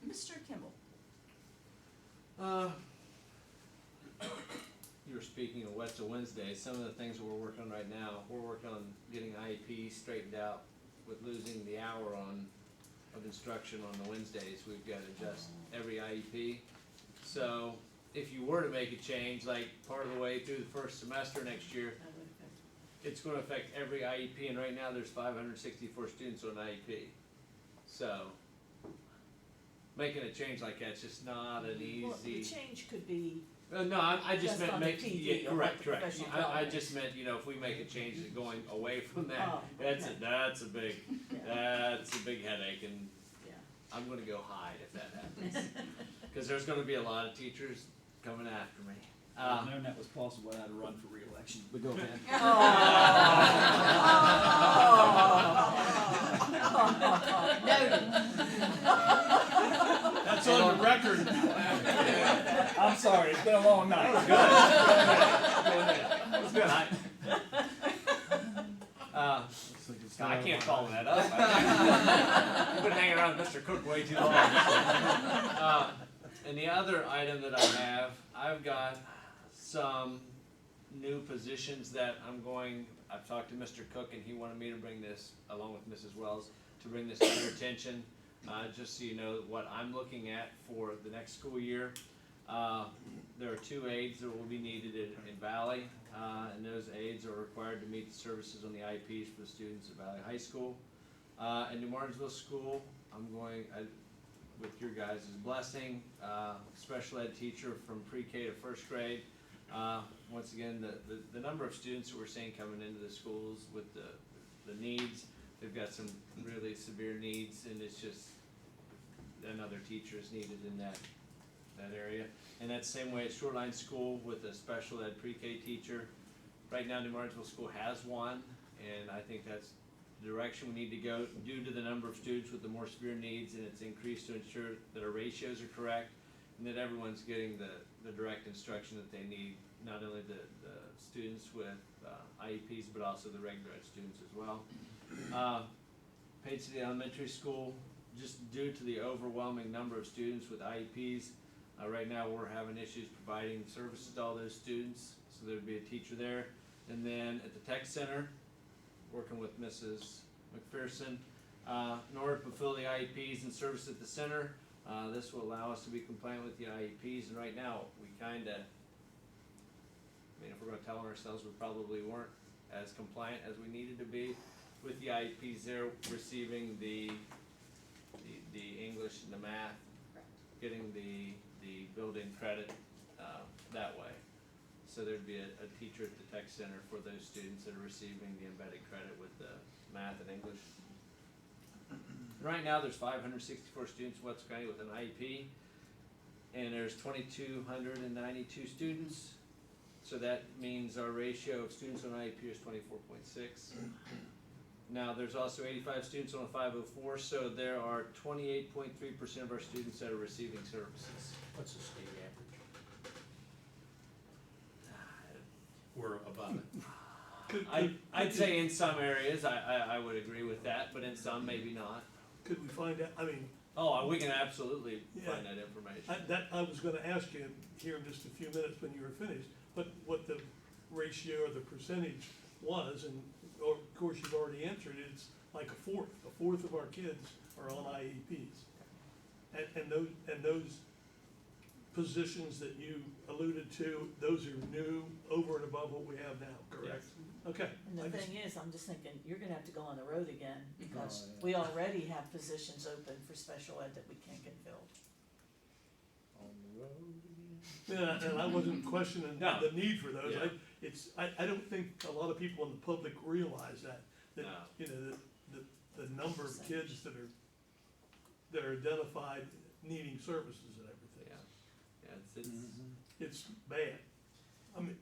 Mr. Kimball. You were speaking of Wetzel Wednesday. Some of the things that we're working on right now, we're working on getting IEP straightened out with losing the hour of instruction on the Wednesdays. We've got to adjust every IEP. So if you were to make a change, like part of the way through the first semester next year, it's going to affect every IEP. And right now there's 564 students on IEP. So making a change like that's just not an easy. Well, the change could be. No, I just meant on make, the PD yeah, or correct. the I professional just meant, if we make a change going away from that, Oh, that's okay. a big, Yeah. that's a big headache, and Yeah. I'm gonna go hide if that happens. Cause there's gonna be a lot of teachers coming after me. I've known that was possible, I'd run for re-election, but go ahead. That's on the record. I'm sorry, it's been a long night. That was good. I can't follow that up. I've been hanging around with Mr. Cook way too long. And the other item that I have, I've got some new positions that I've talked to Mr. Cook and he wanted me to bring this, along with Mrs. Wells, to bring this to your attention, just so you know what I'm looking at for the next school year. There are 2 aides that will be needed in Valley, and those aides are required to meet the services on the IEPs for the students at Valley High School. In New Martinsville School, with your guys' blessing, special ed teacher from pre-K to first grade. Once again, the number of students that we're seeing coming into the schools with the needs, they've got some really severe needs, and it's just another teacher is needed in that area. And that's the same way at Shoreline School with a special ed pre-K teacher. Right now, New Martinsville School has one, and I think that's the direction we need to go due to the number of students with the more severe needs, and it's increased to ensure that our ratios are correct and that everyone's getting the direct instruction that they need, not only the students with IEPs, but also the regular ed students as well. Page City Elementary School, just due to the overwhelming number of students with IEPs, right now we're having issues providing services to all those students, so there'd be a teacher there. And then at the Tech Center, working with Mrs. McPherson, in order to fulfill the IEPs and service at the center, this will allow us to be compliant with the IEPs, and right now, we kinda, I mean, if we're gonna tell ourselves we probably weren't as compliant as we needed to be with the IEPs. They're receiving the English and the math, getting the building credit, that way. So there'd be a teacher at the Tech Center for those students that are receiving the embedded credit with the math and English. Right now, there's 564 students in Wetzel County with an IEP, and there's 2,292 students. So that means our ratio of students on IEP is 24.6. Now, there's also 85 students on a 504, so there are 28.3% of our students that are receiving services. What's the state average? We're above it. I'd say in some areas, I would agree with that, but in some, maybe not. Could we find out, I mean. Oh, we can absolutely Yeah. find that information. I was gonna ask you here in just a few minutes when you were finished, what the ratio or the percentage was, and of course you've already answered it, it's like a fourth of our kids are on IEPs. And those positions that you alluded to, those are new over and above what we have now, correct? Okay. And the thing is, I'm just thinking, you're gonna have to go on the road again, because we already have positions open for special ed that we can't get filled. On the road again. Yeah, and I wasn't questioning No. the need for those, Yeah. I don't think a lot of people in the public realize that, No. you know, the number of kids that are identified needing services and everything. Yeah, It's bad. I mean,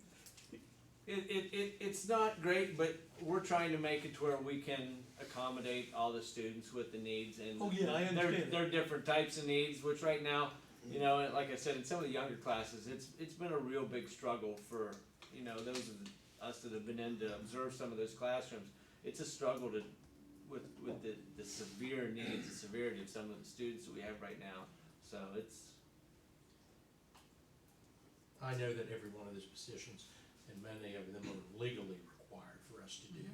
it's not great, but we're trying to make it to where we can accommodate all the students with the needs, and Oh, yeah, I understand there are different types of needs, which right now, you know, like I said, in some of the younger classes, it's been a real big struggle for, you know, those of us that have been in to observe some of those classrooms. It's a struggle with the severe needs, the severity of some of the students that we have right now, so it's. I know that every one of these positions, and many of them are legally required for us to do.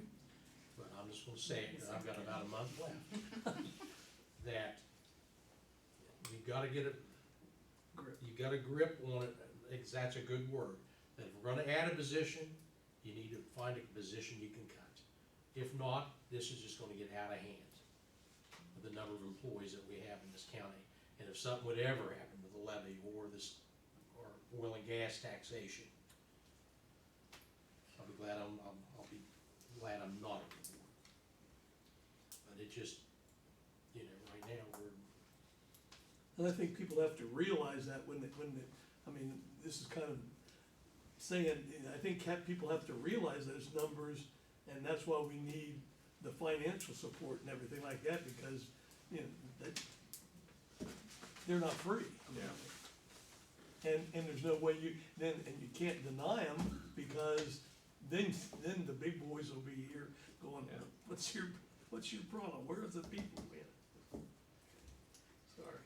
But I'm just gonna say, and I've got about a month left, that you gotta get you got a grip on it, that's a good word. That if we're gonna add a position, you need to find a position you can cut. If not, this is just gonna get out of hand with the number of employees that we have in this county. And if something would ever happen with the levy or oil and gas taxation, I'll be glad I'm not on the board. But it just, you know, right now and I think people have to realize that when I mean, this is kind of saying, I think people have to realize those numbers, and that's why we need the financial support and everything like that, because, you know, they're not free. And there's no way you can't deny them, because then the big boys will be here going, what's your problem? Where's the people, man? Sorry.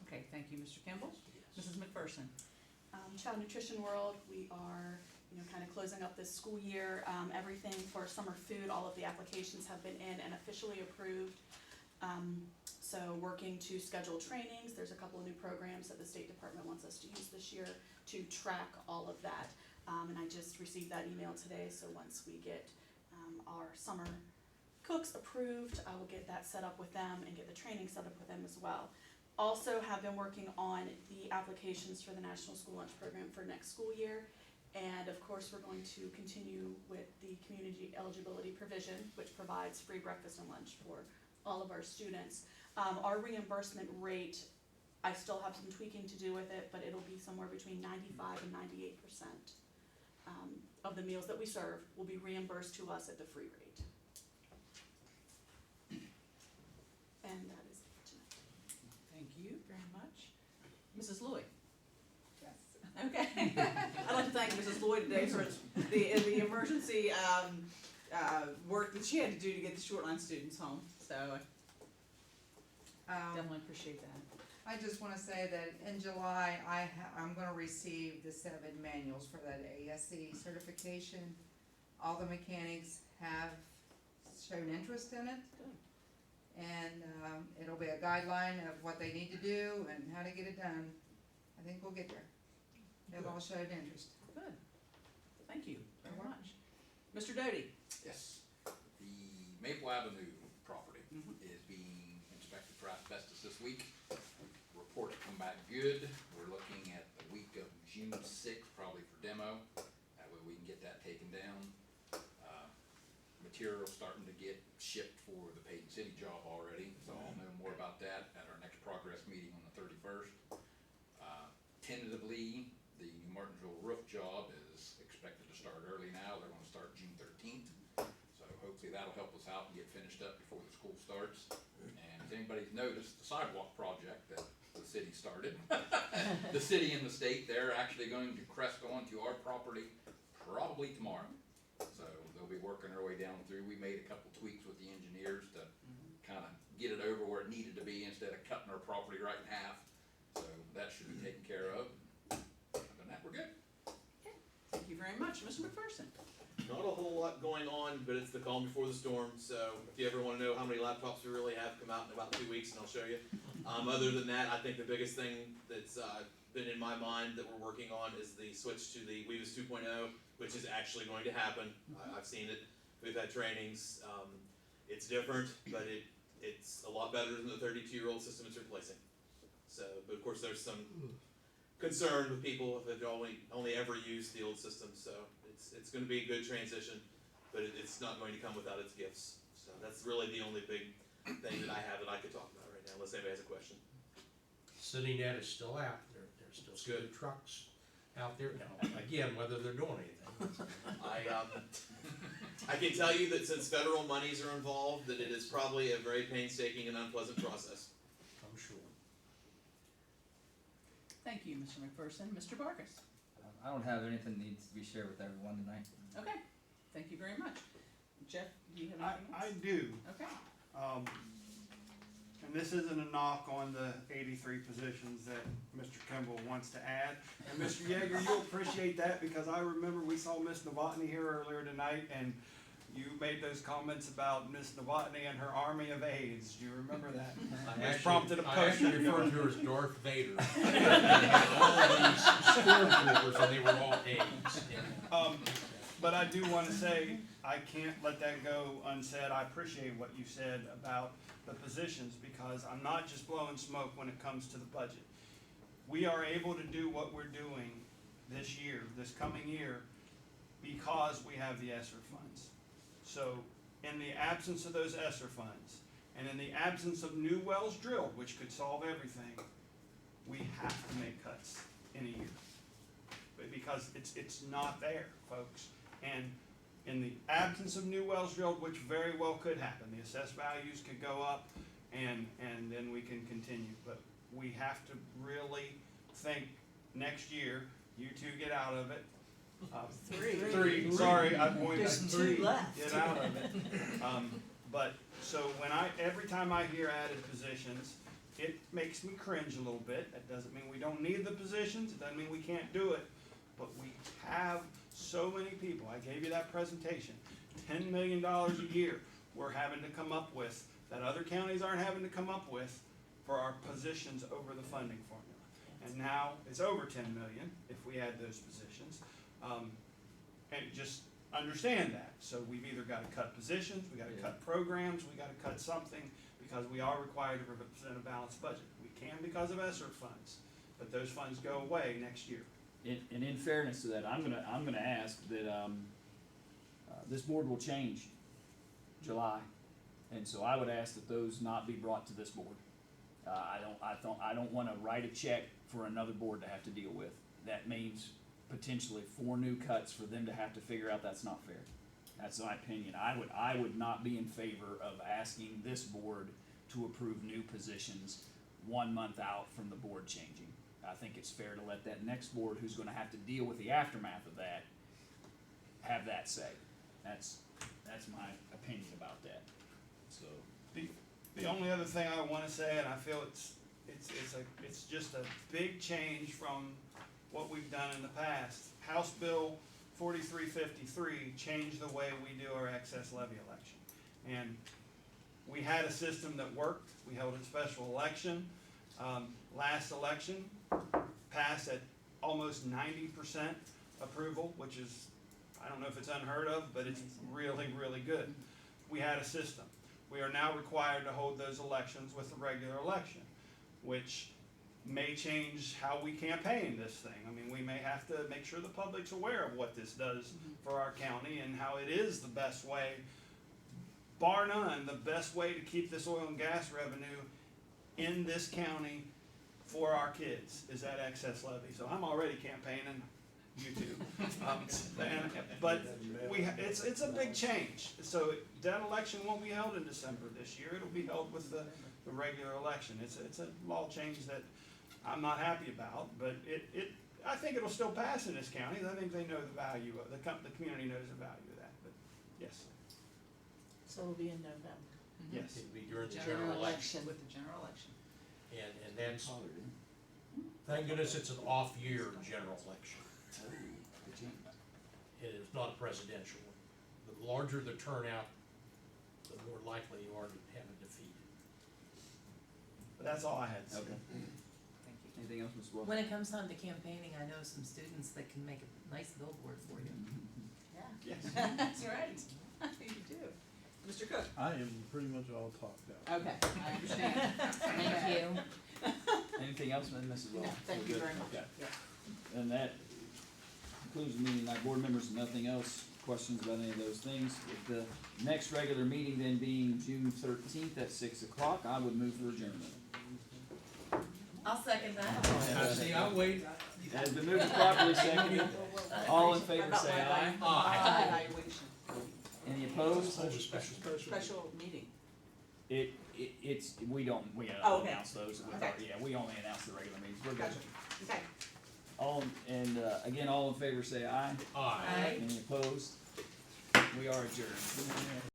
Okay, thank you, Mr. Kimball. Mrs. McPherson. Child Nutrition World, we are, you know, kind of closing up this school year. Everything for summer food, all of the applications have been in and officially approved. So working to schedule trainings. There's a couple of new programs that the State Department wants us to use this year to track all of that. And I just received that email today, so once we get our summer cooks approved, I will get that set up with them and get the training set up with them as well. also have been working on the applications for the National School Lunch Program for next school year. And of course, we're going to continue with the community eligibility provision, which provides free breakfast and lunch for all of our students. Our reimbursement rate, I still have some tweaking to do with it, but it'll be somewhere between 95 and 98% of the meals that we serve will be reimbursed to us at the free rate. And that is it for tonight. Thank you very much. Mrs. Lloyd? Yes. Okay. I'd like to thank Mrs. Lloyd today for the emergency work that she had to do to get the Shortline students home, so definitely appreciate that. I just wanna say that in July, I'm gonna receive the 7 manuals for that ASE certification. All the mechanics have shown interest in it. Good. And, it'll be a guideline of what they need to do and how to get it done. I think we'll get there. They've all showed interest. Good. Thank you very much. Mr. Doty? Yes, the Maple Avenue property is being inspected for asbestos this week. Reports come back good. We're looking at the week of June 6th, probably for demo. That way we can get that taken down. Material starting to get shipped for the Payton City job already, so I'll know more about that at our next progress meeting on the 31st. Tentatively, the New Martinsville roof job is expected to start early now. They're gonna start June 13th. So hopefully that'll help us out and get finished up before the school starts. And if anybody's noticed, the sidewalk project that the city started, the city and the state, they're actually going to crest onto our property probably tomorrow. So they'll be working their way down through. We made a couple tweaks with the engineers to kind of get it over where it needed to be instead of cutting our property right in half. So that should be taken care of. Other than that, we're good. Thank you very much. Mr. McPherson? Not a whole lot going on, but it's the calm before the storm, so if you ever wanna know how many laptops we really have, come out in about 2 weeks and I'll show you. Other than that, I think the biggest thing that's, been in my mind that we're working on is the switch to the WEVIS 2.0, which is actually going to happen. I've seen it, we've had trainings, it's different, but it's a lot better than the 32-year-old system it's replacing. So, but of course there's some concern with people that only ever used the old system, so it's gonna be a good transition, but it's not going to come without its gifts. So that's really the only big thing that I have that I could talk about right now, unless anybody has a question. CityNet is still out, there's still good trucks out there now, again, whether they're doing anything. I can tell you that since federal monies are involved, that it is probably a very painstaking and unpleasant process. I'm sure. Thank you, Mr. McPherson. Mr. Barkis? I don't have anything that needs to be shared with everyone tonight. Okay, thank you very much. Jeff, do you have anything else? I do. Okay. And this isn't a knock on the 83 positions that Mr. Kimball wants to add. And Mr. Yeager, you'll appreciate that because I remember we saw Miss Novotny here earlier tonight and you made those comments about Miss Novotny and her army of aides. Do you remember that? Which prompted a post. I actually referred to her as Darth Vader. All these stormtroopers, and they were all aides. But I do want to say, I can't let that go unsaid. I appreciate what you said about the positions because I'm not just blowing smoke when it comes to the budget. We are able to do what we're doing this year, this coming year, because we have the ESSER funds. So in the absence of those ESSER funds, and in the absence of new wells drilled, which could solve everything, we have to make cuts in a year. Because it's not there, folks. And in the absence of new wells drilled, which very well could happen, the assessed values could go up and then we can continue. But we have to really think next year, you two get out of it. Three. Sorry, I pointed at 3. Get out of it. But so every time I hear added positions, it makes me cringe a little bit. That doesn't mean we don't need the positions. It doesn't mean we can't do it. But we have so many people. I gave you that presentation. $10 million a year we're having to come up with that other counties aren't having to come up with for our positions over the funding formula. And now it's over 10 million if we add those positions. And just understand that. So we've either got to cut positions, we got to cut programs, we got to cut something because we are required to present a balanced budget. We can because of ESSER funds, but those funds go away next year. And in fairness to that, I'm gonna ask that, this board will change July, and so I would ask that those not be brought to this board. I don't wanna write a check for another board to have to deal with. That means potentially 4 new cuts for them to have to figure out. That's not fair. That's my opinion. I would not be in favor of asking this board to approve new positions 1 month out from the board changing. I think it's fair to let that next board, who's gonna have to deal with the aftermath of that, have that say. That's my opinion about that, so. The only other thing I wanna say, and I feel it's just a big change from what we've done in the past. House Bill 4353 changed the way we do our excess levy election. And we had a system that worked. We held a special election. Last election passed at almost 90% approval, which is, I don't know if it's unheard of, but it's really, really good. We had a system. We are now required to hold those elections with a regular election, which may change how we campaign this thing. I mean, we may have to make sure the public's aware of what this does for our county and how it is the best way, bar none, the best way to keep this oil and gas revenue in this county for our kids is that excess levy. So I'm already campaigning, you too. But it's a big change. So that election won't be held in December this year. It'll be held with the regular election. It's a law change that I'm not happy about, but I think it'll still pass in this county. I think they know the value of the community knows the value of that. But yes, So it'll be in November. yes. It'd be during the general election. With the general election. And that's, thank goodness it's an off-year general election. It is not a presidential one. The larger the turnout, the more likely you are to have a defeat. But that's all I had to say. Okay. Anything else, Ms. Wilson? When it comes time to campaigning, I know some students that can make a nice billboard for you. Yeah. Yes. That's right. You do. Mr. Cook? I am pretty much all talked out. Okay, I understand. Thank you. Anything else, Mrs. Wilson? No, thank We're you good? very much. Okay. Yeah. And that concludes the meeting tonight. Board members, nothing else, questions about any of those things. With the next regular meeting then being June 13th at 6 o'clock, I would move for adjournment. I'll second that. I see, I'll wait. Has been moved and properly seconded. All in favor say aye. Aye. Evaluation. Any opposed? Hold a special. Special meeting. We don't Oh, okay. announce those. Okay. Yeah, we only announce the regular meetings. We're good. Gotcha. Okay. Again, all in favor say aye. Aye. Aye. Any opposed? We are adjourned.